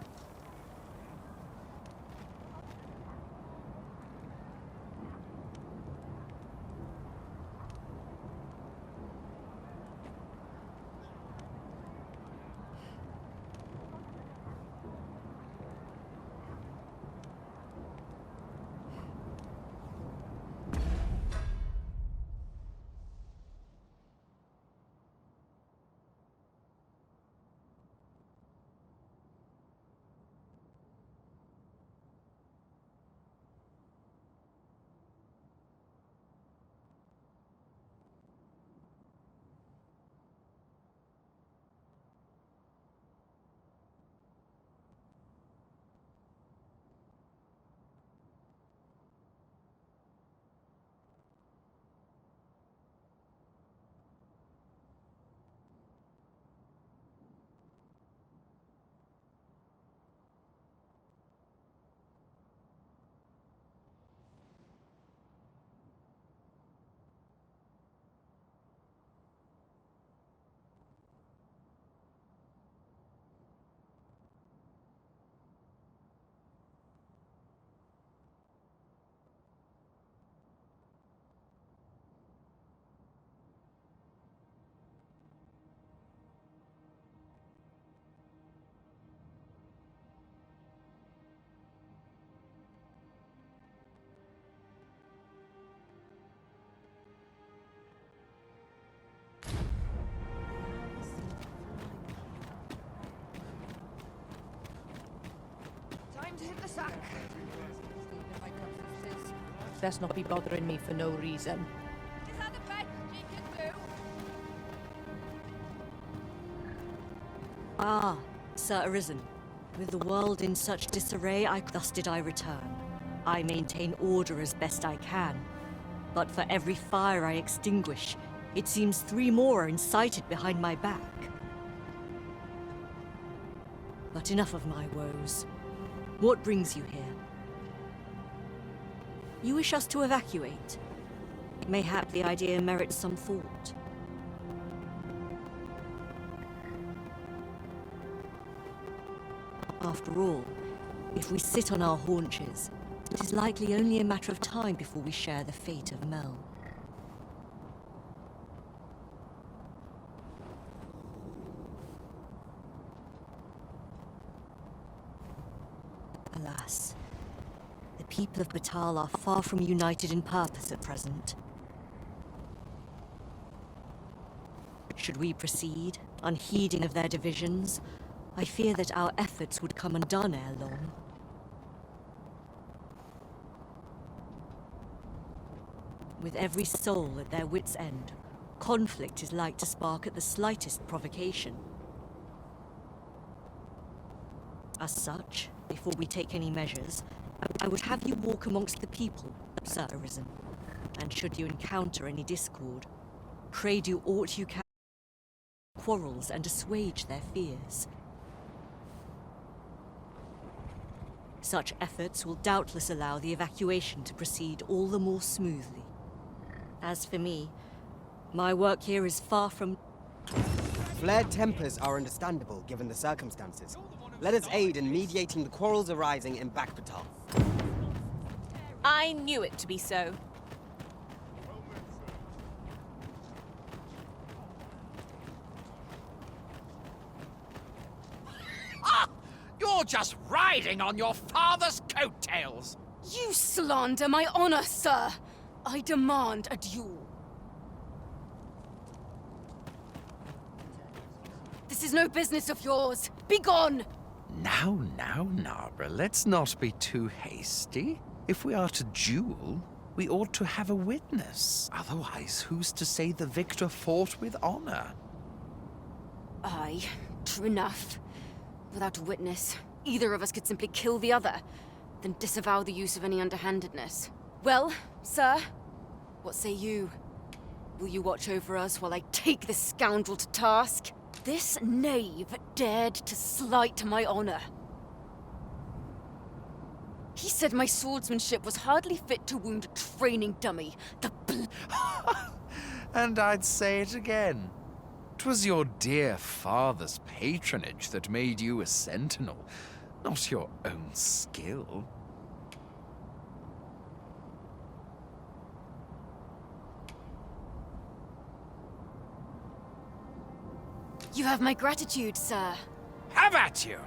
Time to hit the sack. Let's not be bothering me for no reason. Is that the best you can do? Ah, Sir Arisen. With the world in such disarray, thus did I return. I maintain order as best I can. But for every fire I extinguish, it seems 3 more are incited behind my back. But enough of my woes. What brings you here? You wish us to evacuate? Mayhap the idea merits some thought. After all, if we sit on our haunches, it is likely only a matter of time before we share the fate of Mel. Alas, the people of Batal are far from united in purpose at present. Should we proceed, unheeding of their divisions, I fear that our efforts would come undone ere long. With every soul at their wits' end, conflict is like to spark at the slightest provocation. As such, before we take any measures, I would have you walk amongst the people, Sir Arisen. And should you encounter any discord, pray do aught you can quarrels and assuage their fears. Such efforts will doubtless allow the evacuation to proceed all the more smoothly. As for me, my work here is far from... Flared tempers are understandable given the circumstances. Let us aid in mediating the quarrels arising in Batal. I knew it to be so. You're just riding on your father's coattails! You slander my honor, sir! I demand a duel. This is no business of yours! Begone! Now, Nara, let's not be too hasty. If we are to duel, we ought to have a witness. Otherwise, who's to say the victor fought with honor? Aye, true enough. Without a witness, either of us could simply kill the other, then disavow the use of any underhandedness. Well, sir, what say you? Will you watch over us while I take this scoundrel to task? This knave dared to slight my honor. He said my swordsmanship was hardly fit to wound a training dummy. And I'd say it again. 'Twas your dear father's patronage that made you a sentinel, not your own skill. You have my gratitude, sir. Have at you!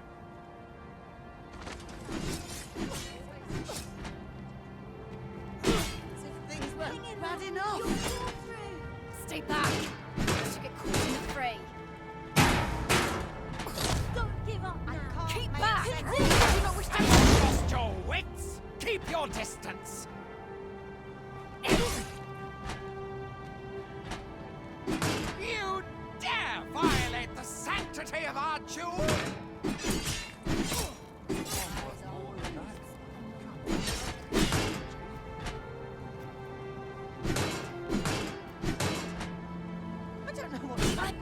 Things were bad enough. Stay back. You get caught in the fray. Don't give up now. Keep back! Do not wish to lost your wits! Keep your distance! You dare violate the sanctity of our duel!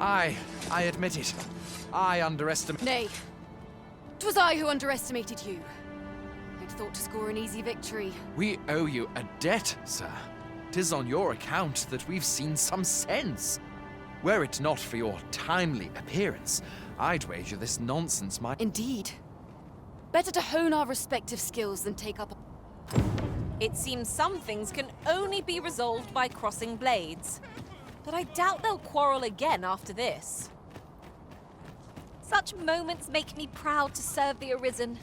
I admit it. I underestimated... Nay. 'Twas I who underestimated you. I'd thought to score an easy victory. We owe you a debt, sir. 'Tis on your account that we've seen some sense. Were it not for your timely appearance, I'd wager this nonsense might... Indeed. Better to hone our respective skills than take up... It seems some things can only be resolved by crossing blades. But I doubt they'll quarrel again after this. Such moments make me proud to serve the Arisen.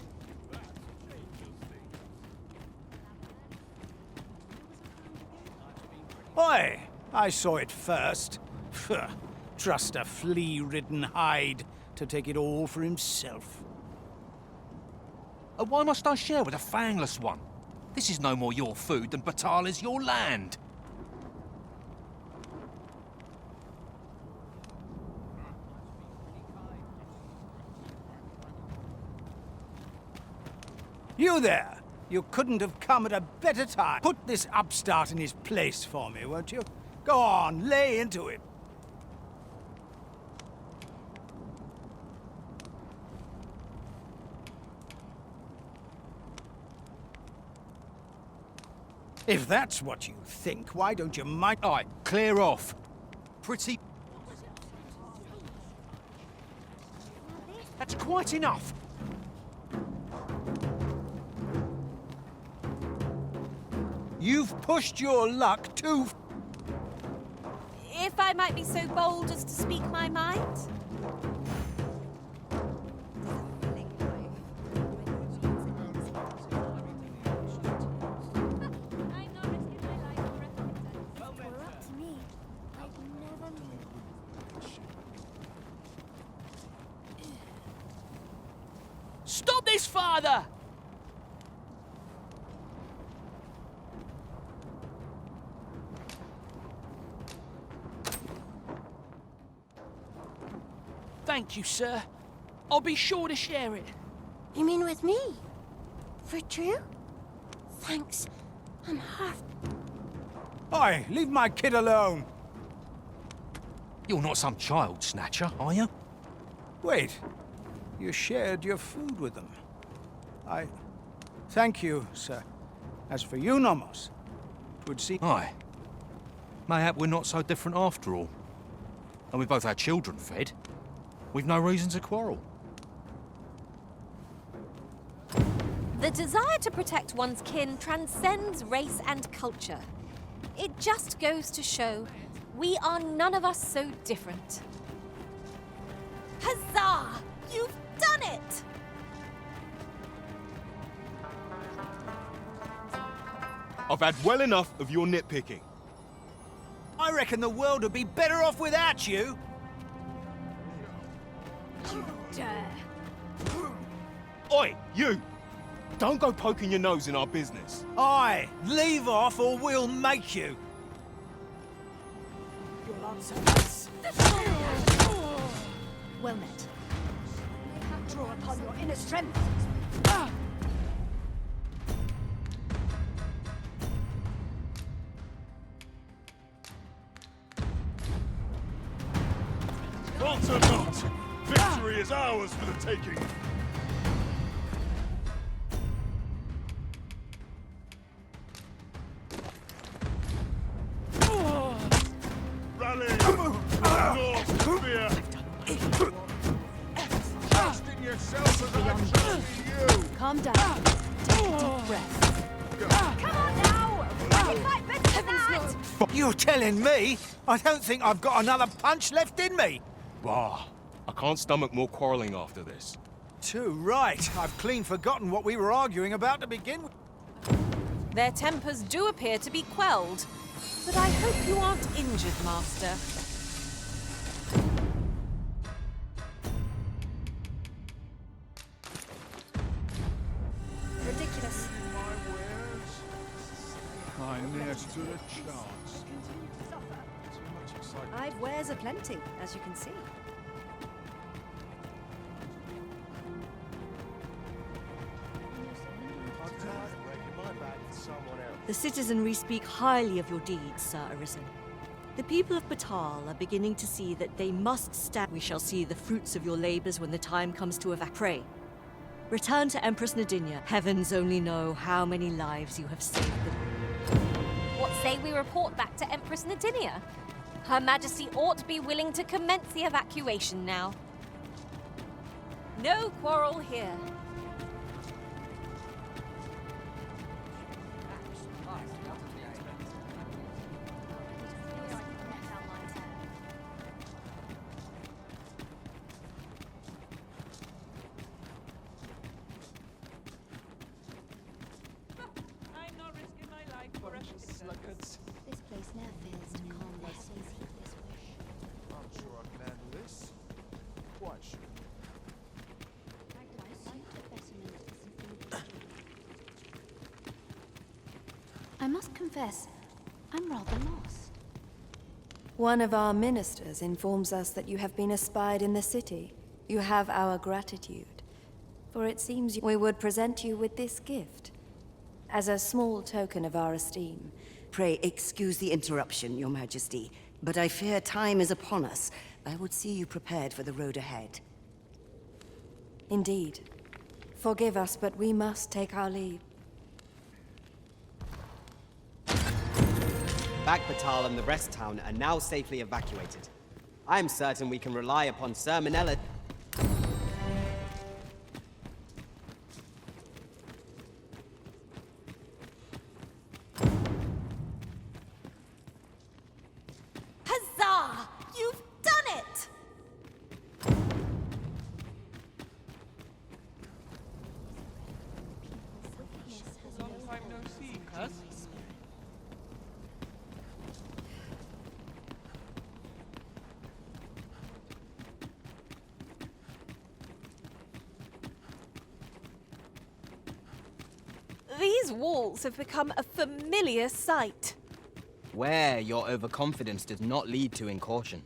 Oi! I saw it first. Pfft, trust a flea-ridden hide to take it all for himself. Why must I share with a fangless one? This is no more your food than Batal is your land. You there! You couldn't have come at a better time. Put this upstart in his place for me, won't you? Go on, lay into him. If that's what you think, why don't you mind... All right, clear off. Pretty... That's quite enough. You've pushed your luck too... If I might be so bold as to speak my mind? Stop this, father! Thank you, sir. I'll be sure to share it. You mean with me? For true? Thanks. I'm half... Oi, leave my kid alone! You're not some child snatcher, are you? Wait. You shared your food with them. Thank you, sir. As for you, Nomos, it would seem... Aye. Mayhap we're not so different after all. And we both had children fed. We've no reason to quarrel. The desire to protect one's kin transcends race and culture. It just goes to show we are none of us so different. Huzzah! You've done it! I've had well enough of your nitpicking. I reckon the world would be better off without you. You dare! Oi, you! Don't go poking your nose in our business. Aye, leave off or we'll make you. You'll answer us. Well met. Draw upon your inner strength. Not or not, victory is ours for the taking. Rally! North, fear! Trust in yourself as I trust in you! Calm down. Take a deep breath. Come on now! I can fight better than that! You're telling me? I don't think I've got another punch left in me. Bah, I can't stomach more quarreling after this. Too right. I've clean forgotten what we were arguing about to begin with. Their tempers do appear to be quelled, but I hope you aren't injured, Master. Ridiculous. I near stood a chance. I've wares aplenty, as you can see. The citizenry speak highly of your deeds, Sir Arisen. The people of Batal are beginning to see that they must stand. We shall see the fruits of your labors when the time comes to evacuate. Return to Empress Nadinia. Heavens only know how many lives you have saved them. What say we report back to Empress Nadinia? Her Majesty ought to be willing to commence the evacuation now. No quarrel here. This place now fails to calm their souls with this wish. I'm sure I can handle this. Quite sure. I must confess, I'm rather lost. One of our ministers informs us that you have been espied in the city. You have our gratitude. For it seems we would present you with this gift, as a small token of our esteem. Pray excuse the interruption, Your Majesty, but I fear time is upon us. I would see you prepared for the road ahead. Indeed. Forgive us, but we must take our leave. Bagbatal and the rest town are now safely evacuated. I am certain we can rely upon Sir Manella. Huzzah! You've done it! Long time no see, cuz. These walls have become a familiar sight. Where your overconfidence does not lead to incaution.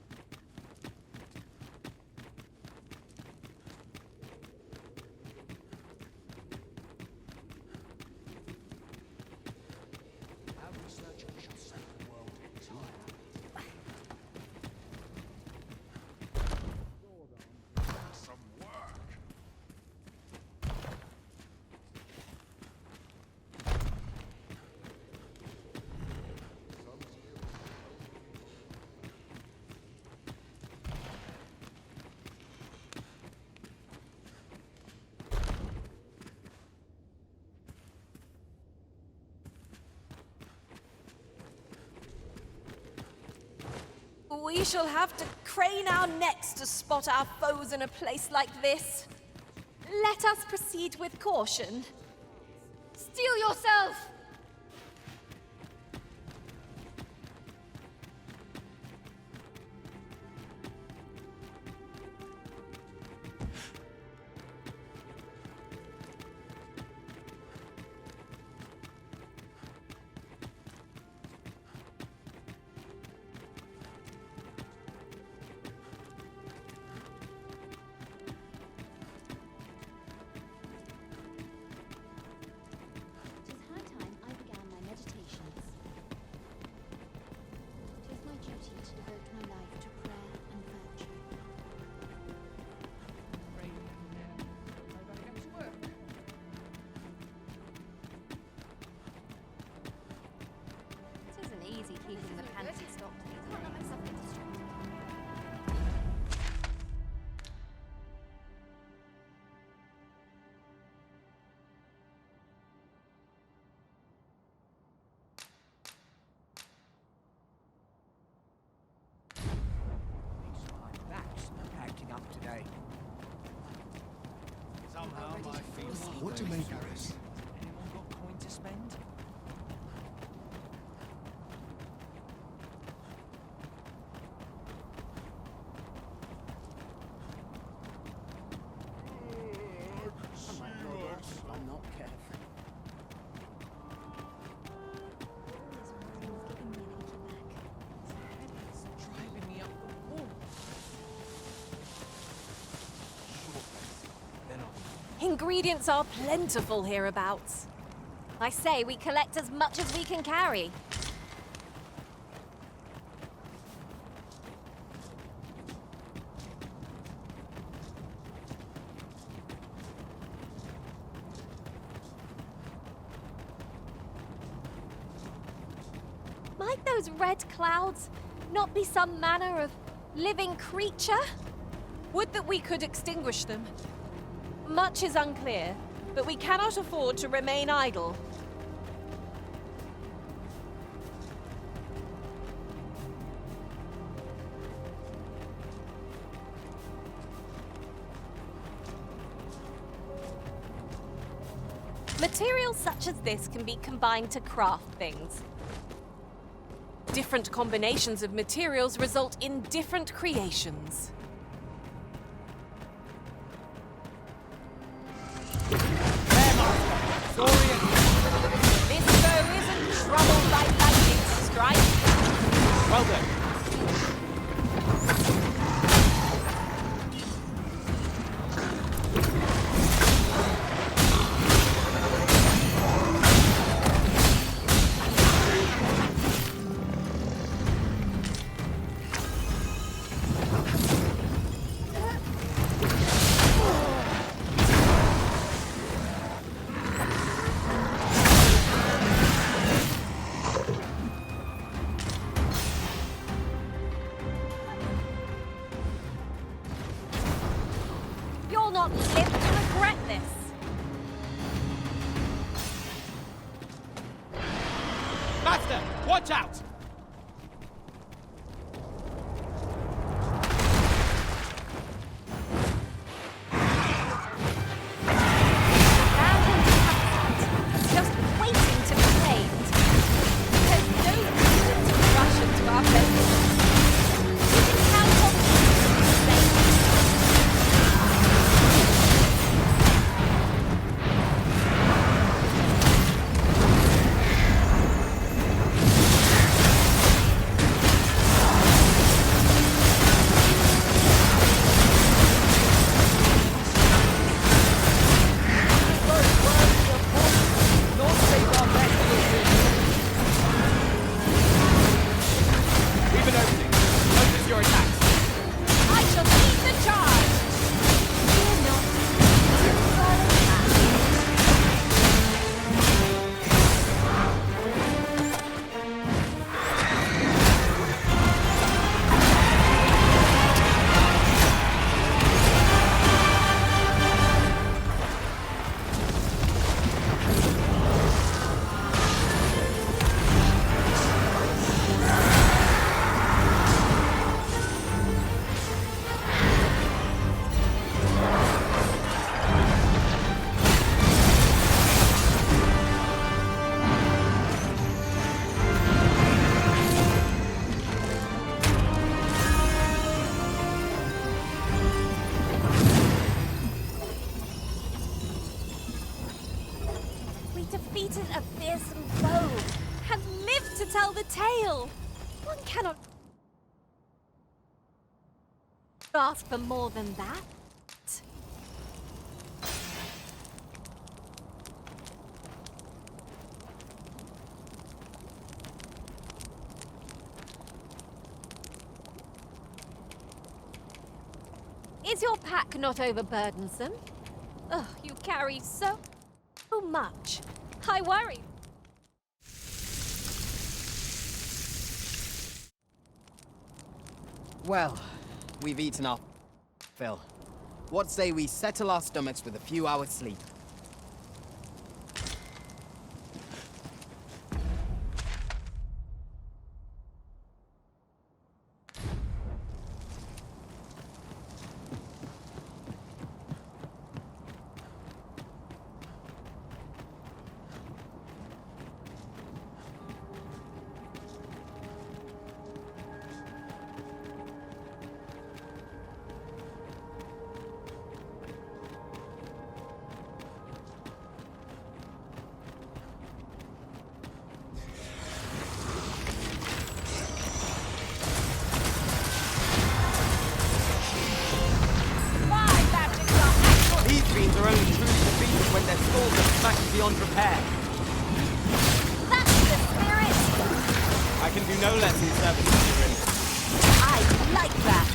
We shall have to crane our necks to spot our foes in a place like this. Let us proceed with caution. Steel yourself! Keeping the fancy stock. Can't let myself get distracted. My back's acting up today. Somehow my feet. What to make of this? Anyone got coin to spend? I'm not careful. Driving me up the wall. Ingredients are plentiful hereabouts. I say we collect as much as we can carry. Might those red clouds not be some manner of living creature? Would that we could extinguish them. Much is unclear, but we cannot afford to remain idle. Materials such as this can be combined to craft things. Different combinations of materials result in different creations. This bow isn't troubled by lightning strike. Well done. will not live to regret this. Master, watch out! Just waiting to be claimed. There's no reason to rush into our places. You can count on me to be safe. We've been opening. Focus your attacks. I shall lead the charge. Fear not. We defeated a fearsome foe and lived to tell the tale. One cannot ask for more than that. Is your pack not overburdensome? Oh, you carry so much. I worry. Well, we've eaten our fill. What say we settle our stomachs with a few hours sleep? These fiends are only truly defeated when their skulls are smashed beyond repair. That's the spirit! I can do no less in service of your inn. I like that!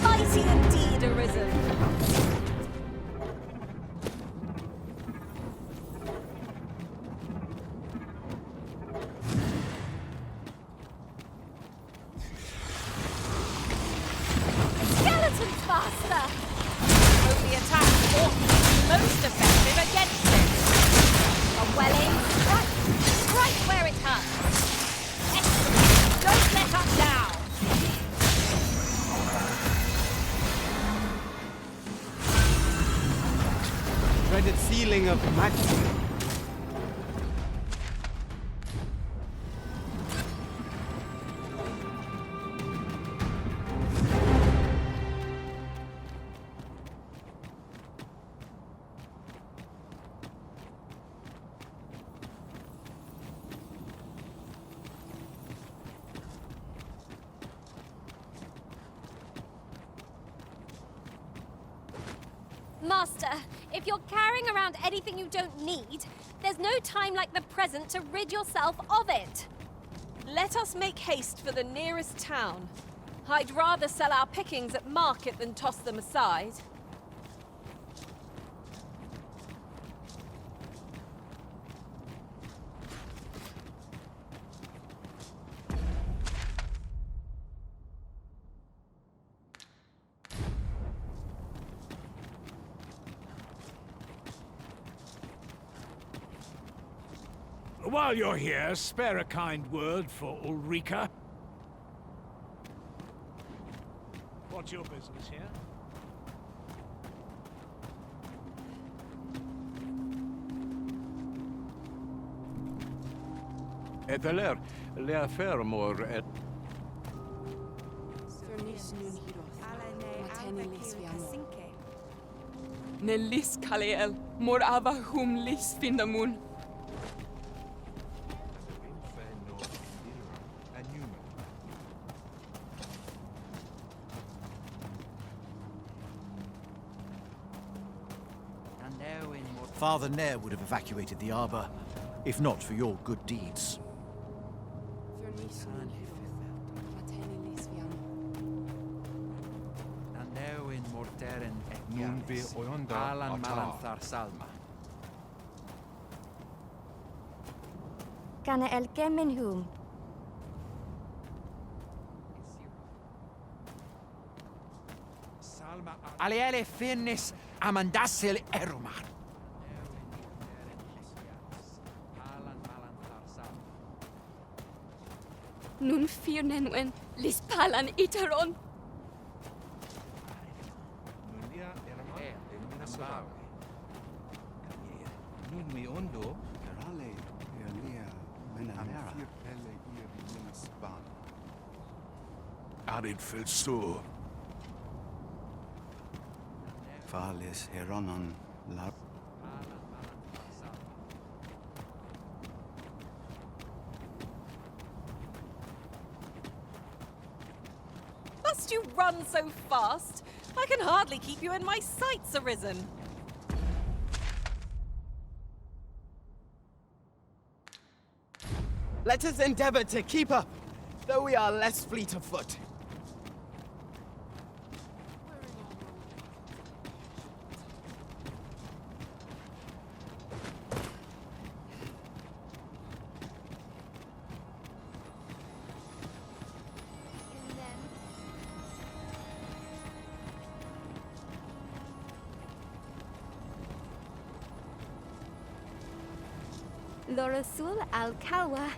Mighty indeed, Arisen. Skeletons, Master! Only attack ought to be most effective against it. A well-aimed strike, right where it hurts. feeling of magic. Master, if you're carrying around anything you don't need, there's no time like the present to rid yourself of it. Let us make haste for the nearest town. I'd rather sell our pickings at market than toss them aside. While you're here, spare a kind word for Ulrika. What's your business here? Eteler, le affaire mor et... Nellis Kaleel, mor ava hum lis findamun. Father Nair would have evacuated the Arbor, if not for your good deeds. Nun vi oyonda Alan atar. Malanthar Salma. Kana el kemenhum. Aliele finnis amandassel erumar. Nun firnenwen lis palan iteron. Nun mi ondo. Kerale elia menamera. Pelle ir minasban. Arid Filsur. Falis heronon la. Must you run so fast? I can hardly keep you in my sights, Arisen. Let us endeavor to keep up, though we are less fleet of foot. Lorosul al-Kalwa.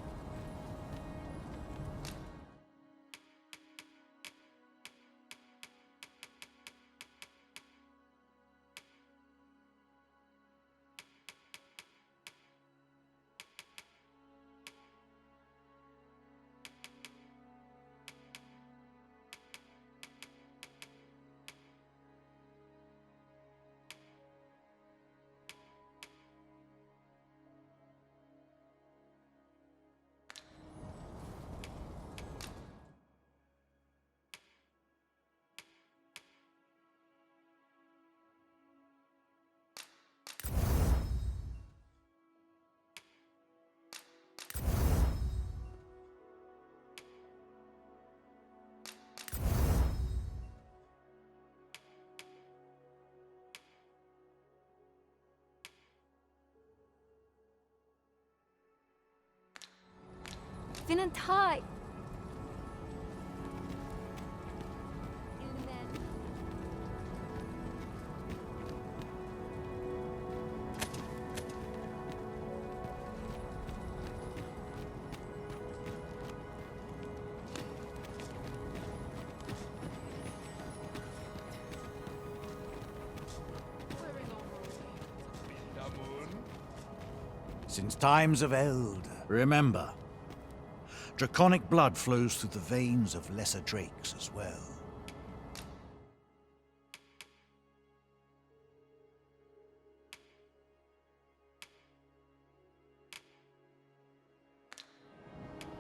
Vinantai. Since times of eld, remember, draconic blood flows through the veins of lesser drakes as well.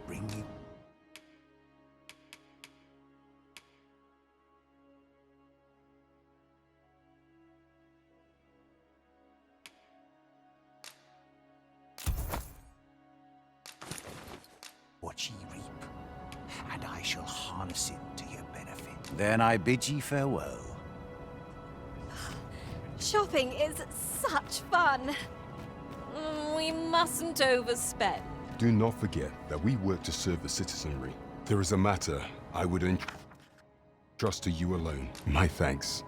Bring you. What ye reap, and I shall harness it to your benefit. Then I bid ye farewell. Shopping is such fun. We mustn't overspend. Do not forget that we work to serve the citizenry. There is a matter I would entrust to you alone. My thanks.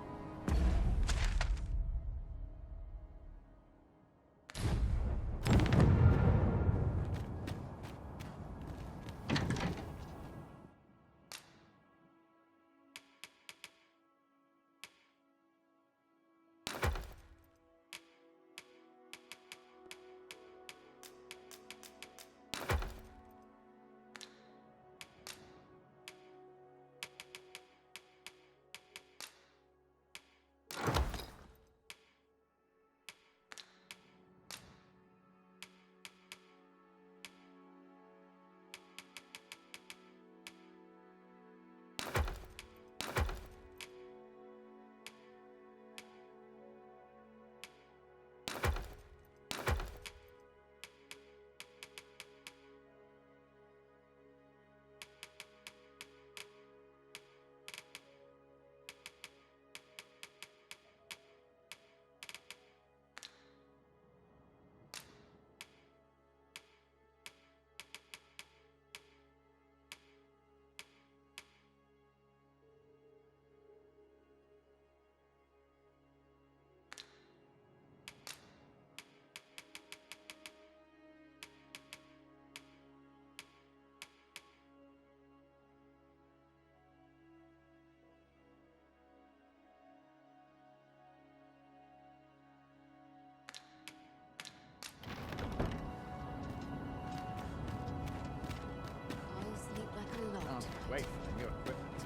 Wait for new equipment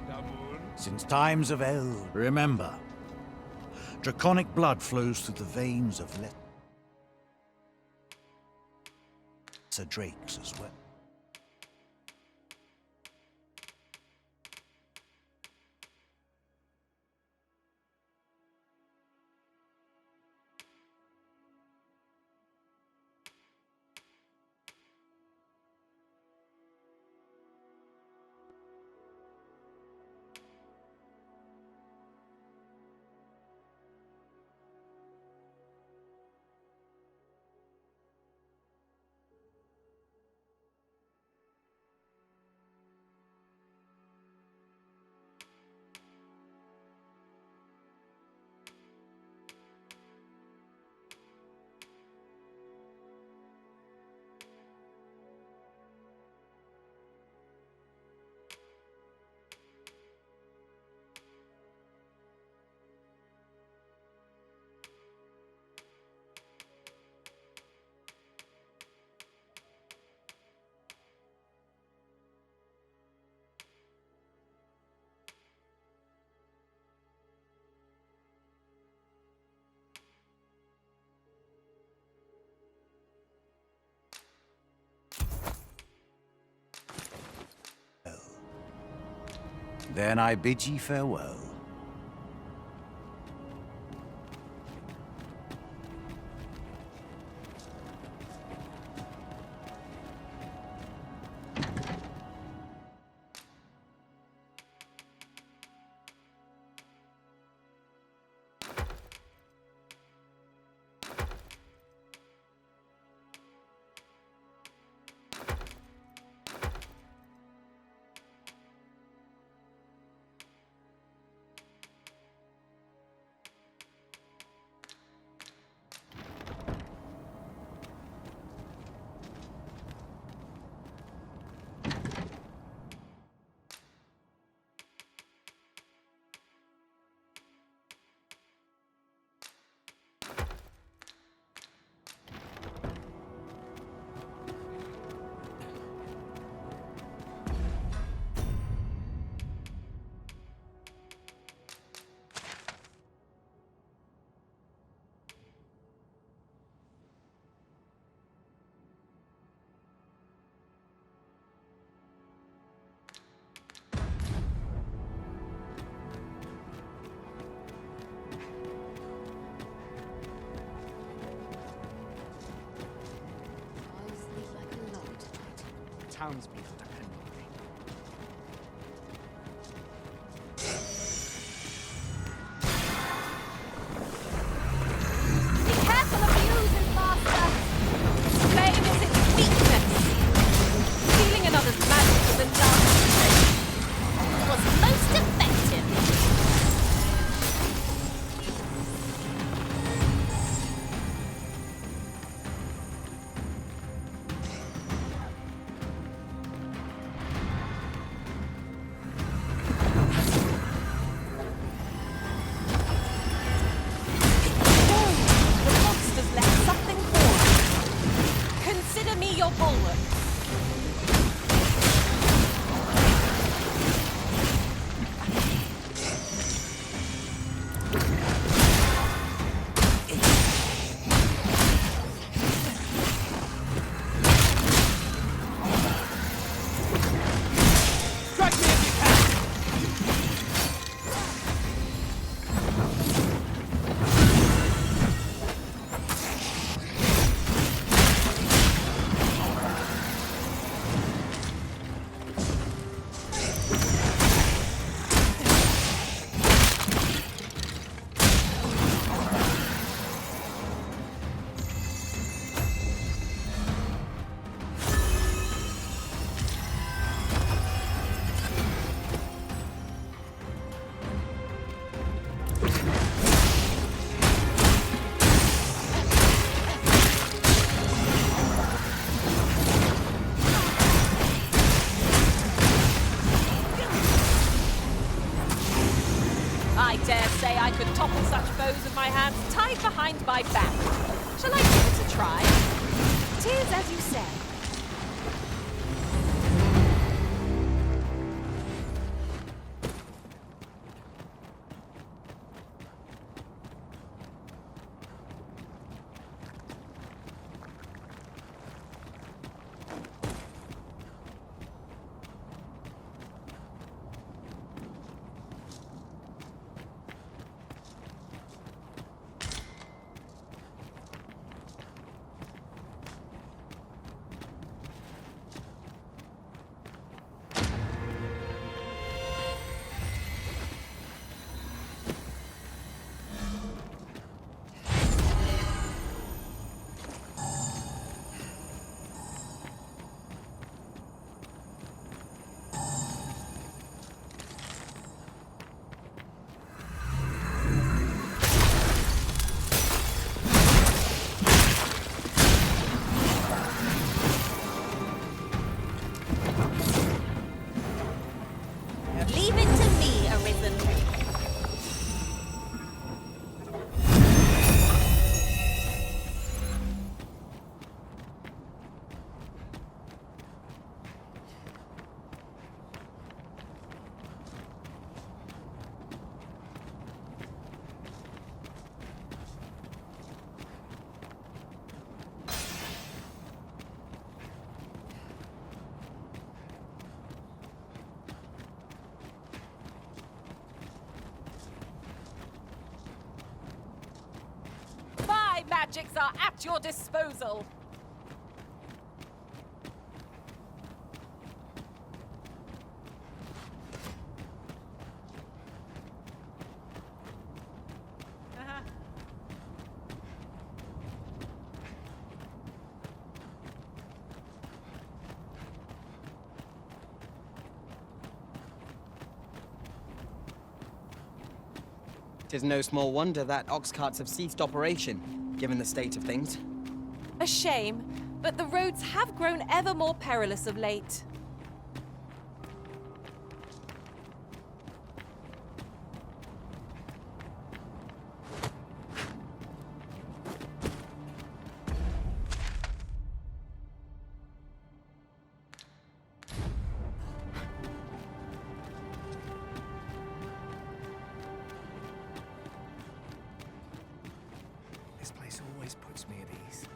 coming. Since times of eld, remember, draconic blood flows through the veins of lesser drakes as well. Then I bid ye farewell. townspeople depend on me. Be careful of the oozes, Master! Flame is its weakness. Stealing another's magic was a nasty trick. Was most effective. The monster's left something for you. Consider me your bulwark. Strike me if you can! I dare say I could topple such foes with my hands tied behind my back. Shall I give it a try? 'Tis as you say. Leave it to me, Arisen. My magics are at your disposal. Tis no small wonder that ox carts have ceased operation, given the state of things. A shame, but the roads have grown ever more perilous of late. This place always puts me at ease.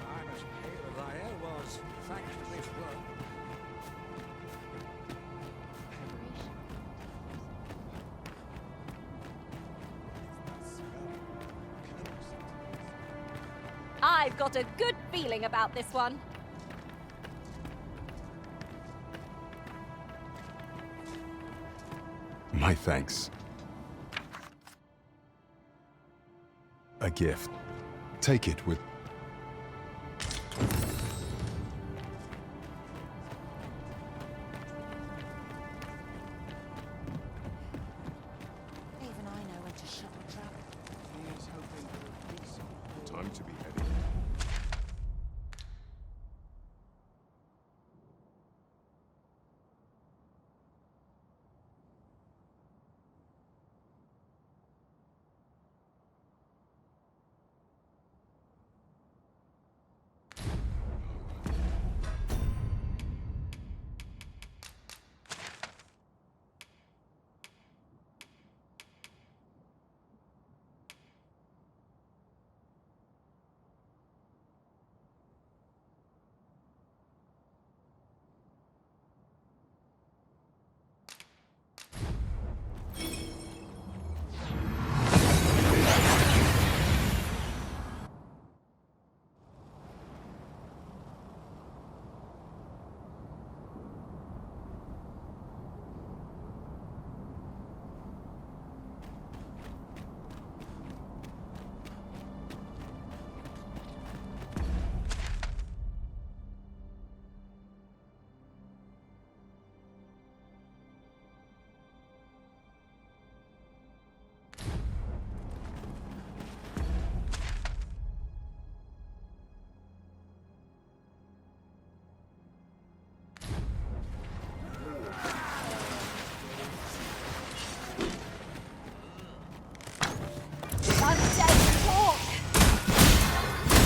I'm as pale as I ever was, thanks to this work. I've got a good feeling about this one. My thanks. A gift. Take it with... Even I know when to shut the trap. He is hoping for peace. Time to be heading.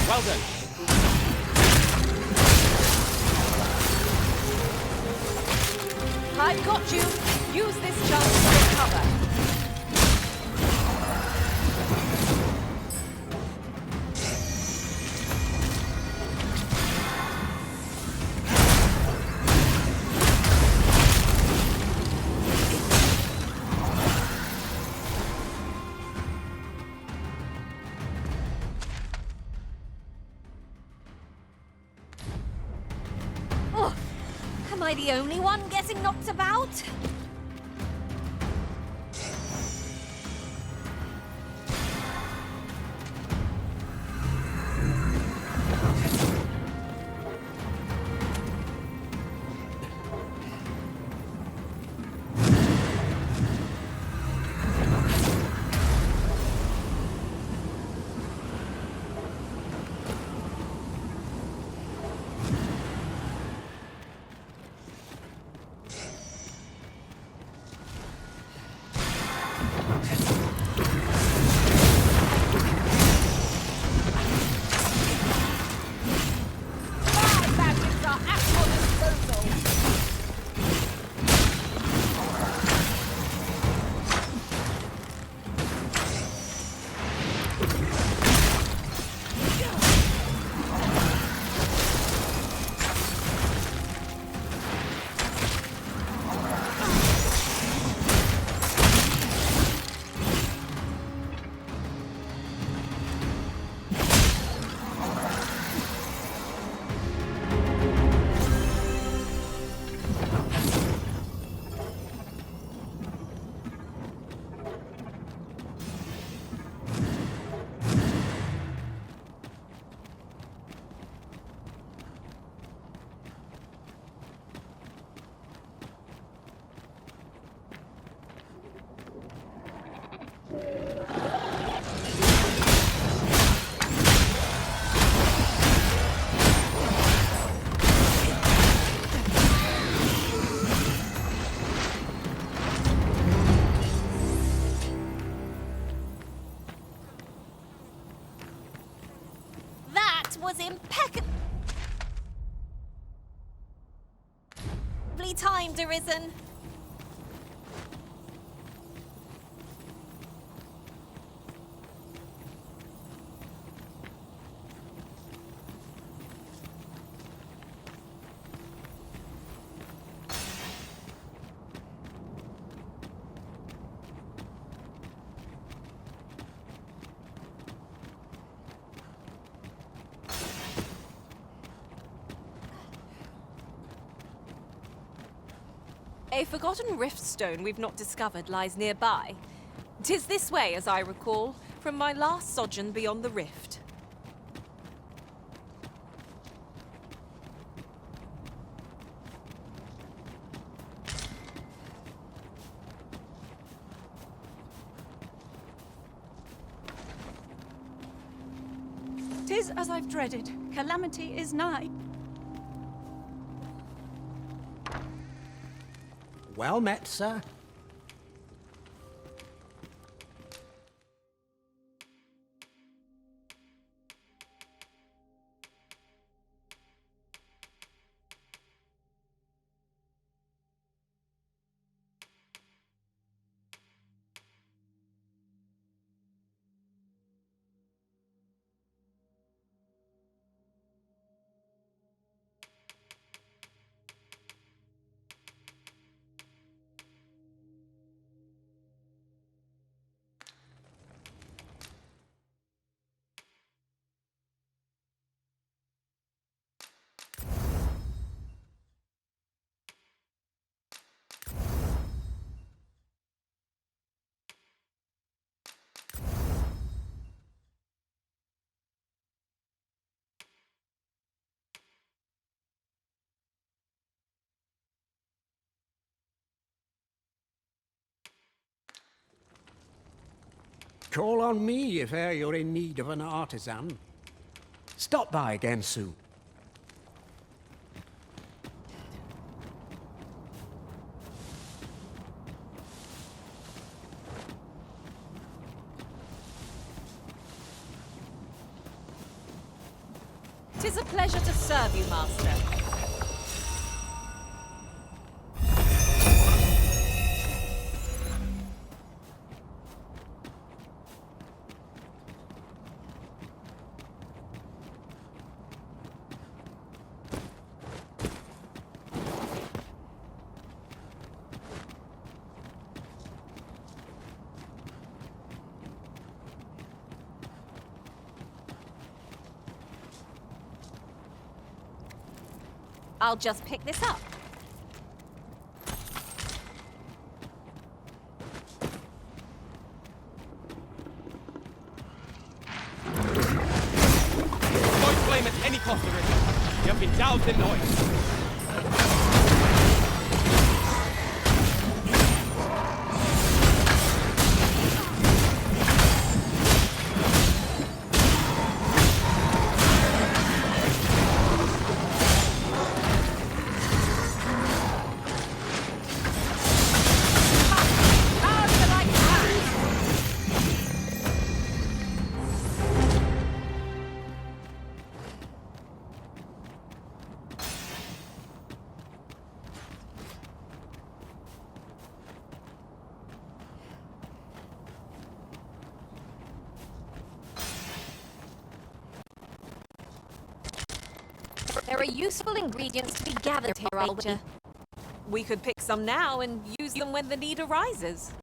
Well done. I've got you. Use this chance to recover. Oh, am I the only one getting knocked about? Was impeccably timed, Arisen. A forgotten rift stone we've not discovered lies nearby. 'Tis this way, as I recall, from my last sojourn beyond the rift. Tis as I've dreaded. Calamity is nigh. Well met, sir. Call on me if e'er you're in need of an artisan. Stop by again soon. Tis a pleasure to serve you, Master. I'll just pick this up. Avoid flame at any cost, Arisen. You have been doused in noise. There are useful ingredients to be gathered here, Alwyn. We could pick some now and use them when the need arises.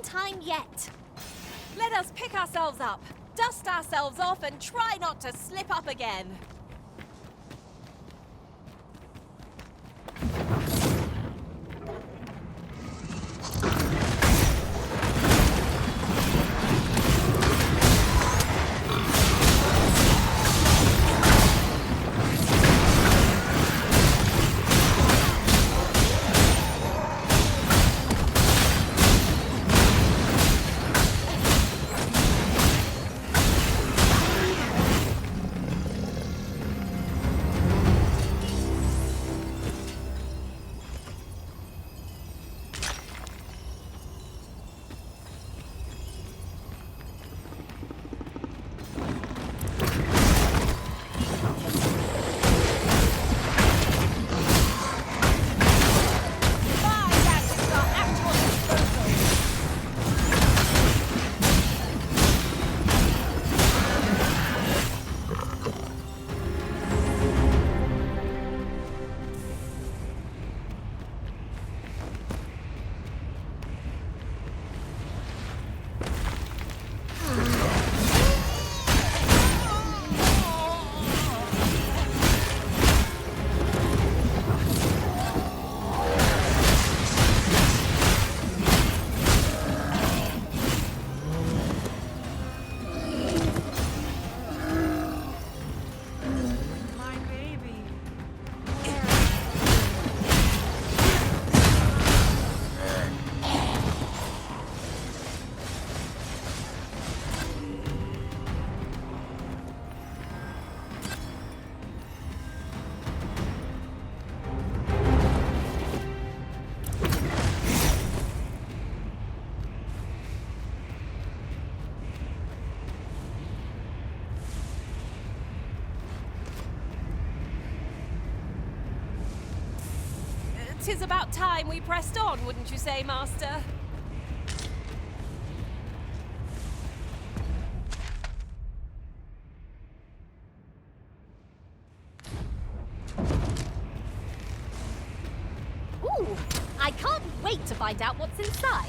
time yet. Let us pick ourselves up, dust ourselves off, and try not to slip up again. Tis about time we pressed on, wouldn't you say, Master? Ooh, I can't wait to find out what's inside.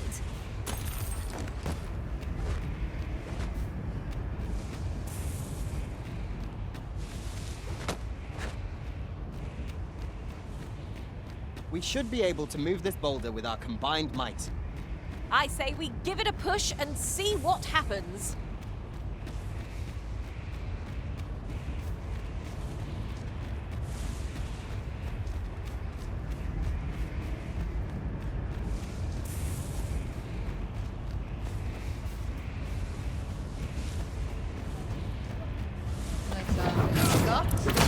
We should be able to move this boulder with our combined might. I say we give it a push and see what happens.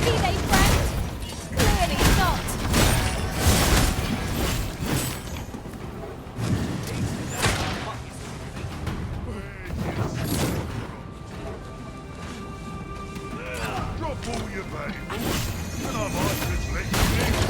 Be they friend? Clearly not. Drop all your valuables, and I might just let you live.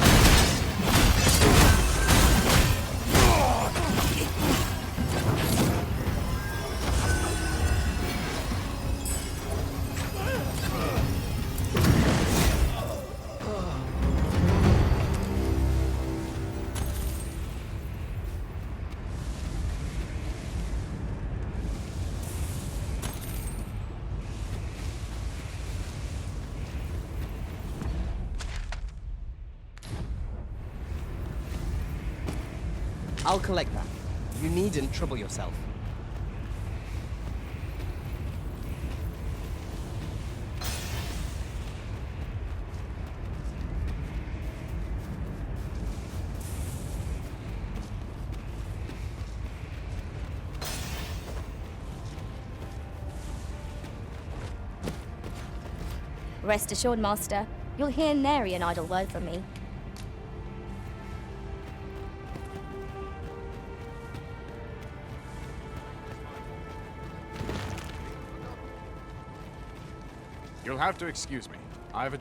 I'll collect that. You needn't trouble yourself. Rest assured, Master, you'll hear nary an idle word from me. You'll have to excuse me. I have a...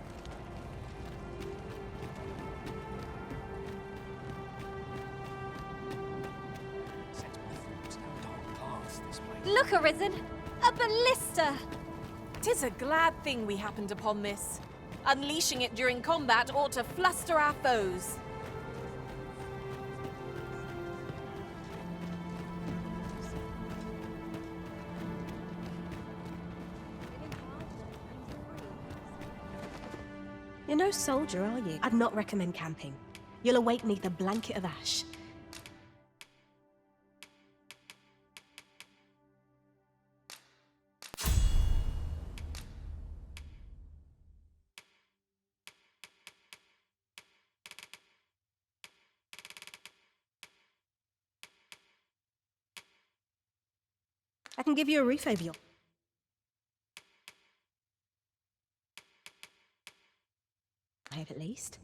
Look, Arisen! A ballista! 'Tis a glad thing we happened upon this. Unleashing it during combat ought to fluster our foes. You're no soldier, are you? I'd not recommend camping. You'll await neath a blanket of ash. I can give you a roof over your... I hope at least.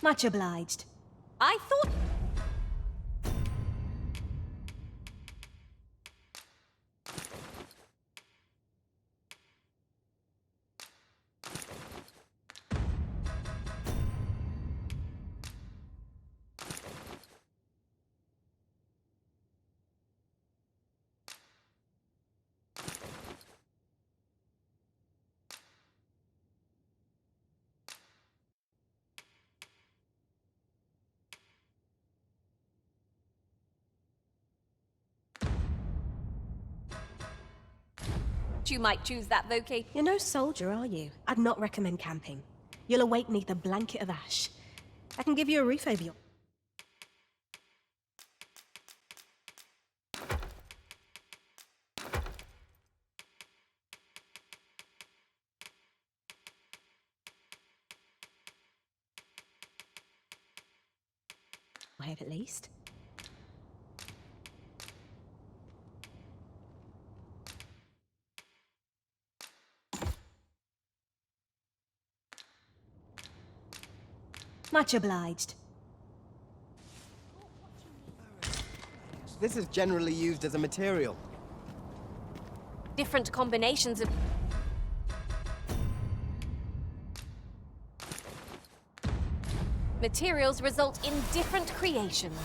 Much obliged. I thought... thought you might choose that vocation. You're no soldier, are you? I'd not recommend camping. You'll await neath a blanket of ash. I can give you a roof over your... head at least. Much obliged. This is generally used as a material. Different combinations of... materials result in different creations.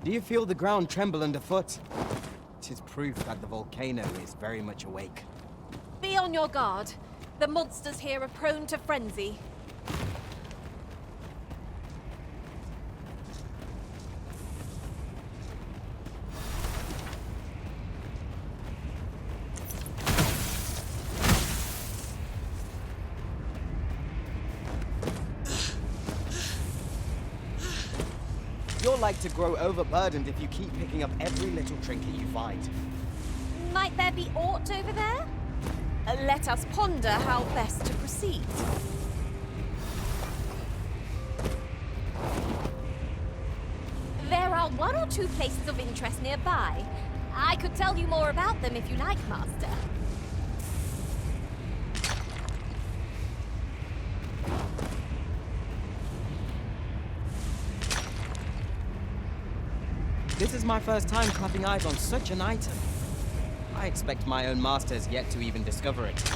Do you feel the ground tremble underfoot? 'Tis proof that the volcano is very much awake. Be on your guard. The monsters here are prone to frenzy. You're like to grow overburdened if you keep picking up every little trinket you find. Might there be aught over there? Let us ponder how best to proceed. There are one or two places of interest nearby. I could tell you more about them if you like, Master. This is my first time clapping eyes on such an item. I expect my own master has yet to even discover it.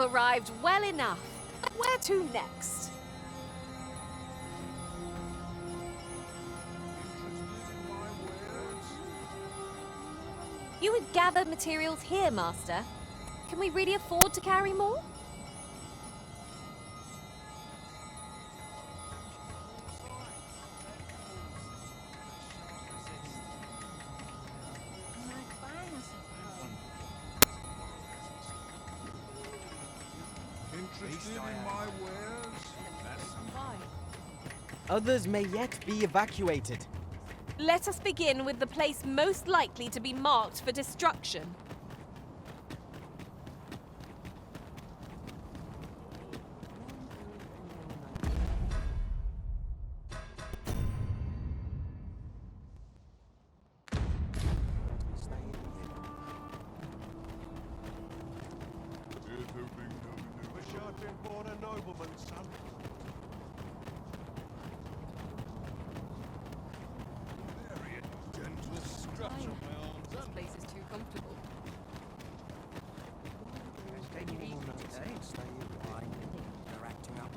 I've arrived well enough. Where to next? You would gather materials here, Master. Can we really afford to carry more? Interested in my wares? Others may yet be evacuated. Let us begin with the place most likely to be marked for destruction. Wish I'd been born a nobleman's son. Very gentle structure, my arms. This place is too comfortable. Take it easy today. Stay in line. They're acting up.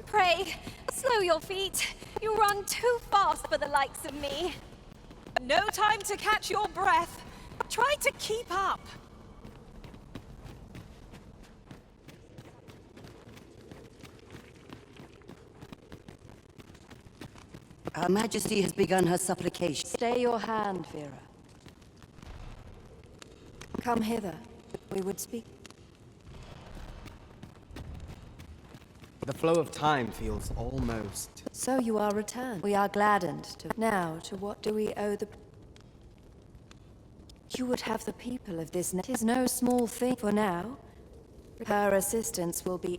Pray, slow your feet. You run too fast for the likes of me. No time to catch your breath. Try to keep up. Her Majesty has begun her supplication. Stay your hand, Vera. Come hither. We would speak. The flow of time feels almost... So you are returned. We are gladdened to... Now, to what do we owe the... You would have the people of this... It is no small thing for now. Her assistance will be